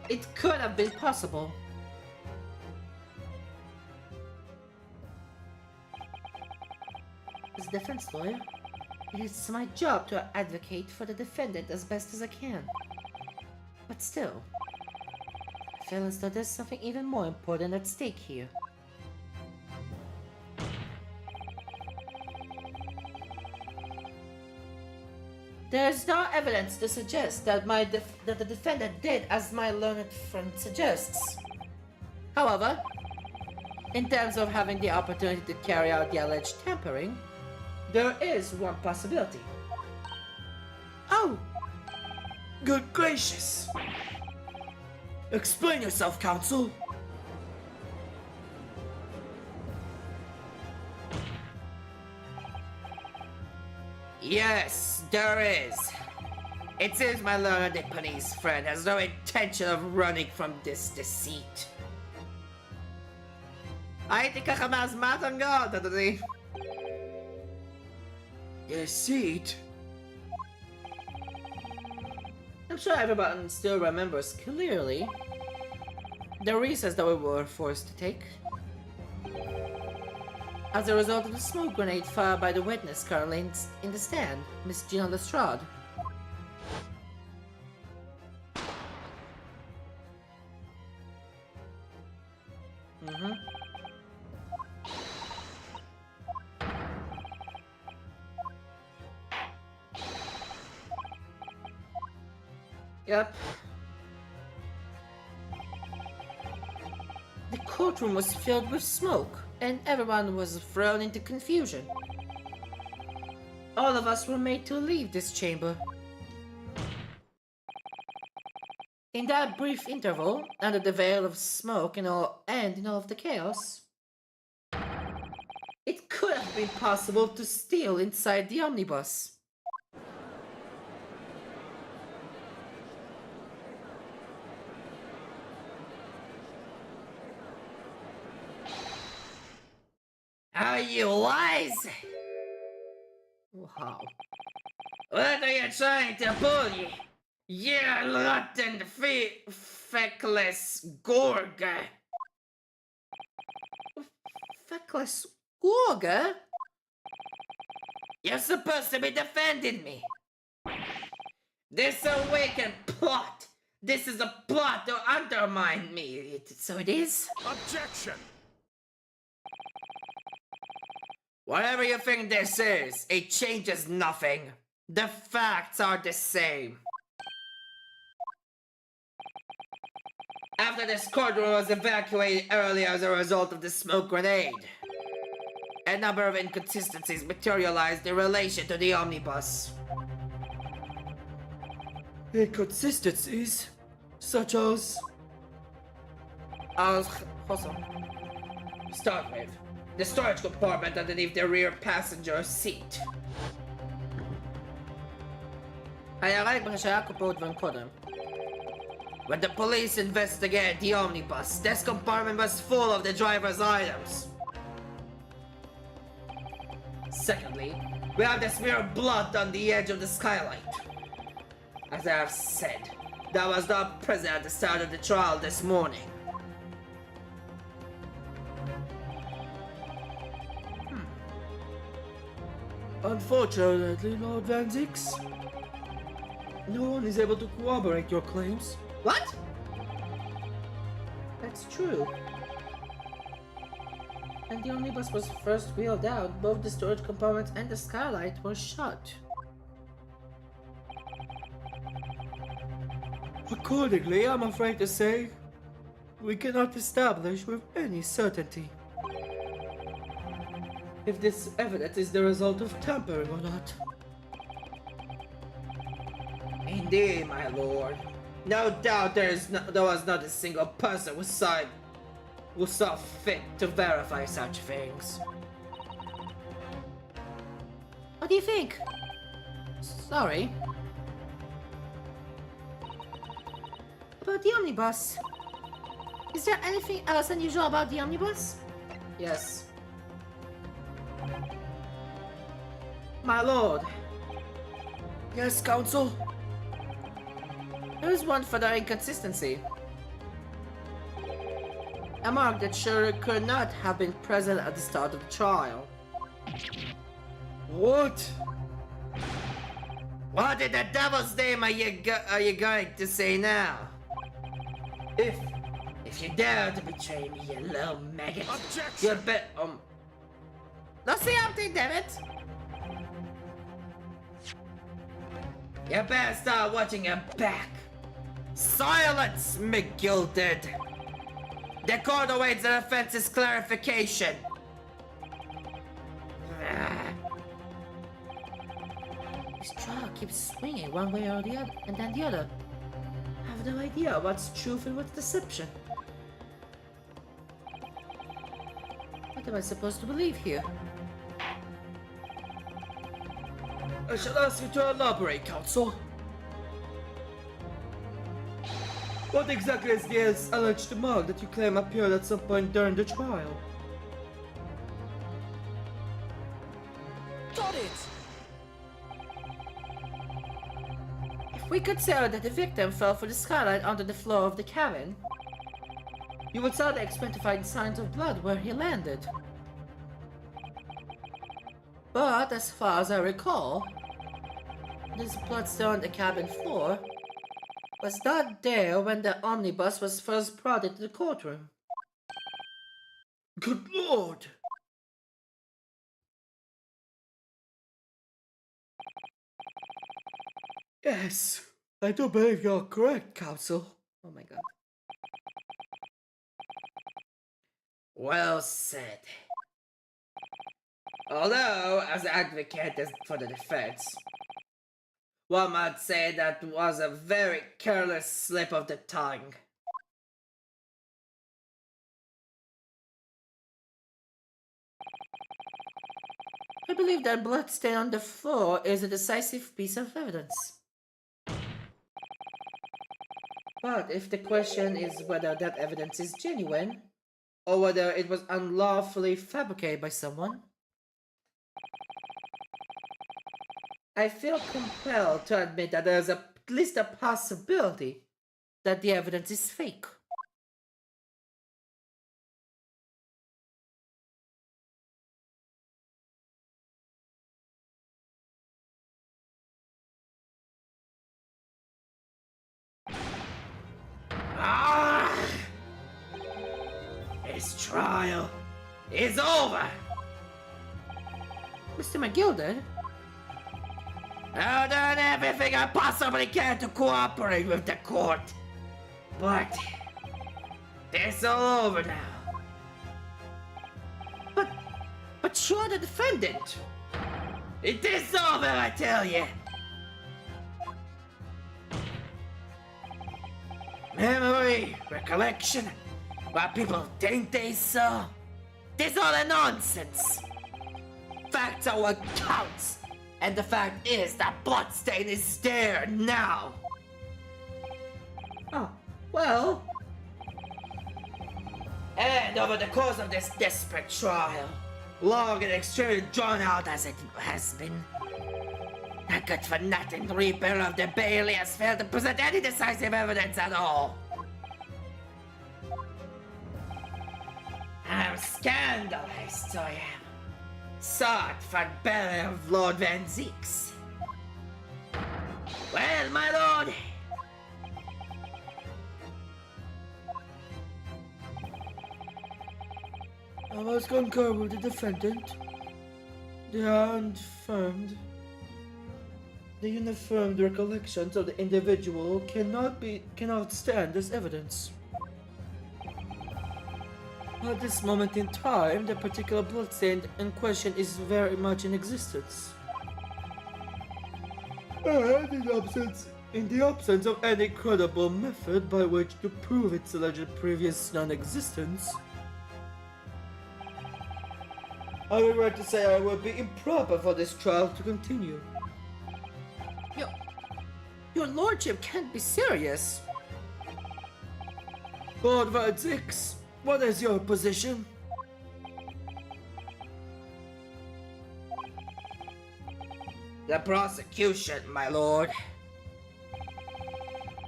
it could have been possible. As a defense lawyer, it is my job to advocate for the defendant as best as I can. But still, I feel as though there's something even more important at stake here. There's no evidence to suggest that the defendant did as my learned friend suggests. However, in terms of having the opportunity to carry out the alleged tampering, there is one possibility. Oh! Good gracious! Explain yourself, Counsel! Yes, there is. It seems my learned police friend has no intention of running from this deceit. הייתי ככה מהזמן גאות, אדוני. Deceit? I'm sure everyone still remembers clearly the recess that we were forced to take as a result of the smoke grenade fired by the witness currently in the stand, Miss Gina Lestrade. Yep. The courtroom was filled with smoke, and everyone was thrown into confusion. All of us were made to leave this chamber. In that brief interval, under the veil of smoke and in all of the chaos, it could have been possible to steal inside the omnibus. Are you wise? Wow. What are you trying to pull, you rotten, feckless Gorga? Feckless Gorga? You're supposed to be defending me. This awakened plot. This is a plot to undermine me. So it is? Objection! Whatever you think this is, it changes nothing. The facts are the same. After this courtroom was evacuated earlier as a result of the smoke grenade, a number of inconsistencies materialized in relation to the omnibus. Inconsistencies? Such as? Start with the storage compartment underneath the rear passenger seat. When the police investigated the omnibus, this compartment was full of the driver's items. Secondly, we have the smear of blood on the edge of the skylight. As I have said, that was not present at the start of the trial this morning. Unfortunately, Lord Van Zix, no one is able to corroborate your claims. What? That's true. And the omnibus was first wheeled out, both the storage compartment and the skylight were shut. Accordingly, I'm afraid to say, we cannot establish with any certainty if this evidence is the result of tampering or not. Indeed, my lord. No doubt there was not a single person who saw fit to verify such things. What do you think? Sorry. About the omnibus. Is there anything else unusual about the omnibus? Yes. My lord. Yes, counsel? There is one further inconsistency. A mark that surely could not have been present at the start of the trial. What? What in the devil's name are you going to say now? If you dare to betray me, you little maggot, Objection! you bet Let's see something, damn it! You better start watching your back. Silence, McGilded! The court awaits the defense's clarification. This trial keeps swinging one way or the other, and then the other. I have no idea what's truth and what's deception. What am I supposed to believe here? I shall ask you to elaborate, counsel. What exactly is the alleged mark that you claim appeared at some point during the trial? Got it! If we consider that the victim fell through the skylight onto the floor of the cabin, you would start to expect to find signs of blood where he landed. But as far as I recall, this blood stain on the cabin floor was not there when the omnibus was first brought into the courtroom. Good lord! Yes, I do believe you're correct, counsel. Oh my god. Well said. Although, as advocate for the defense, one might say that was a very careless slip of the tongue. I believe that blood stain on the floor is a decisive piece of evidence. But if the question is whether that evidence is genuine, or whether it was unlawfully fabricated by someone, I feel compelled to admit that there is at least a possibility that the evidence is fake. His trial is over. Mr. McGilder? I've done everything I possibly can to cooperate with the court. But it's all over now. But you're the defendant! It is over, I tell you. Memory, recollection, what people think they saw. This all a nonsense. Facts are what counts. And the fact is that bloodstain is there now. Oh, well, And over the course of this desperate trial, long and extremely drawn out as it has been, that good for nothing Reaper of the Bailey has failed to present any decisive evidence at all. I'm scandalized, I am. Sought for belly of Lord Van Zeeks. Well, my lord, I must concur with the defendant. The uniformed recollections of the individual cannot stand as evidence. At this moment in time, the particular bloodstain in question is very much in existence. And in the absence of any credible method by which to prove its alleged previous non-existence, I regret to say I would be improper for this trial to continue. your lordship can't be serious. Lord Van Zeeks, what is your position? the prosecution, my lord,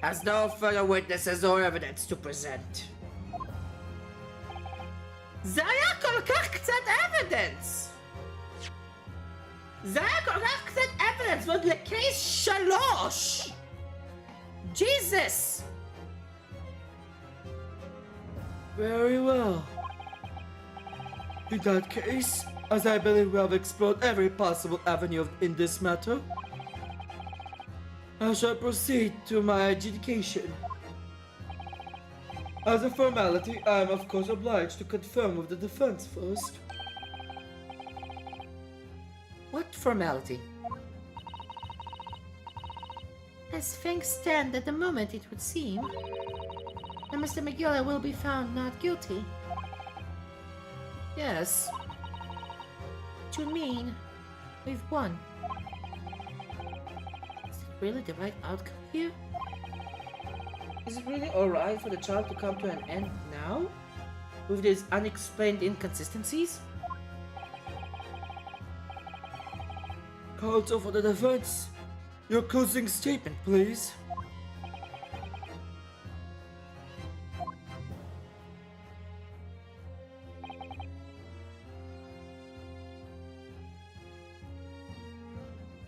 has no further witnesses or evidence to present. זה היה כל כך קצת evidence! זה היה כל כך קצת evidence ועוד לקייס 3! Jesus! Very well. In that case, as I believe we have explored every possible avenue in this matter, I shall proceed to my adjudication. As a formality, I am of course obliged to confirm with the defense first. What formality? As things stand at the moment, it would seem that Mr. McGilder will be found not guilty. Yes. Which would mean we've won. really the right outcome here? Is it really alright for the trial to come to an end now? With these unexplained inconsistencies? Counsel for the defense, your closing statement, please.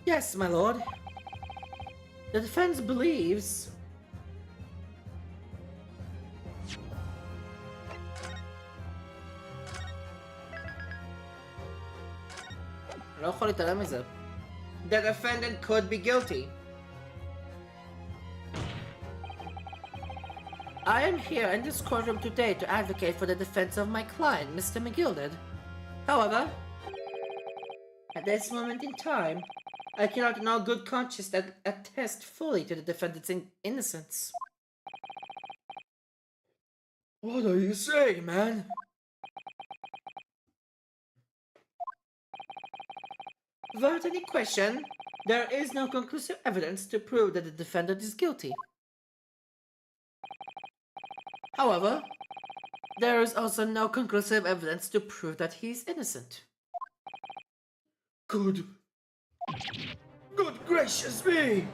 Yes, my lord. The defense believes... לא יכול להתעלם מזה. The defendant could be guilty. I am here in this courtroom today to advocate for the defense of my client, Mr. McGilded. However, at this moment in time, I cannot in all good conscience attest fully to the defendant's innocence. What are you saying, man? Without any question, there is no conclusive evidence to prove that the defendant is guilty. However, there is also no conclusive evidence to prove that he is innocent. Good gracious me!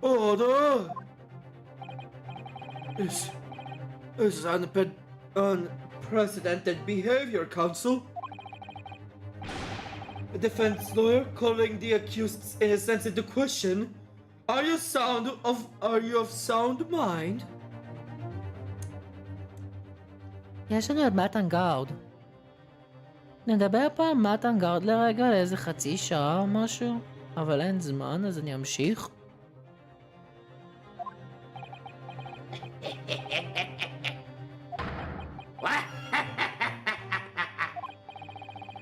Order! This is unprecedented behavior, counsel. A defense lawyer calling the accused's innocence into question. Are you of sound mind? יש לנו עוד מאטנגארד. נדבר פעם מאטנגארד לרגע לאיזה חצי שעה או משהו, אבל אין זמן אז אני אמשיך.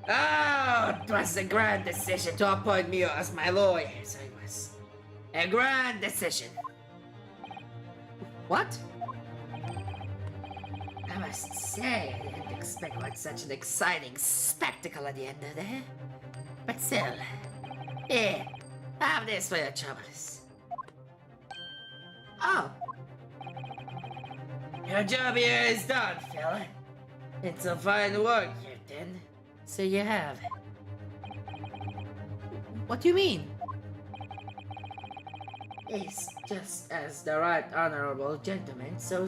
Oh, it was a grand decision to appoint me as my lawyer. So it was a grand decision. What? I must say, I didn't expect quite such an exciting spectacle at the end of the day. But still, here, have this for your troubles. Oh. Your job here is done, Phil. It's a fine work you've done. So you have. What do you mean? It's just as the right honorable gentleman so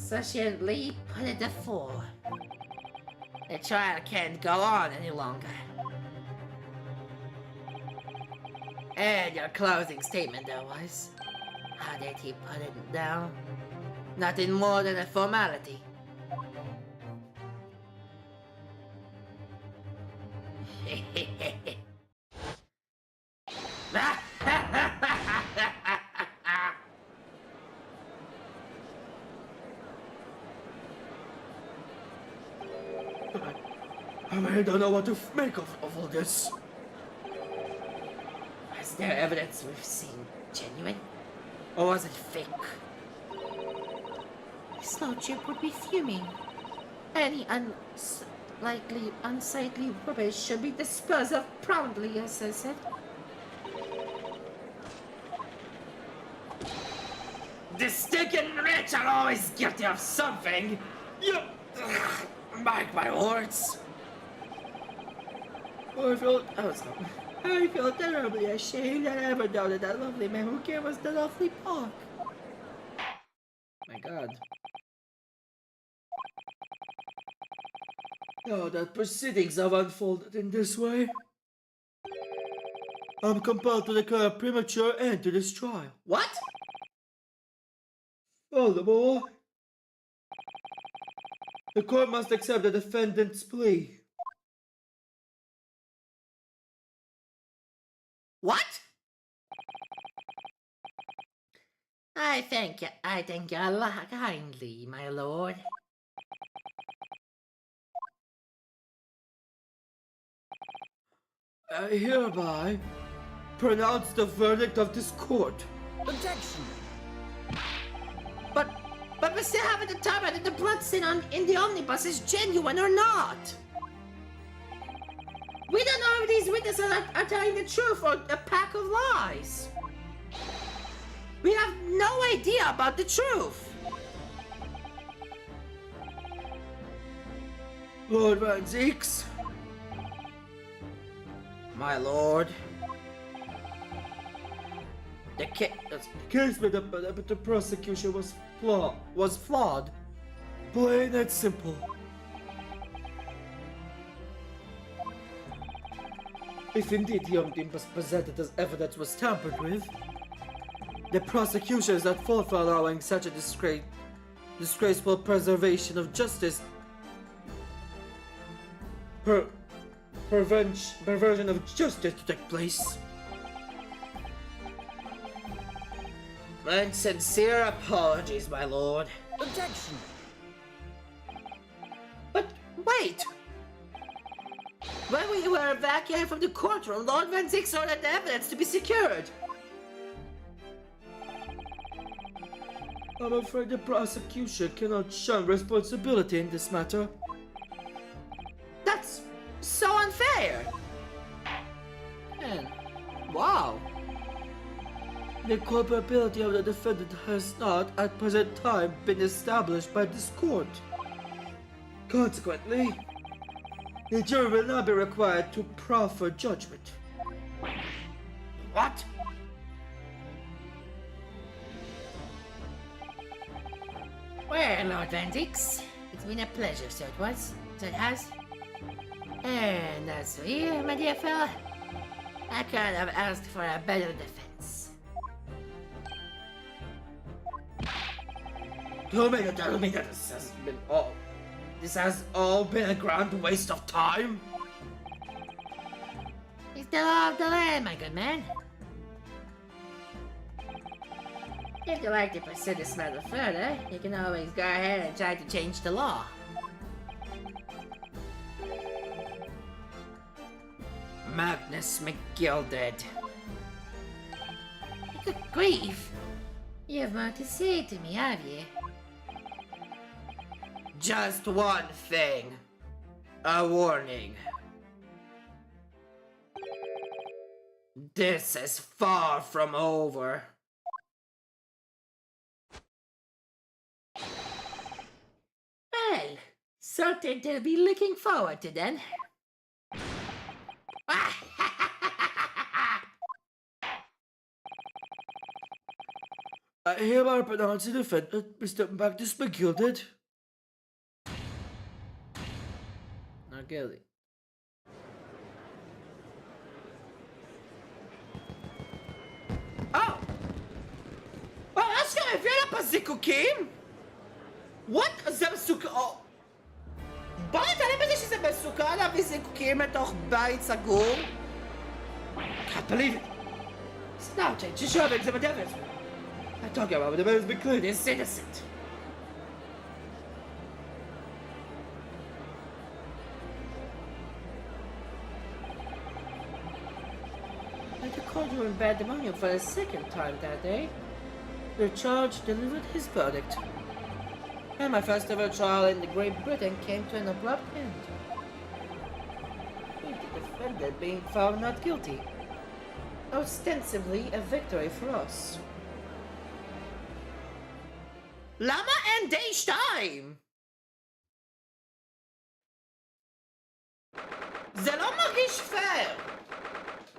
sufficiently put it before. The trial can't go on any longer. And your closing statement there was, how did he put it down? Nothing more than a formality. I don't know what to make of all this. Was there evidence we've seen genuine? Or was it fake? His lordship would be fuming. Any unsightly rubbish should be disposed of promptly, as I said. The stinking rich are always guilty of something! You... mark my words! I feel terribly ashamed that I ever doubted that lovely man who gave us the lovely park. My god. now that proceedings have unfolded in this way, I'm compelled to declare a premature end to this trial. What? Furthermore, the court must accept the defendant's plea. What? I thank you kindly, my lord. I hereby pronounce the verdict of this court. Objection! But we still haven't determined if the blood stain in the omnibus is genuine or not. We don't know if these witnesses are telling the truth or a pack of lies. We have no idea about the truth. Lord Van Zeeks? My lord. The Case with the prosecution was flawed. Plain and simple. If indeed the young was presented as evidence was tampered with, the prosecution is at fault for allowing such a disgraceful preservation of justice, perversion of justice to take place. And sincere apologies, my lord. Objection. But wait! When we were evacuated from the courtroom, Lord Van Zeeks ordered the evidence to be secured. I'm afraid the prosecution cannot shun responsibility in this matter. That's so unfair! And wow! The culpability of the defendant has not, at present time, been established by this court. Consequently, the jury will not be required to proffer judgment. What? Well, Lord Van Zeeks, it's been a pleasure, so it was. So it has. And as for you, my dear fella, I couldn't have asked for a better defense. You mean to tell me that this has all been a grand waste of time? It's the law of the land, my good man. If you'd like to pursue this matter further, you can always go ahead and try to change the law. Magnus McGilded. Good grief! You have more to say to me, have you? Just one thing. A warning. This is far from over. Well, something to be looking forward to then. I hereby pronounce the defendant, Mr. Magnus McGilded, Not guilty. Oh! Well, that's gonna be up a zikukim? What? זה מסוכן? בוא נתעלם בזה שזה מסוכן להביא זיקוקים לתוך בית סגור? Can't believe it. Snapchat, ששואבת זה בדרך. I talk about the man's been cleared, he's innocent. At the courtroom in Pandemonium for the second time that day, the judge delivered his verdict. And my first ever trial in Great Britain came to an abrupt end. With the defendant being found not guilty. Ostensibly a victory for us. למה אין די 2? זה לא מרגיש פייר.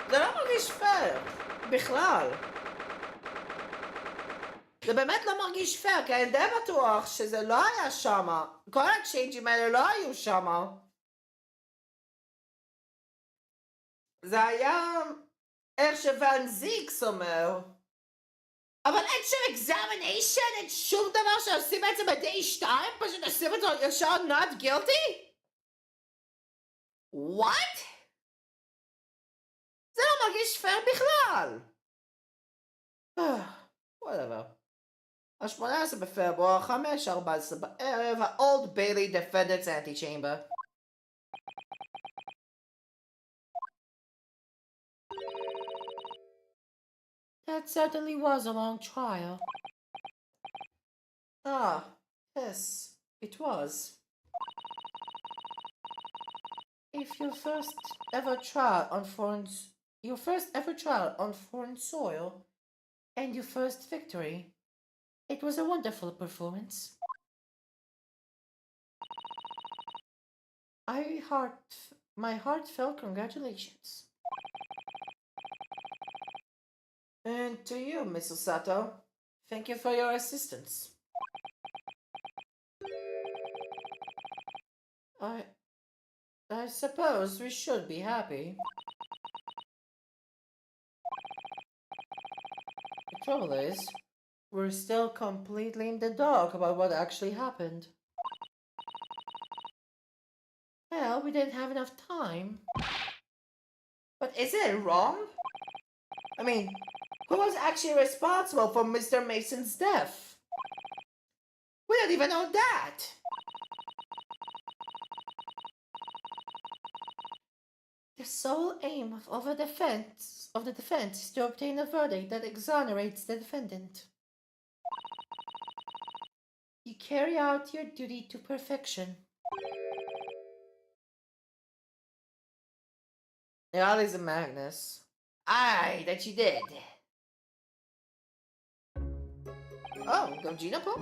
זה לא מרגיש פייר. בכלל. זה באמת לא מרגיש פייר, כי אני די בטוח שזה לא היה שמה. כל הצ'יינג'ים האלה לא היו שמה. זה היה איך שוואן זיקס אומר. אבל אין שם אקזמיניישן, אין שום דבר שעושים בעצם ב-day 2, פשוט עושים אותו ישר not guilty? What? זה לא מרגיש פייר בכלל. whatever. ה-18 בפברואר, 5:14 בערב, ה-Old Bailey Defendants Antechamber. That certainly was a long trial. Ah, yes, it was. If your first ever trial on foreign soil and your first victory, it was a wonderful performance. My heartfelt congratulations. And to you, Miss Osato, thank you for your assistance. I suppose we should be happy. The trouble is, we're still completely in the dark about what actually happened. Well, we didn't have enough time. But is it wrong? I mean, who was actually responsible for Mr. Mason's death? We don't even know that! The sole aim of the defense is to obtain a verdict that exonerates the defendant. You carry out your duty to perfection. Yeah, Lisa Magnus. Aye, that you did. Oh, Gogina Po?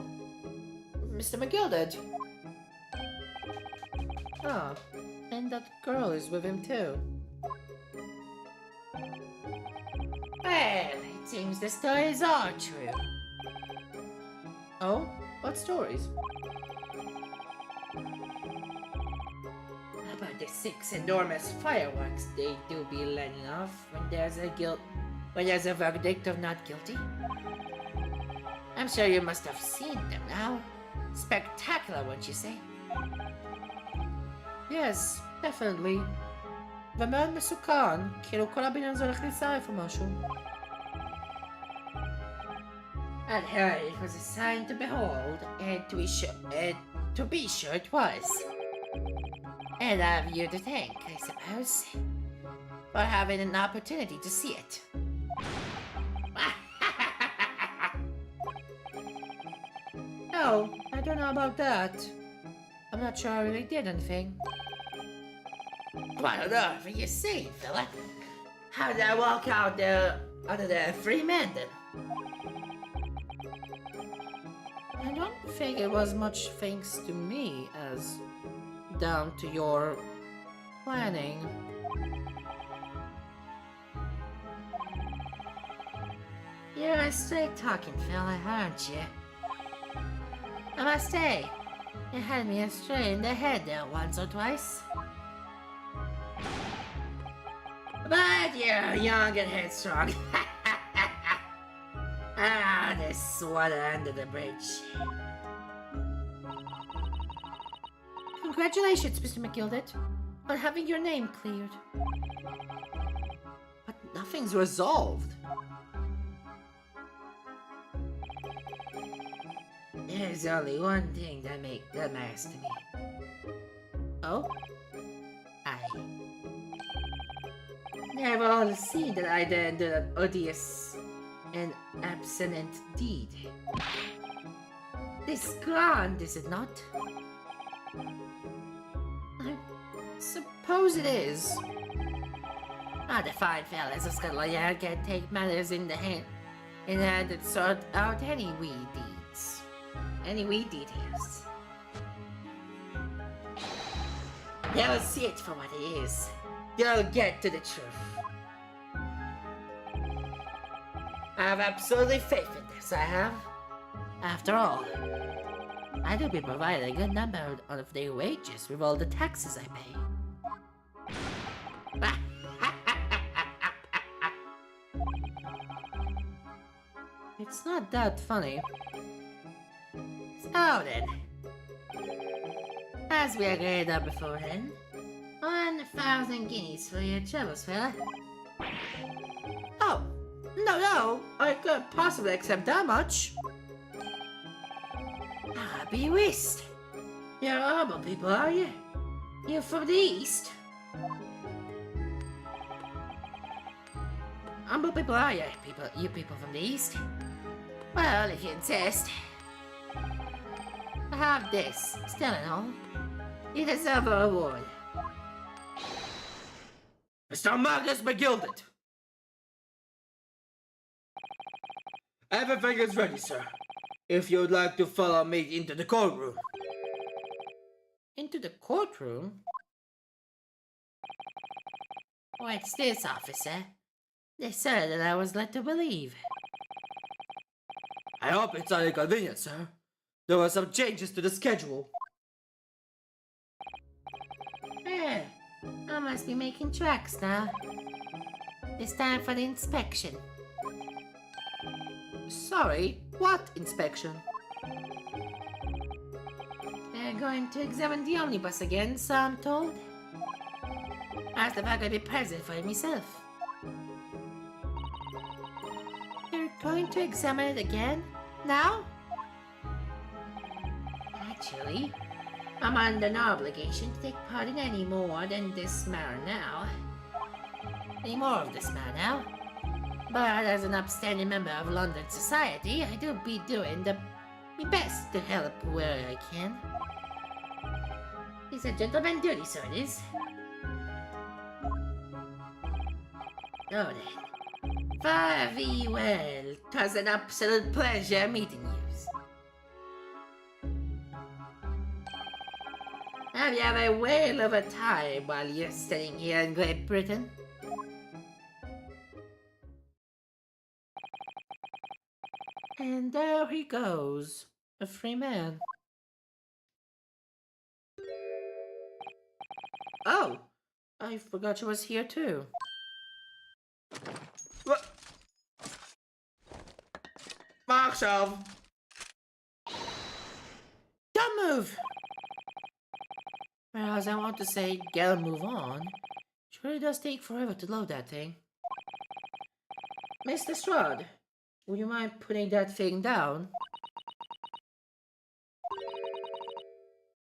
Mr. McGilded. Ah, and that girl is with him too. Well, it seems the stories are true. Oh? What stories? About the 6 enormous fireworks they do be letting off when there's a verdict of not guilty. I'm sure you must have seen them now. Spectacular, wouldn't you say? Yes, definitely. ומאוד מסוכן, כאילו כל הבניין הזה הולך להישרף או משהו. I'd heard it was a sign to behold, and to be sure it was. And I have you to thank, I suppose, for having an opportunity to see it. No, I don't know about that. I'm not sure I really did anything. What on earth are you saying, fella? How did I walk out there under the free man then? I don't think it was much thanks to me as down to your planning. You're a straight-talking fella, aren't you? I must say, you had me astray in the head there once or twice. But you're young and headstrong. Ah, this water under the bridge. Congratulations, Mr. McGilded, on having your name cleared. But nothing's resolved. There's only one thing that matters to me. Oh? They've all seen that I did an odious and abstinent deed. This grand, is it not? I suppose it is. The fine fellas of Scotland Yard can take matters in hand and sort out any wee details. They'll see it for what it is. They'll get to the truth. I have absolutely faith in this, I have. After all, I do be provided a good number of their wages with all the taxes I pay. It's not that funny. So then, as we agreed on beforehand, 1,000 guineas for your troubles, fella. Oh, no, I couldn't possibly accept that much. Be whist. You're humble people, are you? You're from the East. Humble people, are you? You people from the East? Well, if you insist. I have this, still and all. You deserve a reward. Mr. Magnus McGilded! Everything is ready, sir. If you'd like to follow me into the courtroom. Into the courtroom? What's this, officer? They said that I was led to believe. I hope it's not inconvenient, sir. There were some changes to the schedule. I must be making tracks now. It's time for the inspection. Sorry, what inspection? They're going to examine the omnibus again, so I'm told. Asked if I could be present for it myself. They're going to examine it again? Now? Actually, I'm under no obligation to take part in any more than this matter now. Any more of this matter now. But as an upstanding member of London society, I do be doing my best to help where I can. It's a gentleman's duty, so it is. Oh then. Fare thee well. 'Twas an absolute pleasure meeting you. Have you had a whale of a time while you're staying here in Great Britain? And there he goes, a free man. Oh, I forgot you was here too. Marshal! Don't move! Whereas I want to say, get a move on. It really does take forever to load that thing. Mr. Strud, would you mind putting that thing down?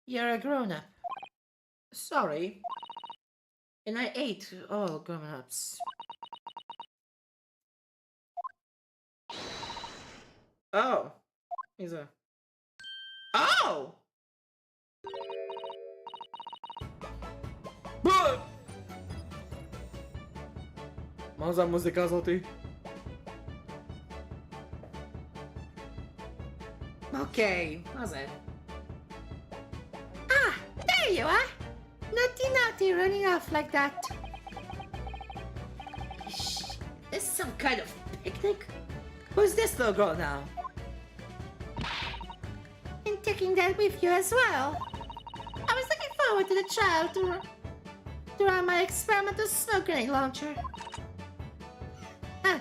You're a grown-up. Sorry. And I ate all grown-ups. Oh. He's a... Oh! מה זה המוזיקה הזאתי? אוקיי, מה זה? Ah, there you are! Naughty naughty running off like that. Shh, this is some kind of picnic? Who's this little girl now? And taking that with you as well. I was looking forward to the trial to run my experimental smoke grenade launcher. Huh.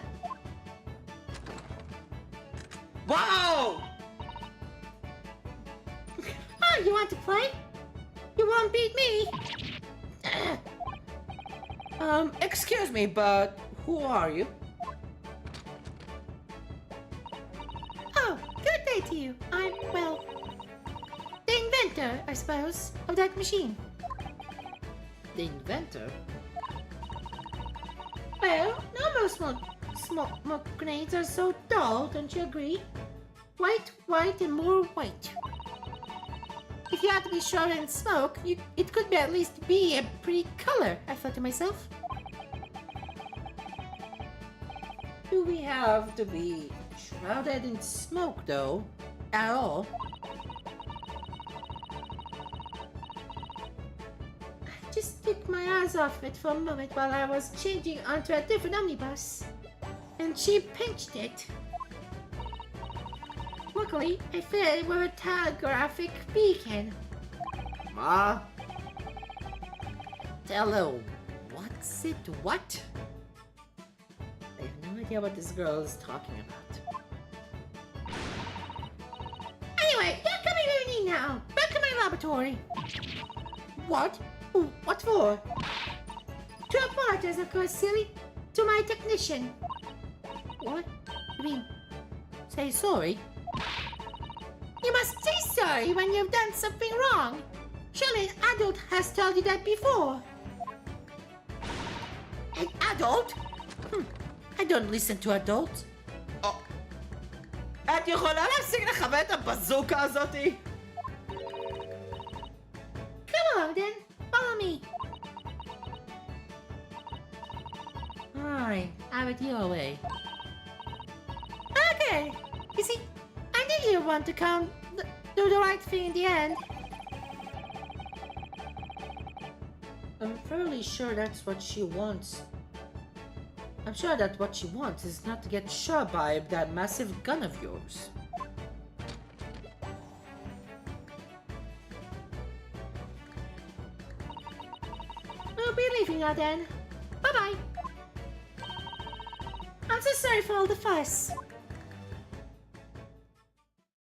Wow! Oh, you want to play? You won't beat me. Excuse me, but who are you? Oh, good day to you. I'm, well, the inventor, I suppose, of that machine. The inventor? Well, no most smoke grenades are so dull, don't you agree? White, white, and more white. If you had to be short in smoke, it could be at least be a pretty color, I thought to myself. Do we have to be shrouded in smoke, though? At all? I just took my eyes off it for a moment while I was changing onto a different omnibus. And she pinched it. Luckily, I fitted it with a telegraphic beacon. Ma? Hello, what's it? What? I have no idea what this girl is talking about. Anyway, you're coming with me now. Back to my laboratory. What? Ooh, what for? To apologize, of course, silly. To my technician. What? You mean, say sorry? You must say sorry when you've done something wrong. Surely an adult has told you that before. An adult? I don't listen to adults. את יכולה להפסיק לכוון את הבזוקה הזאתי? Come along then, follow me. Fine, have it your way. Okay. You see, I knew you want to do the right thing in the end. I'm fairly sure that's what she wants. I'm sure that what she wants is not to get shot by that massive gun of yours. We'll be leaving now then. Bye-bye. I'm so sorry for all the fuss.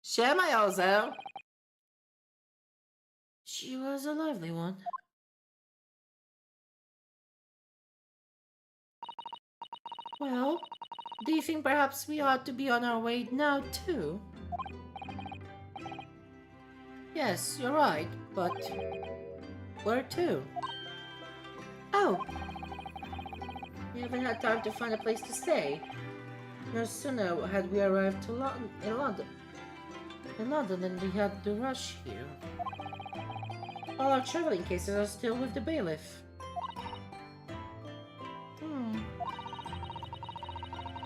שמה עוזר? She was a lovely one. Well, do you think perhaps we ought to be on our way now too? Yes, you're right, but where to? Oh! We haven't had time to find a place to stay. No sooner had we arrived in London than we had to rush here. All our traveling cases are still with the bailiff.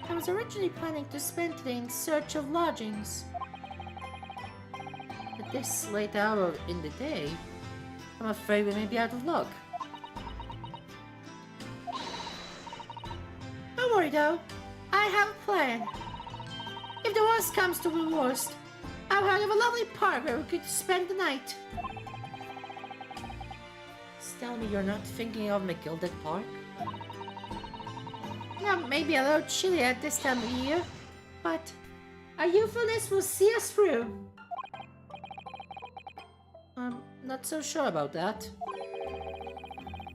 I was originally planning to spend today in search of lodgings. At this late hour in the day, I'm afraid we may be out of luck. Don't worry though, I have a plan. If the worst comes to the worst, I've heard of a lovely park where we could spend the night. Just tell me you're not thinking of McGilded Park? Yeah, maybe a little chilly at this time of year, but our youthfulness will see us through. I'm not so sure about that.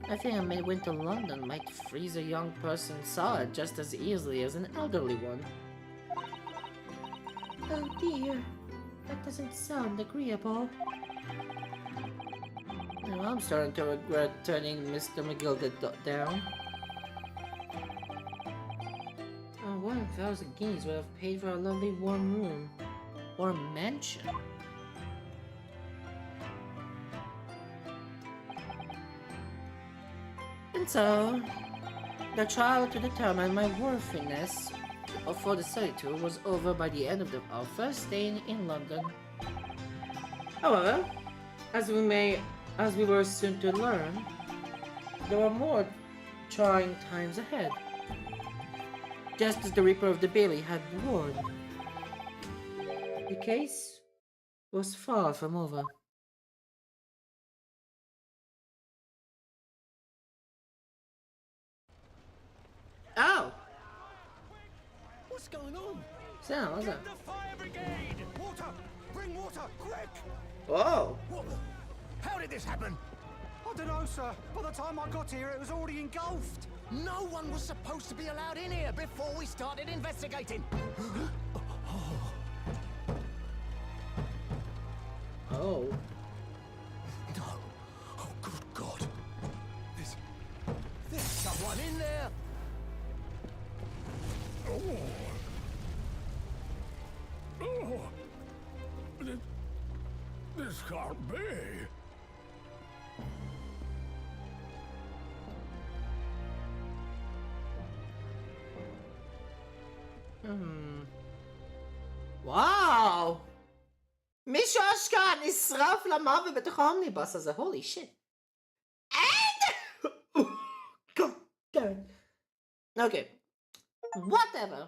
I think a midwinter London might freeze a young person solid just as easily as an elderly one. Oh dear, that doesn't sound agreeable. Now I'm starting to regret turning Mr. McGilded down. 1,000 guineas would have paid for a lovely warm room. Or mansion. And so, the trial to determine my worthiness for the study tour was over by the end of our first day in London. However, as we were soon to learn, there were more trying times ahead. Just as the Reaper of the Bailey had warned, the case was far from over. Oh! What's going on? So, what's Get up? the fire brigade! Water! Bring water, quick! Whoa! What? How did this happen? I don't know, sir. By the time I got here, it was already engulfed. No one was supposed to be allowed in here before we started investigating. Oh. No. Oh, good God. There's someone in there. Oh. Oh. This can't be. וואו! מישהו אשכרה נשרף למוות בתוך האומניבוס הזה, הולי שיט. אין! אוקיי. whatever.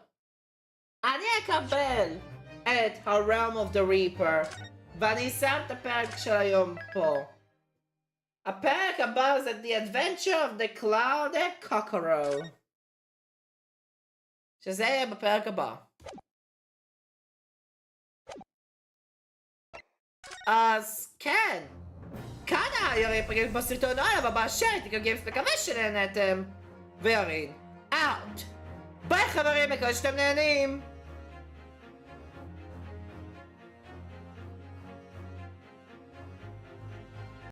אני אקבל את ה-Realm of the Reaper, ואני שם את הפרק של היום פה. הפרק הבא זה The Adventure of the Clouded Cockerel. שזה יהיה בפרק הבא. אז כן, כאן ירין פגש בסרטון הערב הבא של תיקגים, מקווה שנהנתם, וירין, אאוט. ביי חברים, מקווה שאתם נהנים.